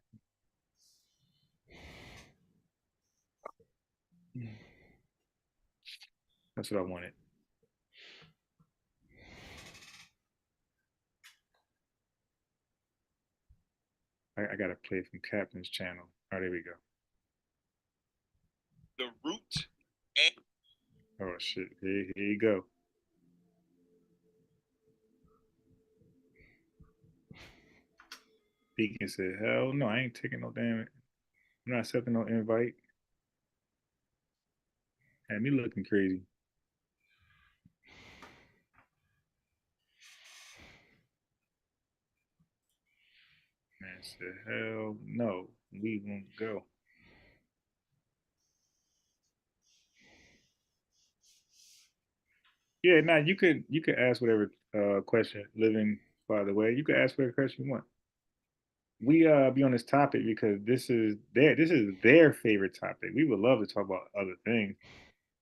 That's what I wanted. I gotta play from captain's channel. Oh, there we go. The root. Oh shit. Here you go. Deacon said, hell no, I ain't taking no damn. I'm not accepting no invite. Had me looking crazy. Man said, hell no, we won't go. Yeah, now you could ask whatever question, living by the way. You could ask whatever question you want. We be on this topic because this is their favorite topic. We would love to talk about other things,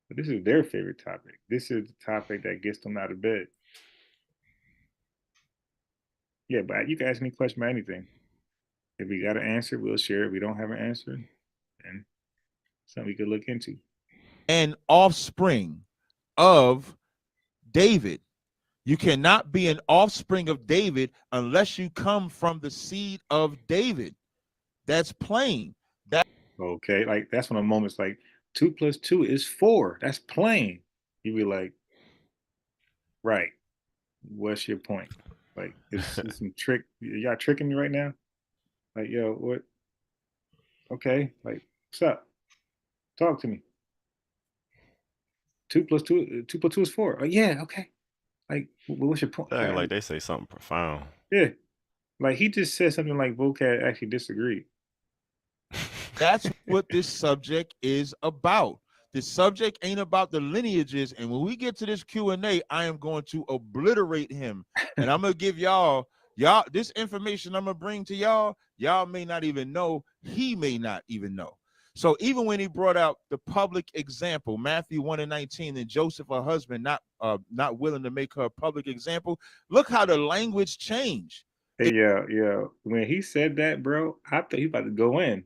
but this is their favorite topic. This is the topic that gets them out of bed. Yeah, but you can ask me a question about anything. If we got an answer, we'll share it. If we don't have an answer, then something we could look into. An offspring of David. You cannot be an offspring of David unless you come from the seed of David. That's plain. Okay, like that's one of the moments like 2 + 2 is 4. That's plain. You be like, right. What's your point? Like, is some trick? Y'all tricking me right now? Like, yo, what? Okay, like, what's up? Talk to me. 2 + 2 is 4. Oh, yeah, okay. Like, what's your point? Acting like they say something profound. Yeah, like he just said something like vocab actually disagreed. That's what this subject is about. The subject ain't about the lineages. And when we get to this Q&A, I am going to obliterate him. And I'm going to give y'all this information I'm going to bring to y'all may not even know. He may not even know. So even when he brought out the public example, Matthew 1:19, and Joseph, her husband, not willing to make her a public example, look how the language changed. Hey, yeah. When he said that, bro, I thought he about to go in.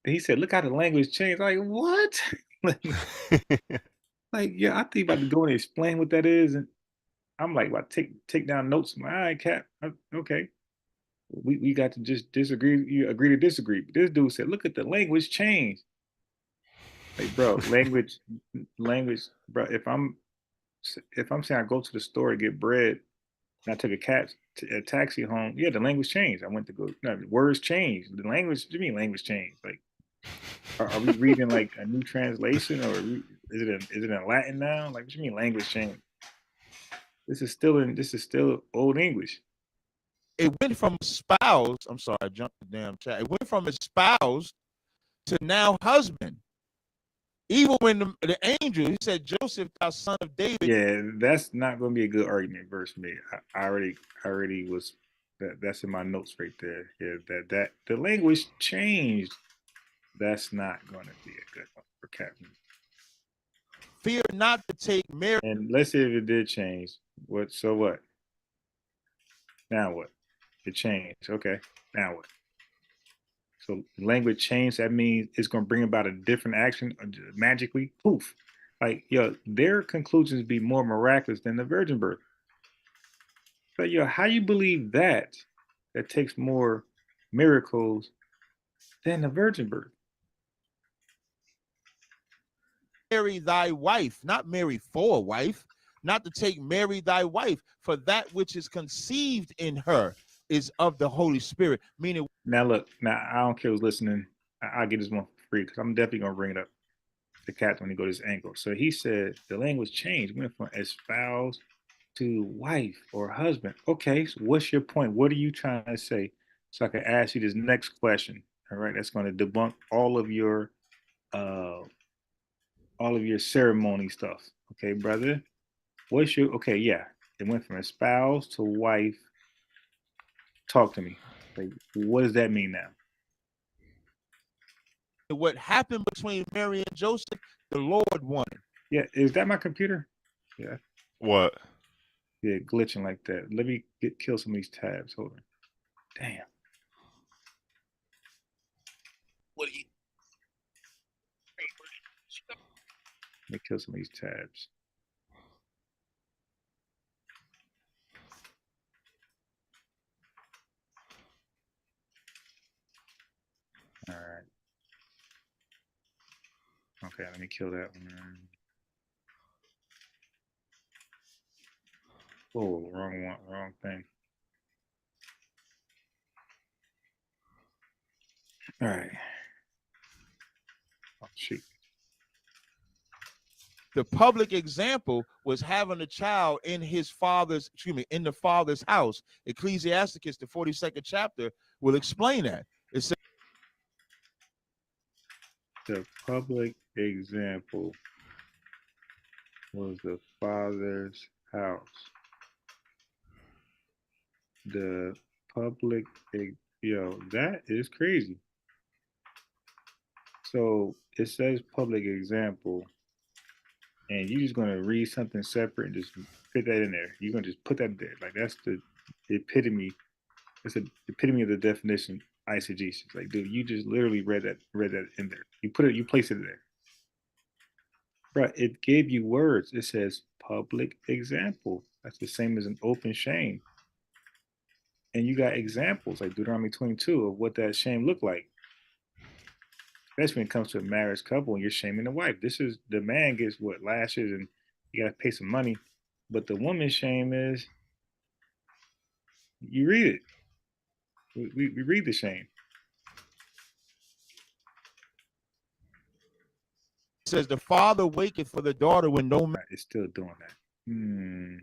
He said, "Look how the language changed." Like what? like yeah, I think he about to go in and explain what that is, and I'm like, "Well, take down notes." I'm like, all right, Cap. Okay, we got to just disagree. You agree to disagree. But this dude said, "Look at the language change." Like, bro, language, bro. If I'm saying I go to the store to get bread and I took a taxi home, yeah, the language changed. I went to go. No, the words changed. The language. What do you mean language changed? Like, are we reading like a new translation, or is it in Latin now? Like, what do you mean language changed? This is still old English. It went from spouse. I'm sorry, I jumped the damn chat. It went from espoused to now husband. Even when the angel, he said, Joseph, thou son of David. Yeah, that's not going to be a good argument versus me. I already was that's in my notes right there. Yeah, that the language changed. That's not going to be a good one for Captain. Fear not to take Mary. And let's say if it did change, what? So what? Now what? It changed. Okay. Now what? So language change. That means it's going to bring about a different action magically. Poof. Like yo, their conclusions be more miraculous than the virgin birth. But yo, how you believe that? That takes more miracles than the virgin birth. Mary thy wife, not Mary for a wife, not to take Mary thy wife, for that which is conceived in her is of the Holy Spirit. Meaning, now look, now I don't care who's listening. I'll get this one for free because I'm definitely gonna bring it up to Captain when he go to this angle. So he said the language changed, went from espouse to wife or husband. Okay, so what's your point? What are you trying to say? So I can ask you this next question. All right, that's going to debunk uh all of your ceremony stuff. Okay, brother. What's your okay? Yeah, it went from espouse to wife. Talk to me. Like, what does that mean now? what happened between Mary and Joseph, the Lord wanted. Yeah, is that my computer? Yeah, What? yeah, glitching like that. Let me kill some of these tabs. Hold on. Damn. What are you? Let me kill some of these tabs. All right. Okay, let me kill that one. Oh, wrong one, wrong thing. All right. Oh, shoot. The public example was having a child in in the father's house. Ecclesiasticus, the 42nd chapter, will explain that. It says The public example was the father's house. The public, yo, that is crazy. So it says public example, and you're just gonna read something separate and just fit that in there. You're gonna just put that there. Like that's the epitome. It's the epitome of the definition eisegesis. Like, dude, you just literally read that in there. You place it in there. Bro, it gave you words. It says public example. That's the same as an open shame. And you got examples like Deuteronomy 22 of what that shame looked like. Especially when it comes to a marriage couple and you're shaming the wife. This is the man gets what lashes and you got to pay some money, but the woman's shame is you read it. We read the shame. it says the father waketh for the daughter when no man. It's still doing that.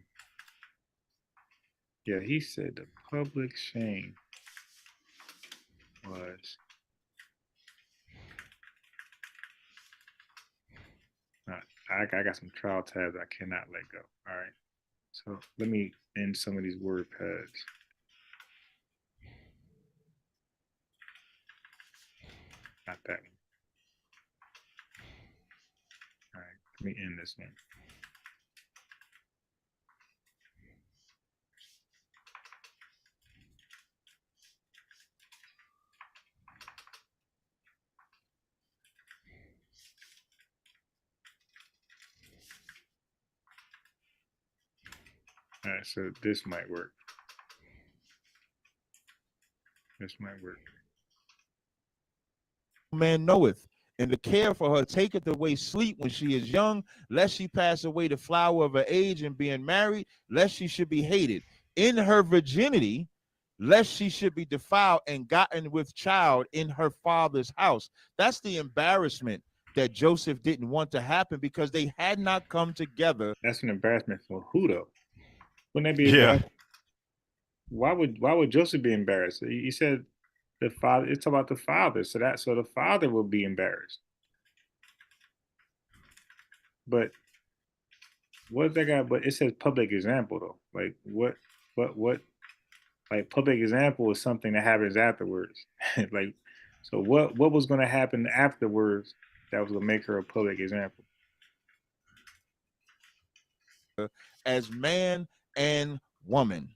Yeah, he said the public shame was I got some trial tabs I cannot let go. All right. So let me end some of these word pads. Not that one. All right. Let me end this one. All right. So this might work. This might work. Man knoweth, and the care for her taketh away sleep when she is young, lest she pass away the flower of her age and being married, lest she should be hated. In her virginity, lest she should be defiled and gotten with child in her father's house. That's the embarrassment that Joseph didn't want to happen because they had not come together. That's an embarrassment for who though? Wouldn't that be Yeah. embarrassing? Why would Joseph be embarrassed? He said the father. It's about the father, so the father will be embarrassed. But what that got? But it says public example though. Like what? Like public example is something that happens afterwards. Like, so what was going to happen afterwards that was going to make her a public example? As man and woman.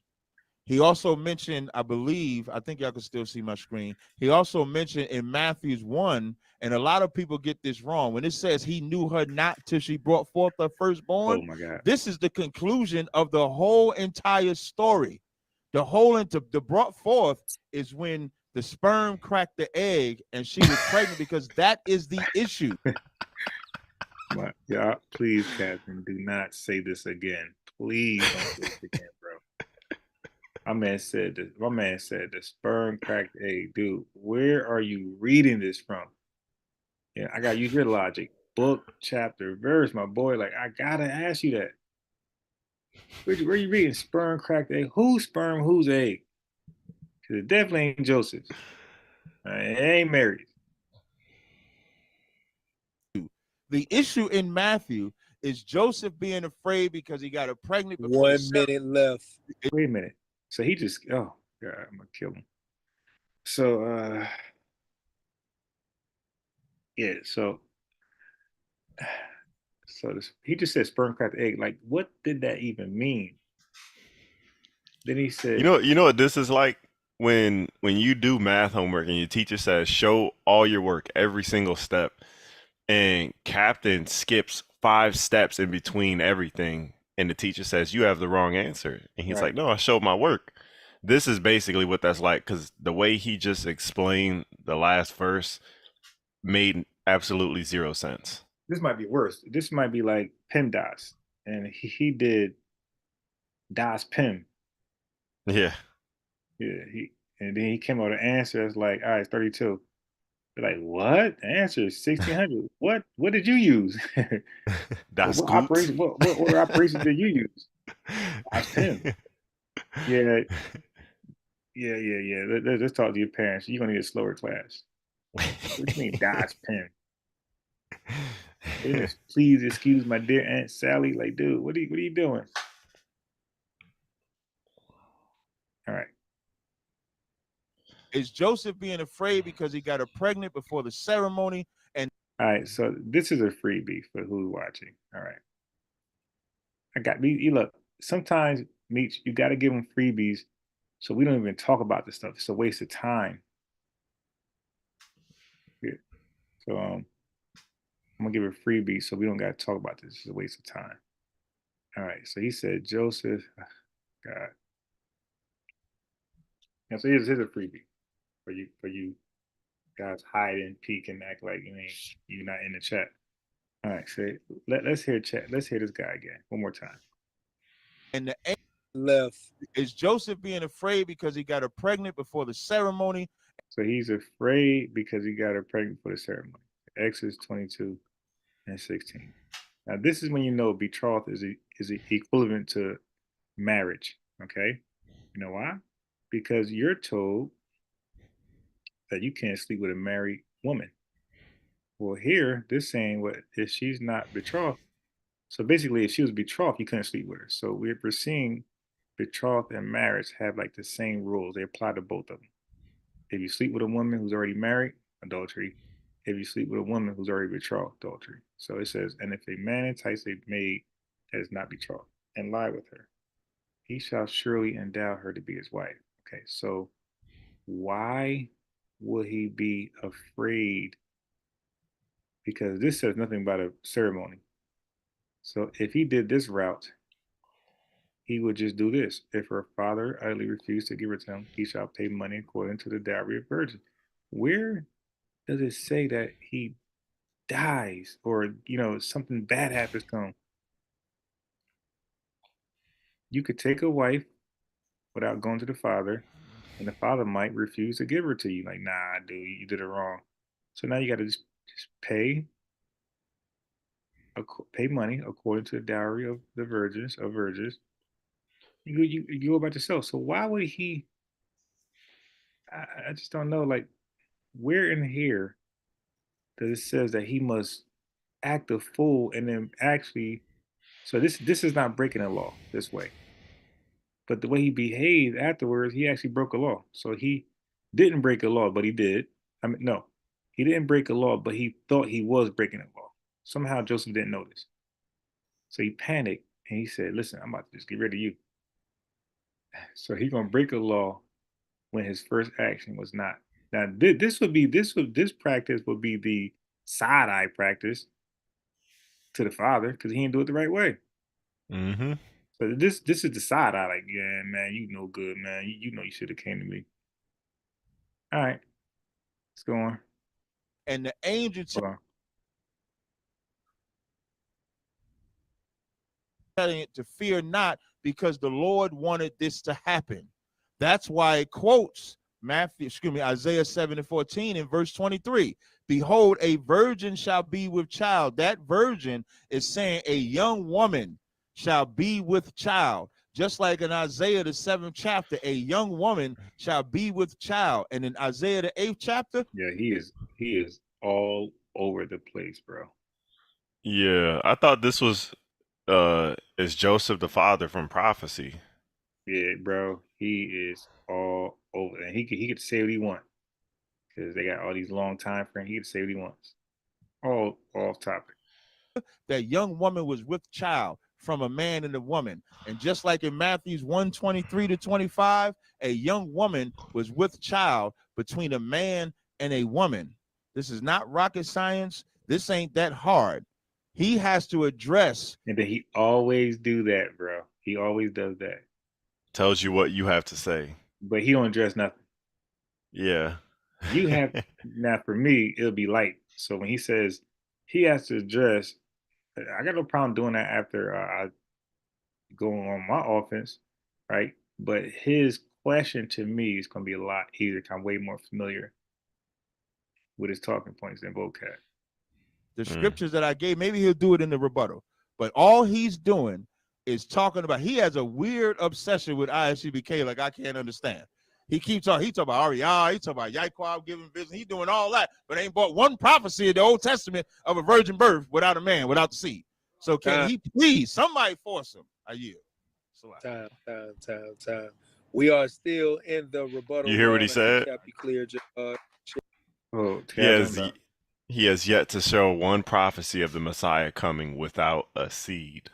He also mentioned, I believe, I think y'all can still see my screen. He also mentioned in Matthew's 1, and a lot of people get this wrong. When it says he knew her not till she brought forth her firstborn, Oh my God. this is the conclusion of the whole entire story. The brought forth is when the sperm cracked the egg and she was pregnant because that is the issue. Yeah, please, Catherine, do not say this again. Please don't say this again, bro. My man said the sperm cracked egg. Dude, where are you reading this from? Yeah, I gotta use your logic. Book, chapter, verse, my boy. Like, I gotta ask you that. Where you reading sperm cracked egg? Whose sperm, whose egg? Because it definitely ain't Joseph's. It ain't Mary's. The issue in Matthew is Joseph being afraid because he got her pregnant before 1 minute left. Wait a minute. So he just, oh God, I'm gonna kill him. So yeah, he just said sperm cracked egg. Like, what did that even mean? Then he said, You know what this is like when you do math homework and your teacher says show all your work, every single step, and Captain skips 5 steps in between everything, and the teacher says you have the wrong answer, and he's right. like, "No, I showed my work." This is basically what that's like because the way he just explained the last verse made absolutely zero sense. This might be worse. This might be like PEMDAS, and he did DOS PEM. Yeah. Yeah, and then he came out with an answer that's like, all right, it's 32. They're like, what? The answer is 1600. What did you use? Das What gut. operation? What order operation did you use? DOS PEM. Yeah, yeah. Let's talk to your parents. You're gonna need a slower class. What do you mean DOS PEM? Please excuse my dear Aunt Sally. Like, dude, what are you doing? All right. Is Joseph being afraid because he got her pregnant before the ceremony? And All right, so this is a freebie for who's watching. All right. I got me. Look, sometimes Meech, you got to give them freebies so we don't even talk about this stuff. It's a waste of time. Yeah. So I'm gonna give a freebie so we don't got to talk about this. It's a waste of time. All right. So he said Joseph. God. Yeah, so here's a freebie for you guys hide and peek and act like you're not in the chat. All right, so let's hear chat. Let's hear this guy again one more time. the Left. is Joseph being afraid because he got her pregnant before the ceremony? So he's afraid because he got her pregnant for the ceremony. Exodus 22 and 16. Now this is when you know betrothed is equivalent to marriage. Okay, you know why? Because you're told that you can't sleep with a married woman. Well, here this saying what if she's not betrothed, So basically, if she was betrothed, you couldn't sleep with her. So we're seeing betrothed and marriage have like the same rules. They apply to both of them. If you sleep with a woman who's already married, adultery. If you sleep with a woman who's already betrothed, adultery. So it says, and if a man entice a maid that is not betrothed and lie with her, he shall surely endow her to be his wife. Okay, so why would he be afraid? Because this says nothing about a ceremony. So if he did this route, he would just do this. If her father utterly refused to give her to him, he shall pay money according to the dowry of virgin. Where does it say that he dies or something bad happens to him? You could take a wife without going to the father, and the father might refuse to give her to you. Like, nah, dude, you did it wrong. So now you got to just pay money according to the dowry of the virgins. You go about yourself. So why would he? I just don't know. Like, where in here does it says that he must act a fool and then actually? So this is not breaking a law this way. But the way he behaved afterwards, he actually broke a law. So he didn't break a law, but he did. I mean, no, he didn't break a law, but he thought he was breaking a law. Somehow Joseph didn't notice. So he panicked and he said, "Listen, I'm about to just get rid of you." So he's gonna break a law when his first action was not. Now this practice would be the side eye practice to the father because he didn't do it the right way. Mm-hmm. So this is the side eye, like, yeah, man, you no good, man. You know you should have came to me. All right, let's go on. And the angel Hold on. telling it to fear not, because the Lord wanted this to happen. That's why it quotes Isaiah 7:14 in verse 23. Behold, a virgin shall be with child. That virgin is saying a young woman shall be with child. Just like in Isaiah the 7th chapter, a young woman shall be with child. And in Isaiah the 8th chapter, Yeah, he is all over the place, bro. Yeah, I thought this was is Joseph the father from prophecy. Yeah, bro, he is all over, and he could say what he wants because they got all these long time frames. He could say what he wants. All off topic. that young woman was with child from a man and a woman. And just like in Matthew's 1:23 to 25, a young woman was with child between a man and a woman. This is not rocket science. This ain't that hard. He has to address. And then he always do that, bro. He always does that. Tells you what you have to say. But he don't address nothing. Yeah. You have now for me, it'll be light. So when he says he has to address, I got no problem doing that after I go on my offense, right? But his question to me is going to be a lot easier. I'm way more familiar with his talking points than vocab. The scriptures that I gave, maybe he'll do it in the rebuttal. But all he's doing is talking about, he has a weird obsession with ISUBK like I can't understand. He keeps talking, he talking about Ariah, he talking about Yaquab giving vision, he doing all that, but ain't brought one prophecy in the Old Testament of a virgin birth without a man, without the seed. So can he please, somebody force him? I yield. Time. We are still in the rebuttal. You hear what he said? Be clear, Oh, he has yet to show one prophecy of the Messiah coming without a seed.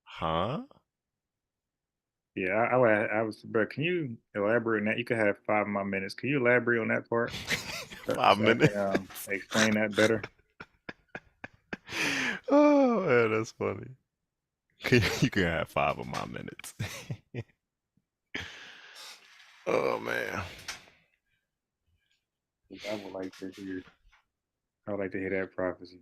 Huh? Yeah, I was, bro. Can you elaborate on that? You could have 5 more minutes. Can you elaborate on that part? 5 minutes. I can, explain that better. Oh man, that's funny. You can have 5 of my minutes. Oh man. I would like to hear. I would like to hear that prophecy.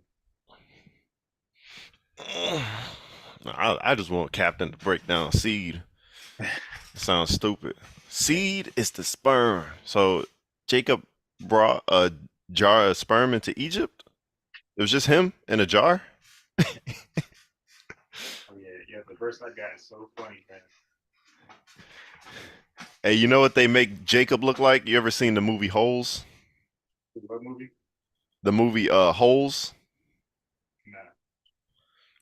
I just want Captain to break down seed. Sounds stupid. Seed is the sperm. So Jacob brought a jar of sperm into Egypt. It was just him in a jar. Oh yeah. The verse I got is so funny, man. Hey, you know what they make Jacob look like? You ever seen the movie Holes? What movie? The movie Holes. Nah.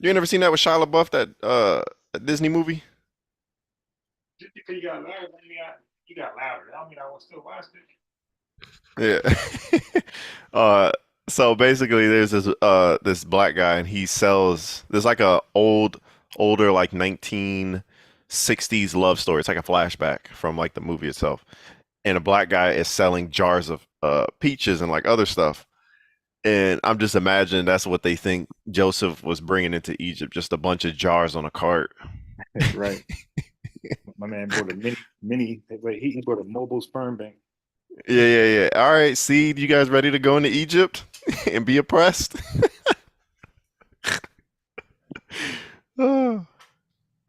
You ain't never seen that with Shia LaBeouf, that Disney movie? Just because you got louder, you got louder. I don't mean I will still watch it. Yeah. So basically there's this black guy and he sells there's like a older like 1960s love story. It's like a flashback from like the movie itself. And a black guy is selling jars of peaches and like other stuff. And I'm just imagining that's what they think Joseph was bringing into Egypt, just a bunch of jars on a cart. Right. My man bought a mini. Wait, he bought a mobile sperm bank. Yeah. All right, Seed, you guys ready to go into Egypt and be oppressed? Oh.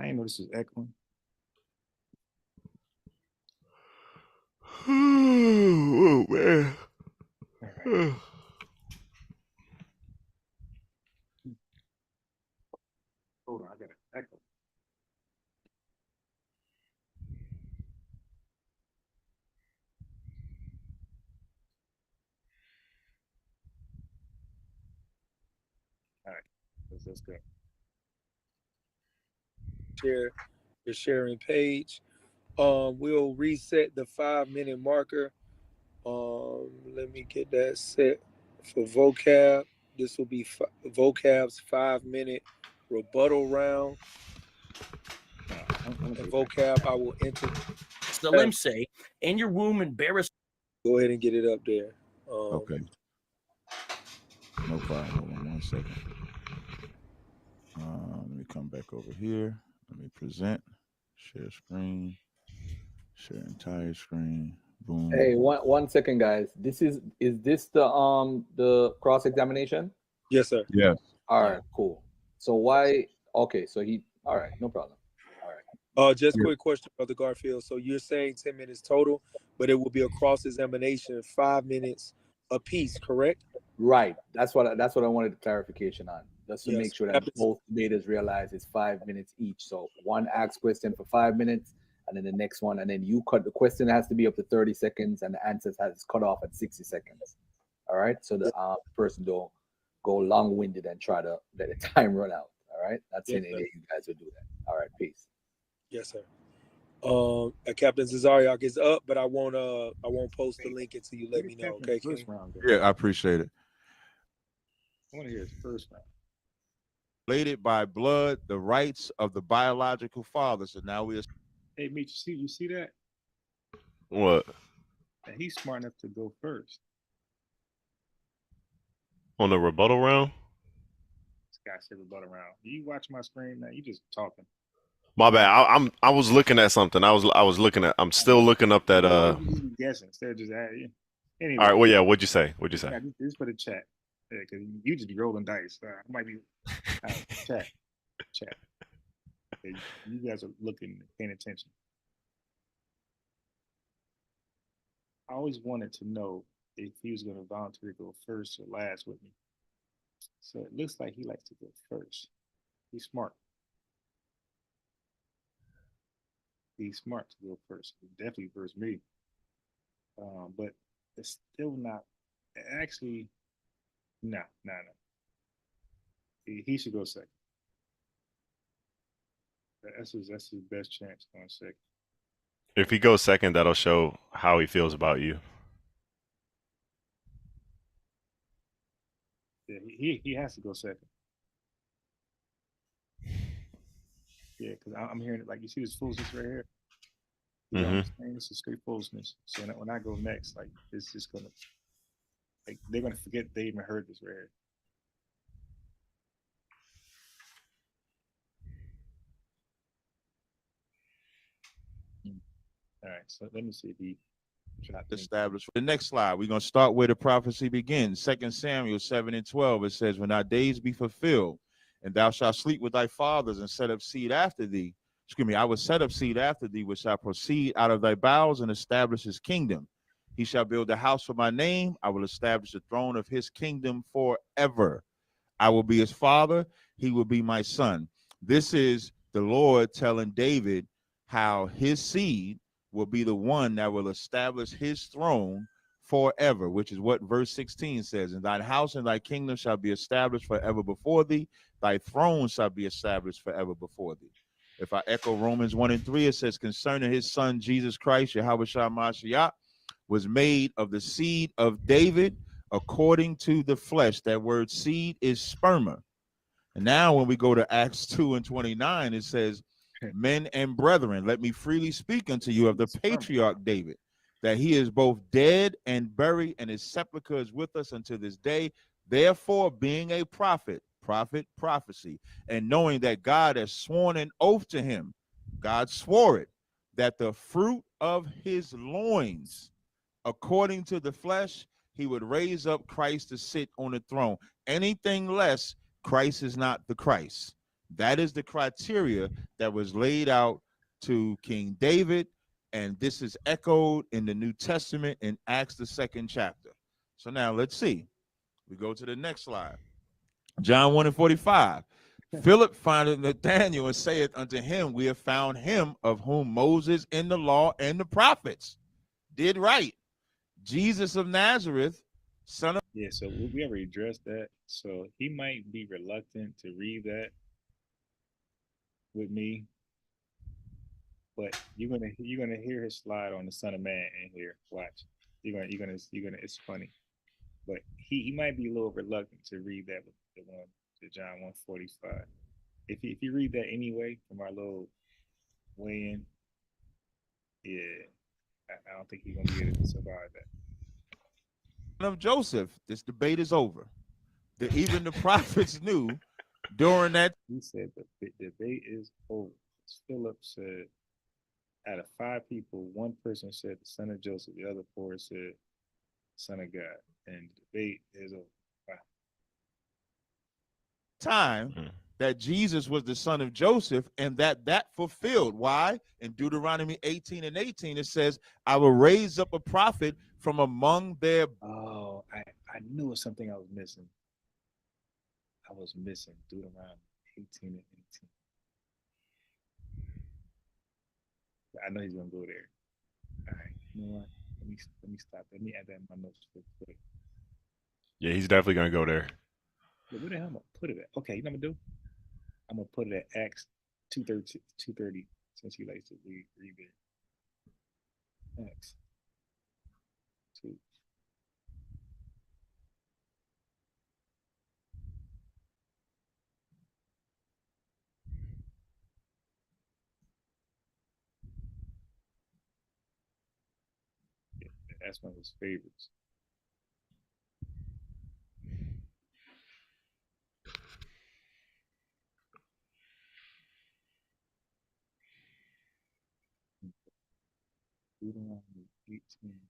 I didn't know this was echoing. Oh man. Right. Hold on, I got an echo. All right, let's go. Share your sharing page. We'll reset the 5-minute marker. Let me get that set for vocab. This will be vocab's 5-minute rebuttal round. And vocab, I will enter. Salim say, in your womb embarrass. Go ahead and get it up there. Okay. No problem. Hold on 1 second. Let me come back over here. Let me present. Share screen. Share entire screen. Boom. Hey, 1 second, guys. Is this the cross examination? Yes, sir. Yeah. All right, cool. So why? Okay, so all right, no problem. Just quick question, Brother Garfield. So you're saying 10 minutes total, but it will be a cross examination, 5 minutes apiece, correct? Right. That's what I wanted clarification on, just to Yes. make sure that both debaters realize it's 5 minutes each. So one asks question for 5 minutes, and then the next one, and then you cut the question has to be up to 30 seconds, and the answers has cut off at 60 seconds. All right. So the person don't go long-winded and try to let the time run out. All right. That's Yes, in it. You guys will do that. All right. Peace. Yes, sir. Captain Zazariak is up, but I won't post the link until you let me know. Okay, first round. Yeah, I appreciate it. I want to hear his first round. Related by blood, the rights of the biological father. So now we are. Hey, Meech, you see that? What? And he's smart enough to go first. On the rebuttal round? This guy said rebuttal round. You watch my screen now. You just talking. My bad. I was looking at something. I'm still looking up that You guessing instead of just anyway. All right, well yeah, what'd you say? Yeah, just for the chat. Yeah, because you just be rolling dice. I might be chat. Okay, you guys are looking, paying attention. I always wanted to know if he was going to volunteer to go first or last with me. So it looks like he likes to go first. He's smart. He's smart to go first. Definitely first me. But it's still not. Actually, no. He should go second. That's his best chance going second. If he goes second, that'll show how he feels about you. Yeah, he has to go second. Yeah, because I'm hearing it like you see this foolishness right here. This is straight foolishness. So when I go next, like it's just gonna, like they're gonna forget they even heard this right here. All right, so let me see if he established. The next slide, we're going to start where the prophecy begins. 2 Samuel 7:12. It says, when thy days be fulfilled, and thou shalt sleep with thy fathers and set up seed after thee. I will set up seed after thee, which shall proceed out of thy bowels and establish his kingdom. He shall build a house for my name. I will establish the throne of his kingdom forever. I will be his father. He will be my son. This is the Lord telling David how his seed will be the one that will establish his throne forever, which is what verse 16 says. And thine house and thy kingdom shall be established forever before thee. Thy throne shall be established forever before thee. If I echo Romans 1 and 3, it says, concerning his son, Jesus Christ, Yahweh Shah Mashiach, was made of the seed of David according to the flesh. That word seed is sperma. And now when we go to Acts 2 and 29, it says, men and brethren, let me freely speak unto you of the patriarch David, that he is both dead and buried, and his sepulchre is with us unto this day. Therefore, being a prophet, prophecy, and knowing that God has sworn an oath to him, God swore it, that the fruit of his loins, according to the flesh, he would raise up Christ to sit on the throne. Anything less, Christ is not the Christ. That is the criteria that was laid out to King David, and this is echoed in the New Testament in Acts, the 2nd chapter. So now let's see. We go to the next slide. John 1 and 45. Philip findeth Nathanael and saith unto him, we have found him of whom Moses in the law and the prophets did write, Jesus of Nazareth, son of... Yeah, so we already addressed that. So he might be reluctant to read that with me, but you're gonna hear his slide on the Son of Man in here. Watch. You're gonna it's funny. But he might be a little reluctant to read that with the one to John 145. If you read that anyway from our little weigh in, yeah, I don't think he's gonna be able to survive that. Of Joseph, this debate is over. Even the prophets knew during that. He said the debate is over. Philip said, out of 5 people, 1 person said the son of Joseph, the other 4 said son of God, and the debate is over. Wow. Time that Jesus was the son of Joseph, and that fulfilled. Why? In Deuteronomy 18 and 18, it says, I will raise up a prophet from among their... Oh, I knew it was something I was missing. I was missing Deuteronomy 18 and 18. I know he's gonna go there. All right, you know what? Let me stop. Let me add that in my notes real quick. Yeah, he's definitely gonna go there. Where the hell am I gonna put it at? Okay, you know what I'm gonna do? I'm gonna put it at Acts 2:30, since he likes to read it. Acts 2. Yeah, that's one of his favorites. Deuteronomy 18.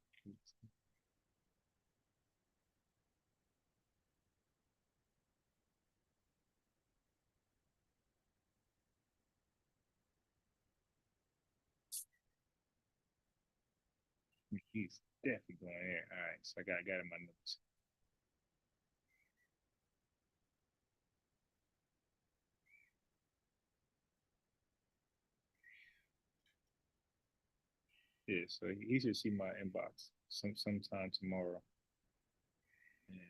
He's definitely going there. All right, so I got it in my notes. Yeah, so he should see my inbox sometime tomorrow. And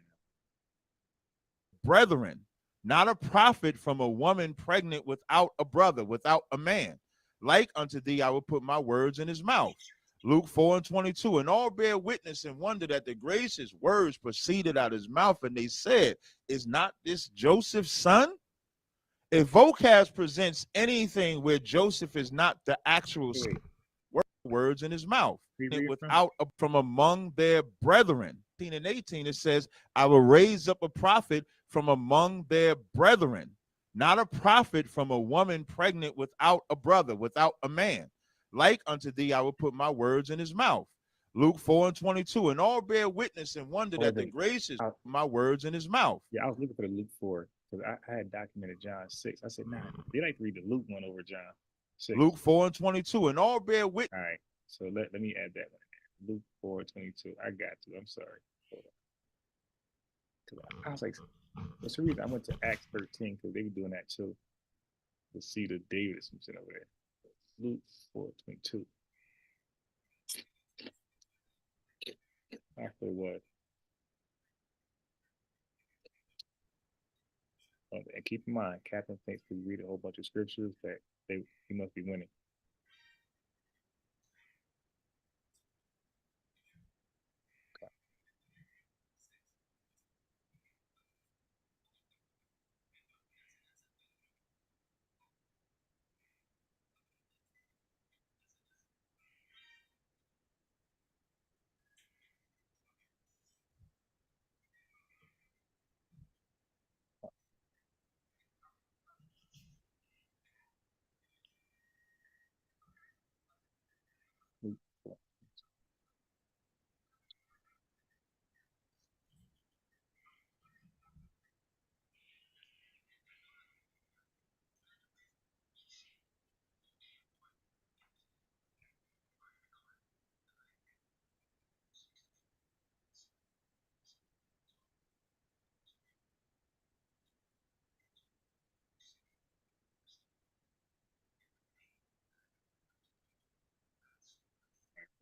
brethren, not a prophet from a woman pregnant without a brother, without a man. Like unto thee, I will put my words in his mouth. Luke 4 and 22. And all bear witness and wonder that the gracious words proceeded out his mouth. And they said, is not this Joseph's son? If vocab presents anything where Joseph is not the actual words in his mouth, without from among their brethren. 18 and 18, it says, I will raise up a prophet from among their brethren, not a prophet from a woman pregnant without a brother, without a man. Like unto thee, I will put my words in his mouth. Luke 4 and 22. And all bear witness and wonder that the gracious my words in his mouth. Yeah, I was looking for the Luke 4 because I had documented John 6. I said, nah, they like to read the Luke one over John 6. Luke 4 and 22. And all bear witness. All right, so let me add that one in there. Luke 4:22. I got to. I'm sorry. Hold on. I was like, what's the reason? I went to Acts 13 because they were doing that too. The seed of David or something over there. Luke 4:22. Actually, what? And keep in mind, Captain thinks we read a whole bunch of scriptures that he must be winning.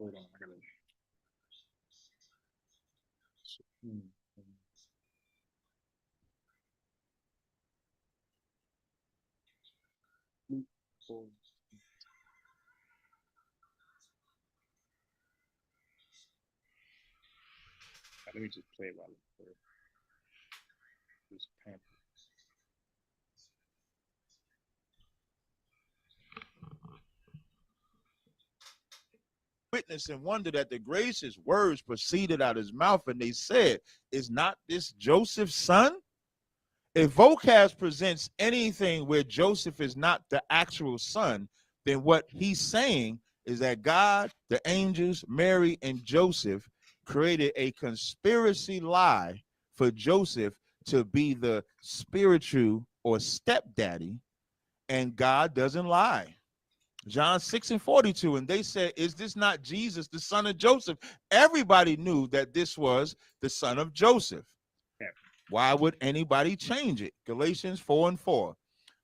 Hold on, I gotta. Let me just play it while this pamphlet. Witness and wonder that the gracious words proceeded out his mouth, and they said, "Is not this Joseph's son?" If Vocaz presents anything where Joseph is not the actual son, then what he's saying is that God, the angels, Mary, and Joseph created a conspiracy lie for Joseph to be the spiritual or stepdaddy, and God doesn't lie. John 6:42, and they said, "Is this not Jesus, the son of Joseph?" Everybody knew that this was the son of Joseph. Why would anybody change it? Galatians 4:4.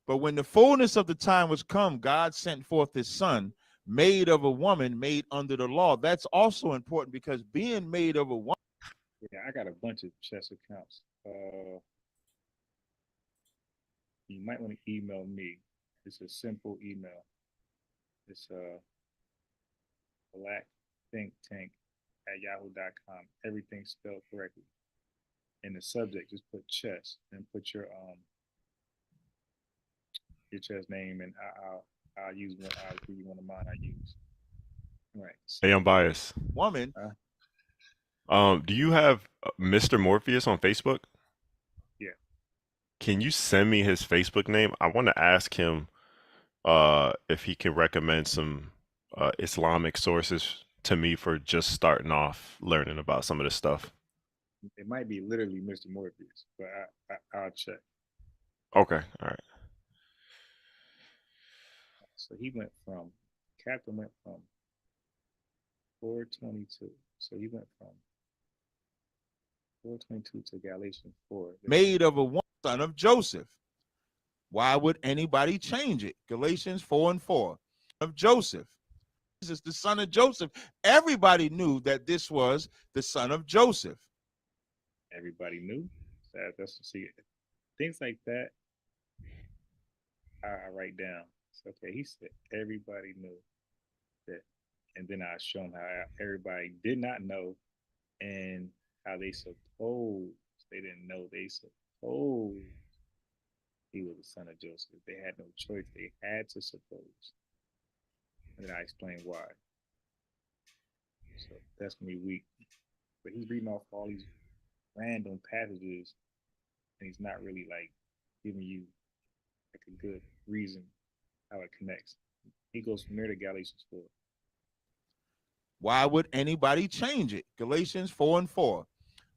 But when the fullness of the time was come, God sent forth his son, made of a woman, made under the law. That's also important because being made of a woman. Yeah, I got a bunch of chess accounts. You might want to email me. It's a simple email. It's black think tank at yahoo.com. Everything spelled correctly. In the subject, just put chess and put your chess name, and I'll use one. I'll give you one of mine. I use. Right. Hey, Unbiased. Woman. Do you have Mr. Morpheus on Facebook? Yeah. Can you send me his Facebook name? I want to ask him if he can recommend some Islamic sources to me for just starting off learning about some of this stuff. It might be literally Mr. Morpheus, but I'll check. Okay, all right. So Captain went from 422. So he went from 422 to Galatians 4. Made of a one son of Joseph. Why would anybody change it? Galatians 4:4. Of Joseph. Jesus, the son of Joseph. Everybody knew that this was the son of Joseph. Everybody knew. That's see things like that. I write down. So, okay, he said everybody knew that, and then I show him how everybody did not know, and how they supposed they didn't know. They supposed he was the son of Joseph. They had no choice. They had to suppose. And then I explained why. So that's gonna be weak. But he's reading off all these random passages, and he's not really like giving you like a good reason how it connects. He goes from there to Galatians 4. Why would anybody change it? Galatians 4:4.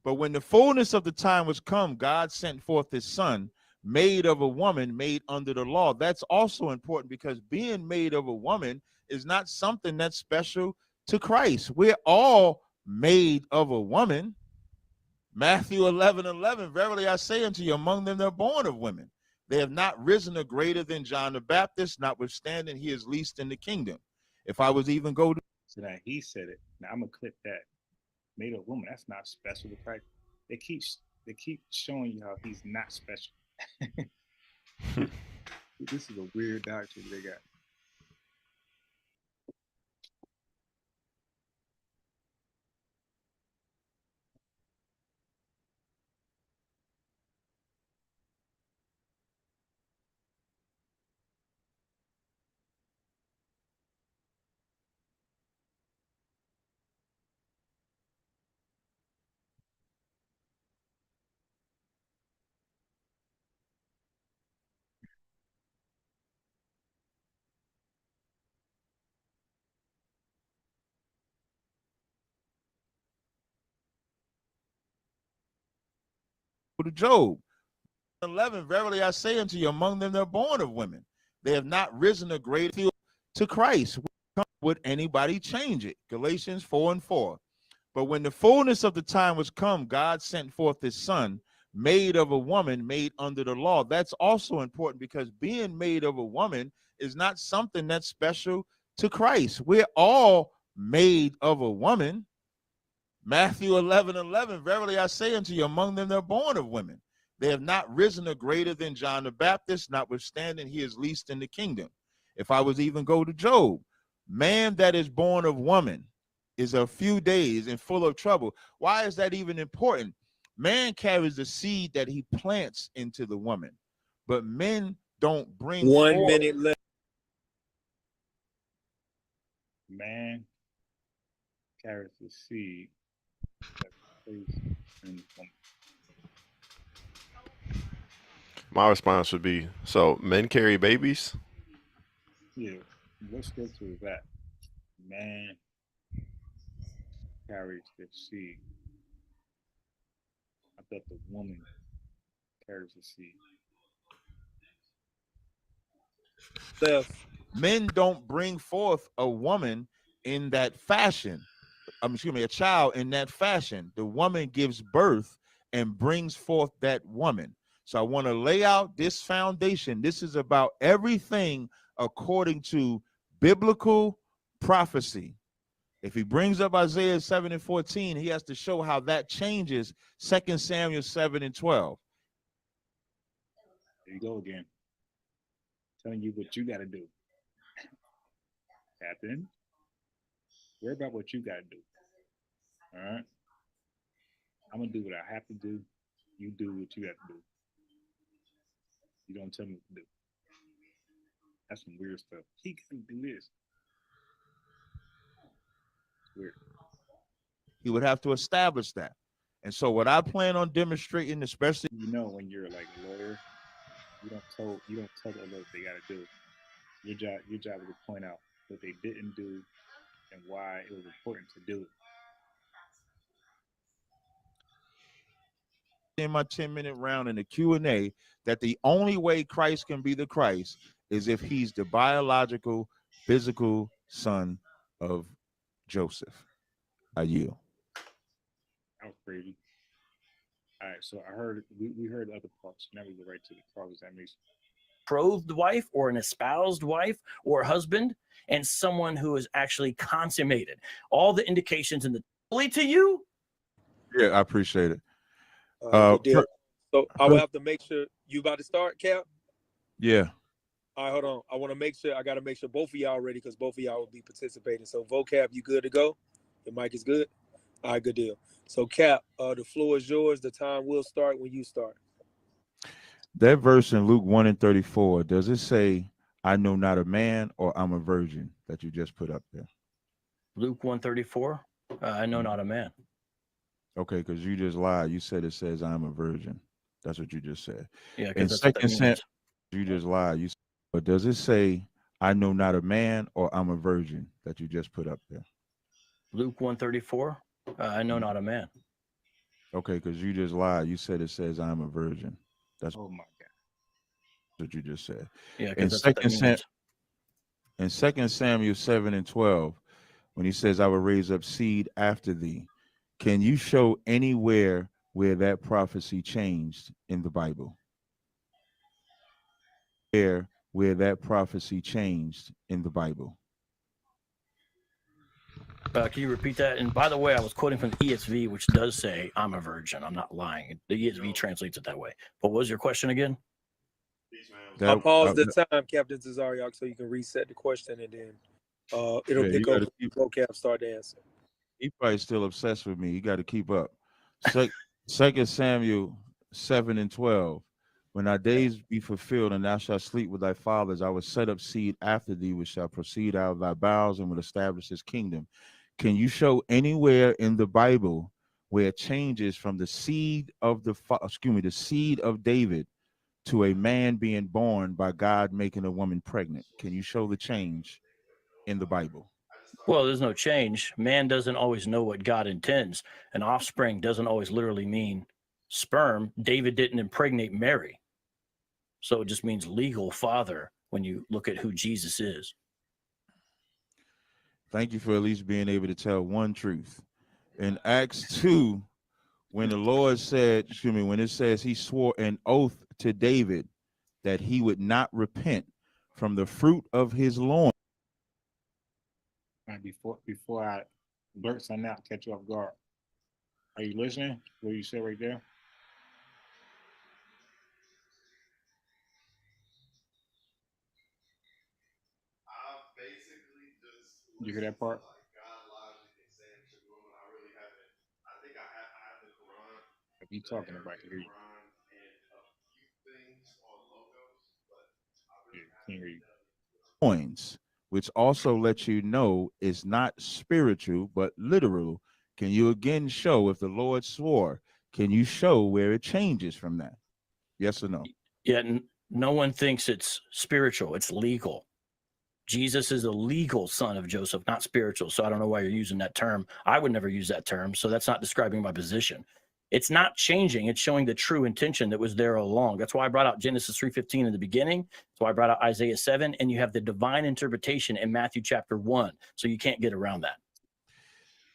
But when the fullness of the time was come, God sent forth his son, made of a woman, made under the law. That's also important because being made of a woman is not something that's special to Christ. We're all made of a woman. Matthew 11:11, verily I say unto you, among them that are born of women, they have not risen a greater than John the Baptist, notwithstanding he is least in the kingdom. If I was even go to. So now he said it. Now I'm going to clip that. made a woman. That's not special to Christ. They keep showing you how he's not special. This is a weird doctrine they got. To Job 11, verily I say unto you, among them that are born of women, they have not risen a great field to Christ. Would anybody change it? Galatians 4:4. But when the fullness of the time was come, God sent forth his son, made of a woman, made under the law. That's also important because being made of a woman is not something that's special to Christ. We're all made of a woman. Matthew 11:11, verily I say unto you, among them that are born of women, they have not risen a greater than John the Baptist, notwithstanding he is least in the kingdom. If I was even go to Job, man that is born of woman is a few days and full of trouble. Why is that even important? Man carries the seed that he plants into the woman, but men don't bring 1 forth. minute left. Man carries the seed that's placed in the woman. My response would be, so men carry babies? Yeah. What scripture is that? Man carries the seed. I thought the woman carries the seed. Left. Men don't bring forth a woman in that fashion. Excuse me, a child in that fashion. The woman gives birth and brings forth that woman. So I want to lay out this foundation. This is about everything according to biblical prophecy. If he brings up Isaiah 7:14, he has to show how that changes 2 Samuel 7:12. There you go again. Telling you what you got to do. Captain, worry about what you got to do. All right? I'm going to do what I have to do. You do what you have to do. You don't tell me what to do. That's some weird stuff. He can do this. It's weird. He would have to establish that. And so what I plan on demonstrating, especially, you know, when you're like a lawyer, you don't tell them what they got to do. Your job is to point out what they didn't do and why it was important to do it. in my 10-minute round in the Q&A, that the only way Christ can be the Christ is if he's the biological, physical son of Joseph. I yield. That was crazy. All right, so I heard we heard the other parts. Now we go right to the cross examination. Betrothed wife or an espoused wife or husband, and someone who is actually consummated. All the indications in the to you. Yeah, I appreciate it. Good deal. So I will have to make sure you about to start, Cap. Yeah. All right, hold on. I want to make sure. I got to make sure both of y'all ready because both of y'all will be participating. So vocab, you good to go? Your mic is good. All right, good deal. So Cap, the floor is yours. The time will start when you start. That verse in Luke 1:34, does it say, I know not a man or I'm a virgin, that you just put up there? Luke 1:34, I know not a man. Okay, because you just lied. You said it says I'm a virgin. That's what you just said. Yeah, In because that's what that Second means. you just lied. But does it say, I know not a man or I'm a virgin, that you just put up there? Luke 1:34, I know not a man. Okay, because you just lied. You said it says I'm a virgin. That's Oh my God. what you just said. Yeah, In because that's what that means. In 2 Samuel 7:12, when he says, I will raise up seed after thee, can you show anywhere where that prophecy changed in the Bible? Where that prophecy changed in the Bible? Can you repeat that? And by the way, I was quoting from the ESV, which does say, I'm a virgin. I'm not lying. The ESV translates it that way. But what was your question again? I'll pause the time, Captain Cesariak, so you can reset the question, and then it'll pick up when vocab start to answer. He probably still obsessed with me. You got to keep up. Second Samuel 7:12. When thy days be fulfilled, and thou shalt sleep with thy fathers, I will set up seed after thee, which shall proceed out of thy bowels, and will establish his kingdom. Can you show anywhere in the Bible where it changes from the seed of the seed of David to a man being born by God making a woman pregnant? Can you show the change in the Bible? Well, there's no change. Man doesn't always know what God intends. An offspring doesn't always literally mean sperm. David didn't impregnate Mary. So it just means legal father when you look at who Jesus is. Thank you for at least being able to tell one truth. In Acts 2, when the Lord said, when it says he swore an oath to David that he would not repent from the fruit of his loins. Before I blurt something out, catch you off guard. Are you listening? What you said right there? You hear that part? If you talking about it, hear you. Yeah, can't hear you. Coins, which also lets you know it's not spiritual but literal. Can you again show, if the Lord swore, can you show where it changes from that? Yes or no? Yet no one thinks it's spiritual, it's legal. Jesus is a legal son of Joseph, not spiritual. So I don't know why you're using that term. I would never use that term. So that's not describing my position. It's not changing. It's showing the true intention that was there all along. That's why I brought out Genesis 3:15 in the beginning. That's why I brought out Isaiah 7. And you have the divine interpretation in Matthew chapter 1. So you can't get around that.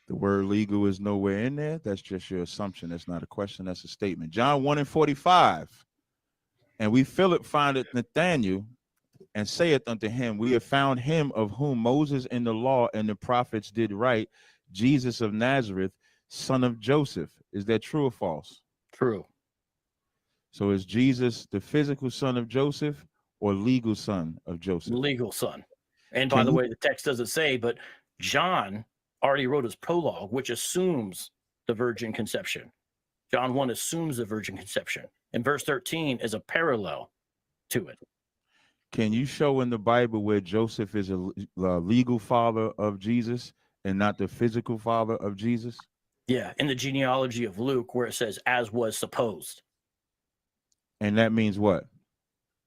The word legal is nowhere in there. That's just your assumption. That's not a question. That's a statement. John 1:45. And we Philip findeth Nathanael and saith unto him, we have found him of whom Moses in the law and the prophets did write, Jesus of Nazareth, son of Joseph. Is that true or false? True. So is Jesus the physical son of Joseph or legal son of Joseph? Legal son. And by the way, the text doesn't say, but John already wrote his prologue, which assumes the virgin conception. John 1 assumes the virgin conception. And verse 13 is a parallel to it. Can you show in the Bible where Joseph is a legal father of Jesus and not the physical father of Jesus? Yeah, in the genealogy of Luke, where it says, as was supposed. And that means what?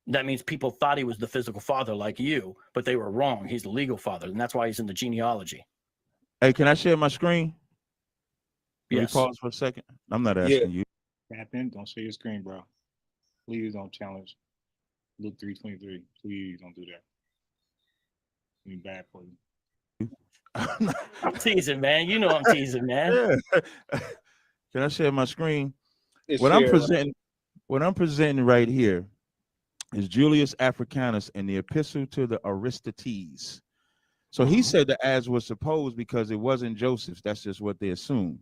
That means people thought he was the physical father like you, but they were wrong. He's the legal father, and that's why he's in the genealogy. Hey, can I share my screen? Yes. Let me pause for a second. I'm not asking you. Captain, don't share your screen, bro. Please don't challenge Luke 3:23. Please don't do that. It'll be bad for you. I'm teasing, man. You know I'm teasing, man. Yeah. Can I share my screen? What I'm presenting right here is Julius Africanus in the Epistle to the Aristides. So he said that as was supposed because it wasn't Joseph's. That's just what they assumed.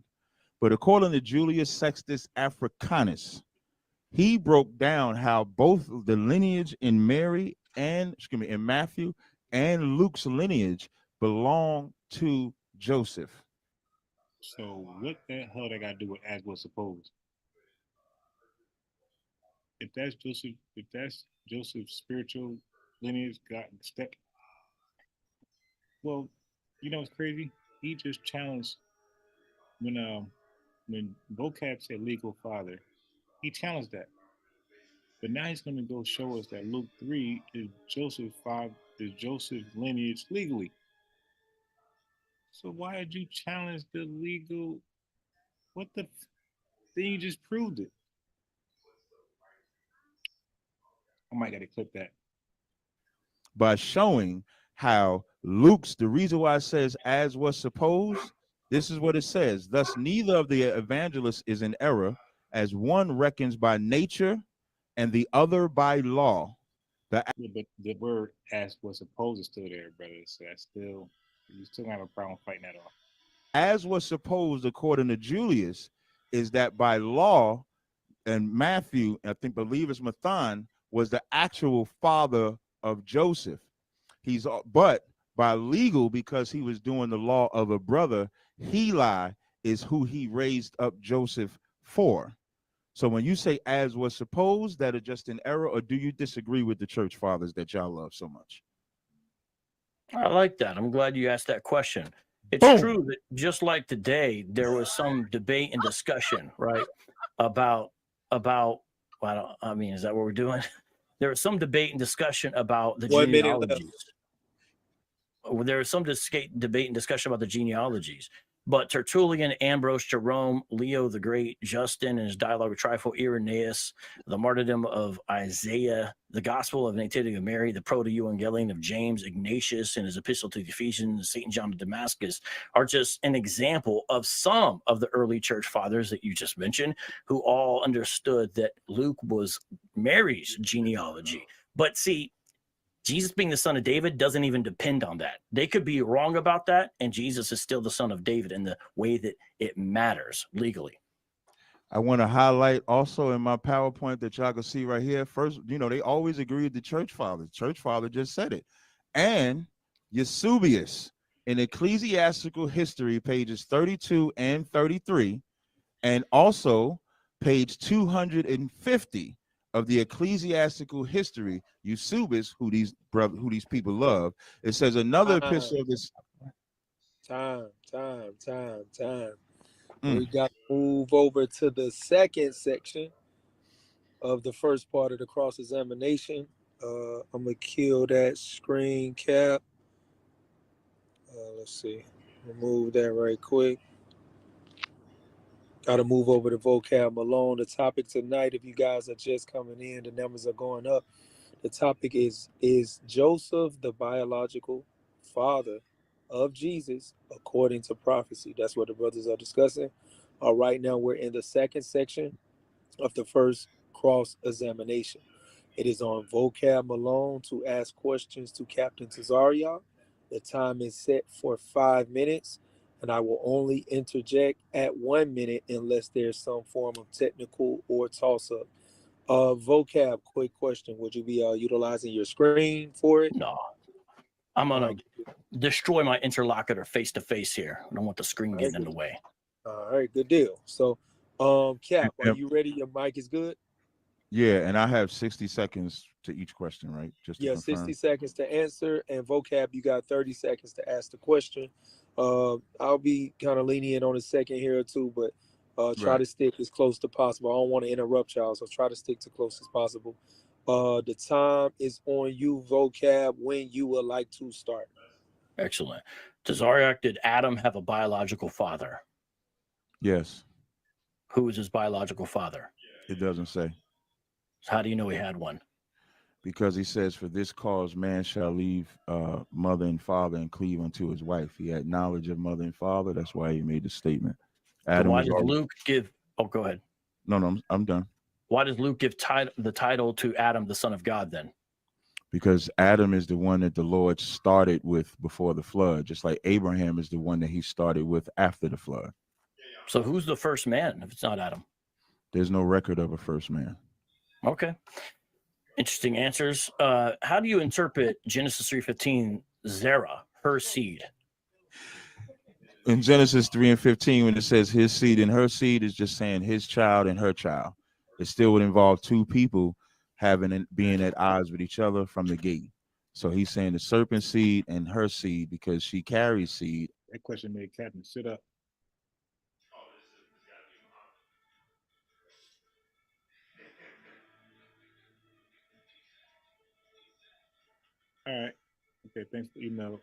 But according to Julius Sextus Africanus, he broke down how both the lineage in Mary and in Matthew and Luke's lineage belong to Joseph. So what the hell they got to do with as was supposed? If that's Joseph's spiritual lineage got stuck. Well, you know what's crazy? He just challenged when vocab said legal father, he challenged that. But now he's going to go show us that Luke 3 is Joseph's lineage legally. So why did you challenge the legal? What the? Then you just proved it. I might got to clip that. By showing how the reason why it says as was supposed, this is what it says. Thus, neither of the evangelists is in error, as one reckons by nature and the other by law. But the word as was supposed is still there, brother. So that's still, you still have a problem fighting that off. as was supposed according to Julius, is that by law, and Matthew, I think believe it's Mathan, was the actual father of Joseph. But by legal, because he was doing the law of a brother, Heli is who he raised up Joseph for. So when you say as was supposed, that is just an error, or do you disagree with the church fathers that y'all love so much? I like that. I'm glad you asked that question. It's Boom. true that just like today, there was some debate and discussion, right, about I mean, is that what we're doing? There was some debate and discussion about the 1 minute left. genealogies. There was some debate and discussion about the genealogies. But Tertullian, Ambrose, Jerome, Leo the Great, Justin in his dialogue with Trypho, Irenaeus, the martyrdom of Isaiah, the gospel of nativity of Mary, the proto-evangelion of James, Ignatius in his epistle to the Ephesians, St. John of Damascus are just an example of some of the early church fathers that you just mentioned, who all understood that Luke was Mary's genealogy. But see, Jesus being the son of David doesn't even depend on that. They could be wrong about that, and Jesus is still the son of David in the way that it matters legally. I want to highlight also in my PowerPoint that y'all can see right here. First, they always agree with the church fathers. Church father just said it. And Eusebius in Ecclesiastical History, pages 32 and 33, and also page 250 of the Ecclesiastical History, Eusebius, who these people love, it says another epistle of this. Time. We got to move over to the second section of the first part of the cross-examination. I'm going to kill that screen cap. Let's see. Remove that right quick. Got to move over to vocab Malone. The topic tonight, if you guys are just coming in, the numbers are going up. The topic is Joseph the biological father of Jesus according to prophecy? That's what the brothers are discussing. Right now we're in the second section of the first cross-examination. It is on vocab Malone to ask questions to Captain Tazaria. The time is set for 5 minutes, and I will only interject at 1 minute unless there's some form of technical or toss-up. Vocab, quick question. Would you be utilizing your screen for it? No. I'm going to destroy my interlocutor face-to-face here. I don't want the screen getting in the way. All right, good deal. So, Cap, are you ready? Your mic is good? Yeah, and I have 60 seconds to each question, right? Just to confirm. 60 seconds to answer, and vocab, you got 30 seconds to ask the question. I'll be kind of lenient on a second here or two, but try to stick as close to possible. I don't want to interrupt y'all, so try to stick to close as possible. The time is on you, vocab, when you would like to start. Excellent. Tazariak, did Adam have a biological father? Yes. Who is his biological father? It doesn't say. So how do you know he had one? Because he says, for this cause man shall leave mother and father and cleave unto his wife. He had knowledge of mother and father. That's why he made the statement. Adam, why does Luke give... Oh, go ahead. No, I'm done. Why does Luke give the title to Adam, the son of God, then? Because Adam is the one that the Lord started with before the flood, just like Abraham is the one that he started with after the flood. So who's the first man if it's not Adam? There's no record of a first man. Okay. Interesting answers. How do you interpret Genesis 3:15, Zerah, her seed? In Genesis 3 and 15, when it says his seed and her seed, is just saying his child and her child. It still would involve two people being at odds with each other from the gate. So he's saying the serpent seed and her seed because she carries seed. That question made Captain sit up. All right. Okay. Thanks for the email.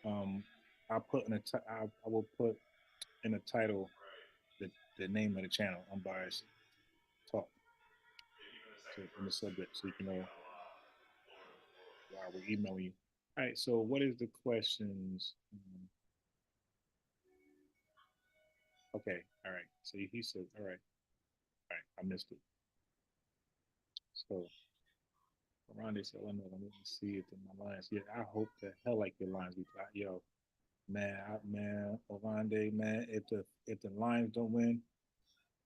I'll put in I will put in the title the name of the channel, Unbiased Talk, so in the subject, so you can know why we're emailing you. All right. So, what is the questions? Okay. All right. So he said, all right. I missed it. So, Ronde said, "Oh no, let me see if my lines." Yeah, I hope the hell like your lines be yo. Man, Ovande, man, if the Lions don't win,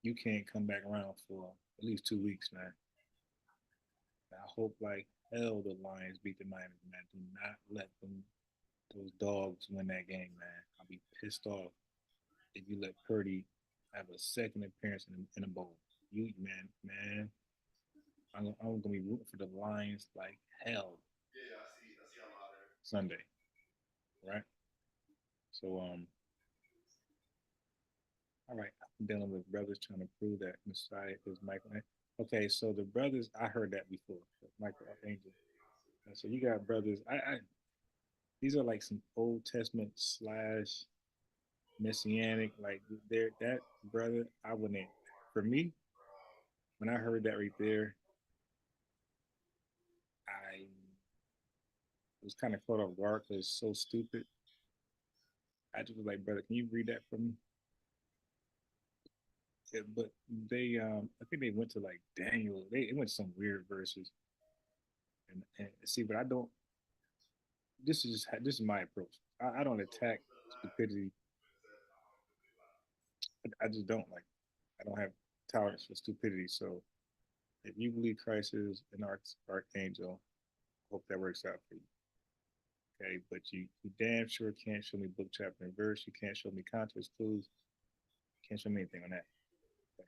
you can't come back around for at least 2 weeks, man. I hope like hell the Lions beat the Niners, man. Do not let them those dogs win that game, man. I'll be pissed off if you let Purdy have a second appearance in a bowl. You man, I'm gonna be rooting for the Lions like hell Sunday, right? So all right, I'm dealing with brothers trying to prove that Messiah is Michael. Okay, so the brothers, I heard that before, Michael Archangel. And so you got brothers. I these are like some Old Testament slash messianic. Like they're that brother. I wouldn't. For me, when I heard that right there, I was kind of caught off guard because it's so stupid. I just was like, brother, can you read that for me? Yeah, but I think they went to like Daniel. They went to some weird verses, and see, but I don't. This is my approach. I don't attack stupidity. I just don't like. I don't have tolerance for stupidity. So if you believe Christ is an archangel, I hope that works out for you. Okay, but you damn sure can't show me book chapter and verse. You can't show me context clues. You can't show me anything on that. Okay.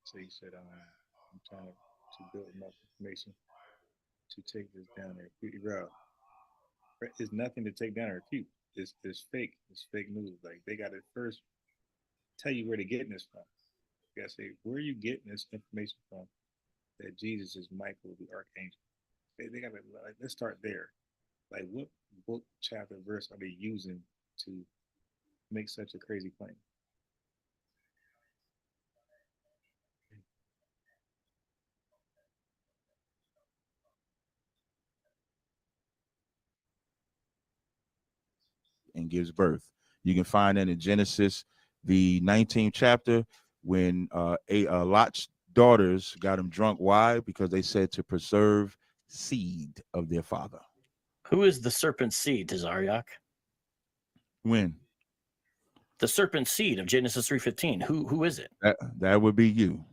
So he said, I'm trying to build enough information to take this down and refute. Bro, it's nothing to take down or refute. It's fake. It's fake news. Like they got to first tell you where they're getting this from. You gotta say, where are you getting this information from that Jesus is Michael the archangel? They gotta like, let's start there. Like what book, chapter, verse are they using to make such a crazy claim? And gives birth. You can find that in Genesis, the 19th chapter, when Lot's daughters got him drunk. Why? Because they said to preserve seed of their father. Who is the serpent seed, Tazariak? When? The serpent seed of Genesis 3:15. Who is it? That would be you.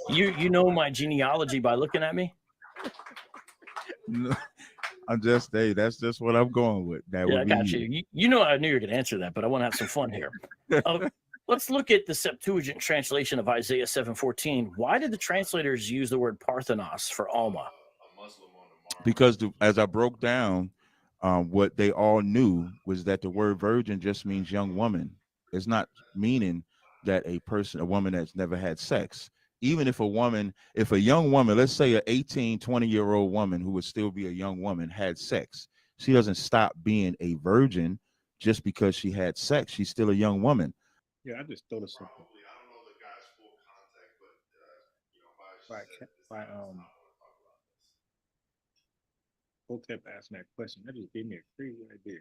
you know my genealogy by looking at me? I'm just that's just what I'm going with. That Yeah, would I be got you. You know I knew you were going to answer that, but I want to have some fun here. Let's look at the Septuagint translation of Isaiah 7:14. Why did the translators use the word Parthenos for Alma? Because as I broke down, what they all knew was that the word virgin just means young woman. It's not meaning that a woman that's never had sex. Even if a young woman, let's say an 18, 20-year-old woman who would still be a young woman had sex, she doesn't stop being a virgin just because she had sex. She's still a young woman. Yeah, I just thought of something. By Hotep asking that question, that just gave me a crazy idea.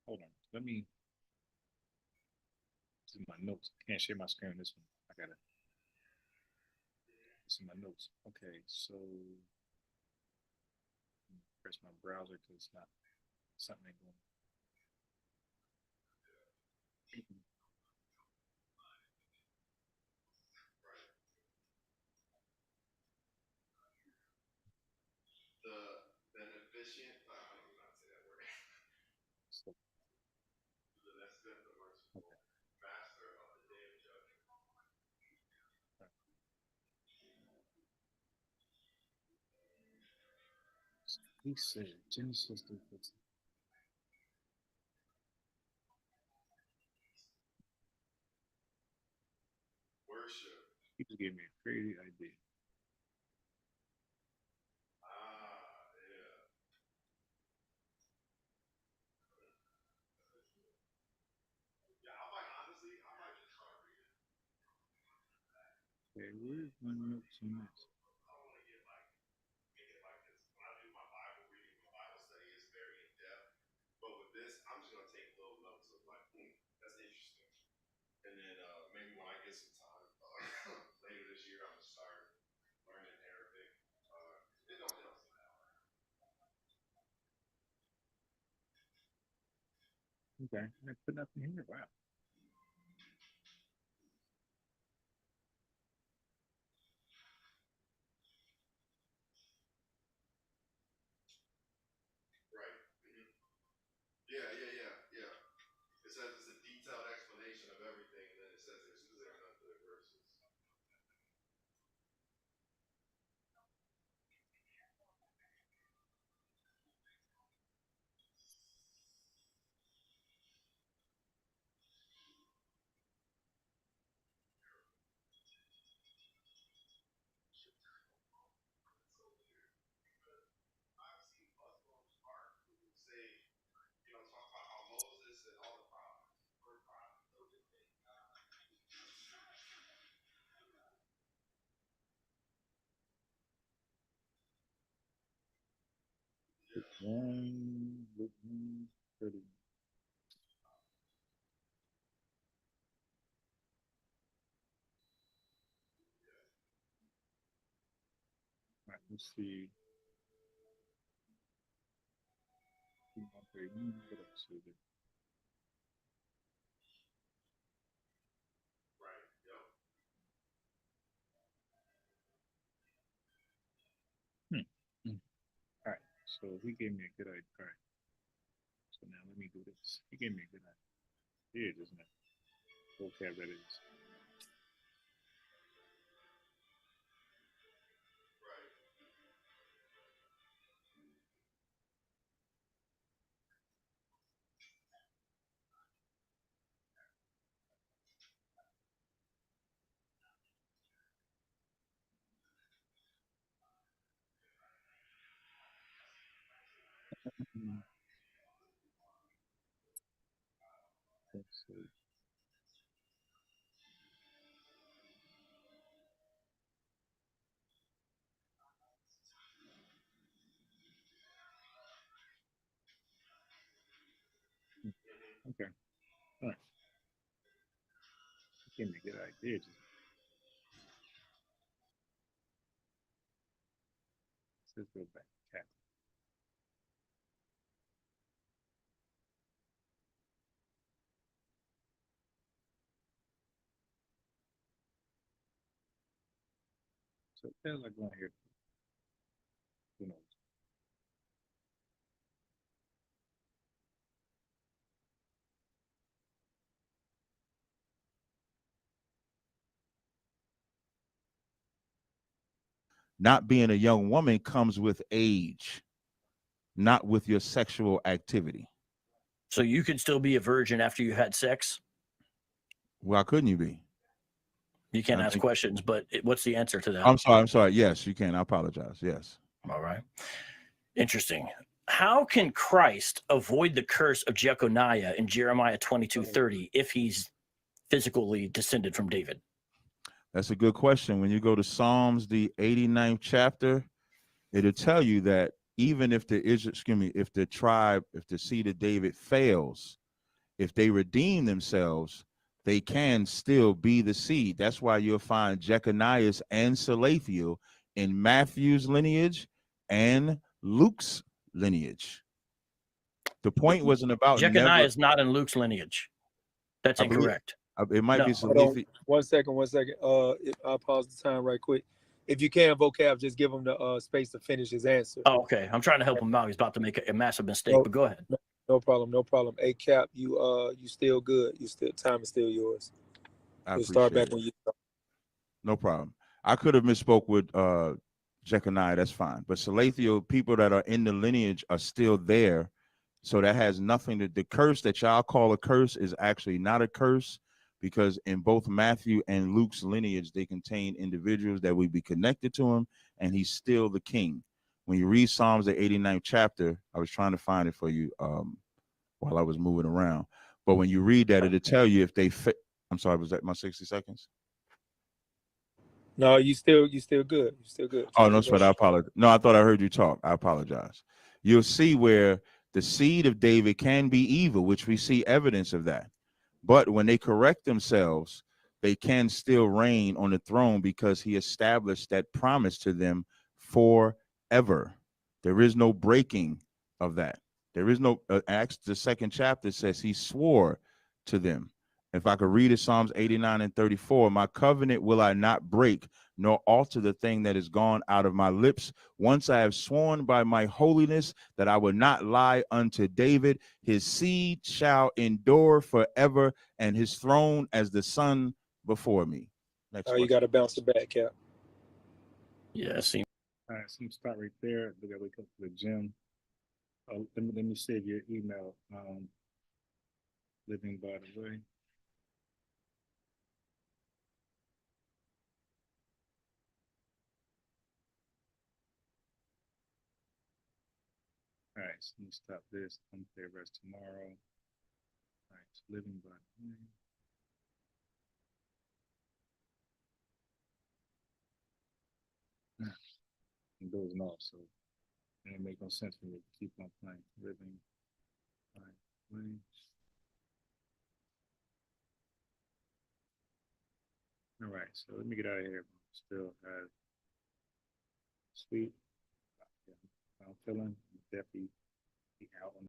Hold on, let me. This is my notes. I can't share my screen on this one. I gotta. This is my notes. Okay, so press my browser because it's not something ain't going. So, okay. He said Genesis 3:15. He just gave me a crazy idea. Okay, where's my notes on this? Okay, I put nothing here. Wow. Right. Yeah, yeah, yeah, yeah. It says it's a detailed explanation of everything, and then it says there's other verses. I've seen Muslims who say, talk about how Moses and all the prophets were prophets. One, 30. All right, let's see. What else is it? Right. Yep. All right, so he gave me a good idea. All right, so now let me do this. He gave me a good idea, doesn't it? Vocab, that is. Let's see. Okay. All right. He gave me a good idea. Let's go back. Cat. So that's like going here. Who knows? Not being a young woman comes with age, not with your sexual activity. So you could still be a virgin after you had sex? Why couldn't you be? You can't ask questions, but what's the answer to that? I'm sorry. Yes, you can. I apologize. Yes. All right. Interesting. How can Christ avoid the curse of Jeconiah in Jeremiah 22:30 if he's physically descended from David? That's a good question. When you go to Psalms, the 89th chapter, it'll tell you that even if the if the tribe, if the seed of David fails, if they redeem themselves, they can still be the seed. That's why you'll find Jeconiah and Salathiel in Matthew's lineage and Luke's lineage. The point wasn't about Jeconiah is not in Luke's lineage. That's incorrect. It might be Salathiel. 1 second. I'll pause the time right quick. If you can, vocab, just give him the space to finish his answer. Oh, okay. I'm trying to help him out. He's about to make a massive mistake, but go ahead. No problem. Hey, Cap, you still good. Time is still yours. You'll start back when you start. No problem. I could have misspoke with Jeconiah. That's fine. But Salathiel, people that are in the lineage are still there. So that has nothing to the curse that y'all call a curse is actually not a curse, because in both Matthew and Luke's lineage, they contain individuals that would be connected to him, and he's still the king. When you read Psalms, the 89th chapter, I was trying to find it for you while I was moving around. But when you read that, it'll tell you if they fit. I'm sorry, was that my 60 seconds? No, you still good. You still good. Oh, no sweat. I apologize. No, I thought I heard you talk. I apologize. You'll see where the seed of David can be evil, which we see evidence of that. But when they correct themselves, they can still reign on the throne because he established that promise to them forever. There is no breaking of that. There is no Acts, the second chapter says he swore to them. If I could read it, Psalms 89 and 34, my covenant will I not break, nor alter the thing that is gone out of my lips. Once I have sworn by my holiness that I will not lie unto David, his seed shall endure forever, and his throne as the sun before me. Next Oh, you question. got to bounce it back, Cap. Yeah, see. All right, so I'm gonna start right there. We gotta wake up to the gym. Let me save your email. Living by the way. All right, so let me stop this. I'm gonna rest tomorrow. All right, so living by the way. I'm dozing off, so it ain't make no sense for me to keep on playing. Living by the way. All right, so let me get out of here. Still have sweet. I'm feeling definitely out on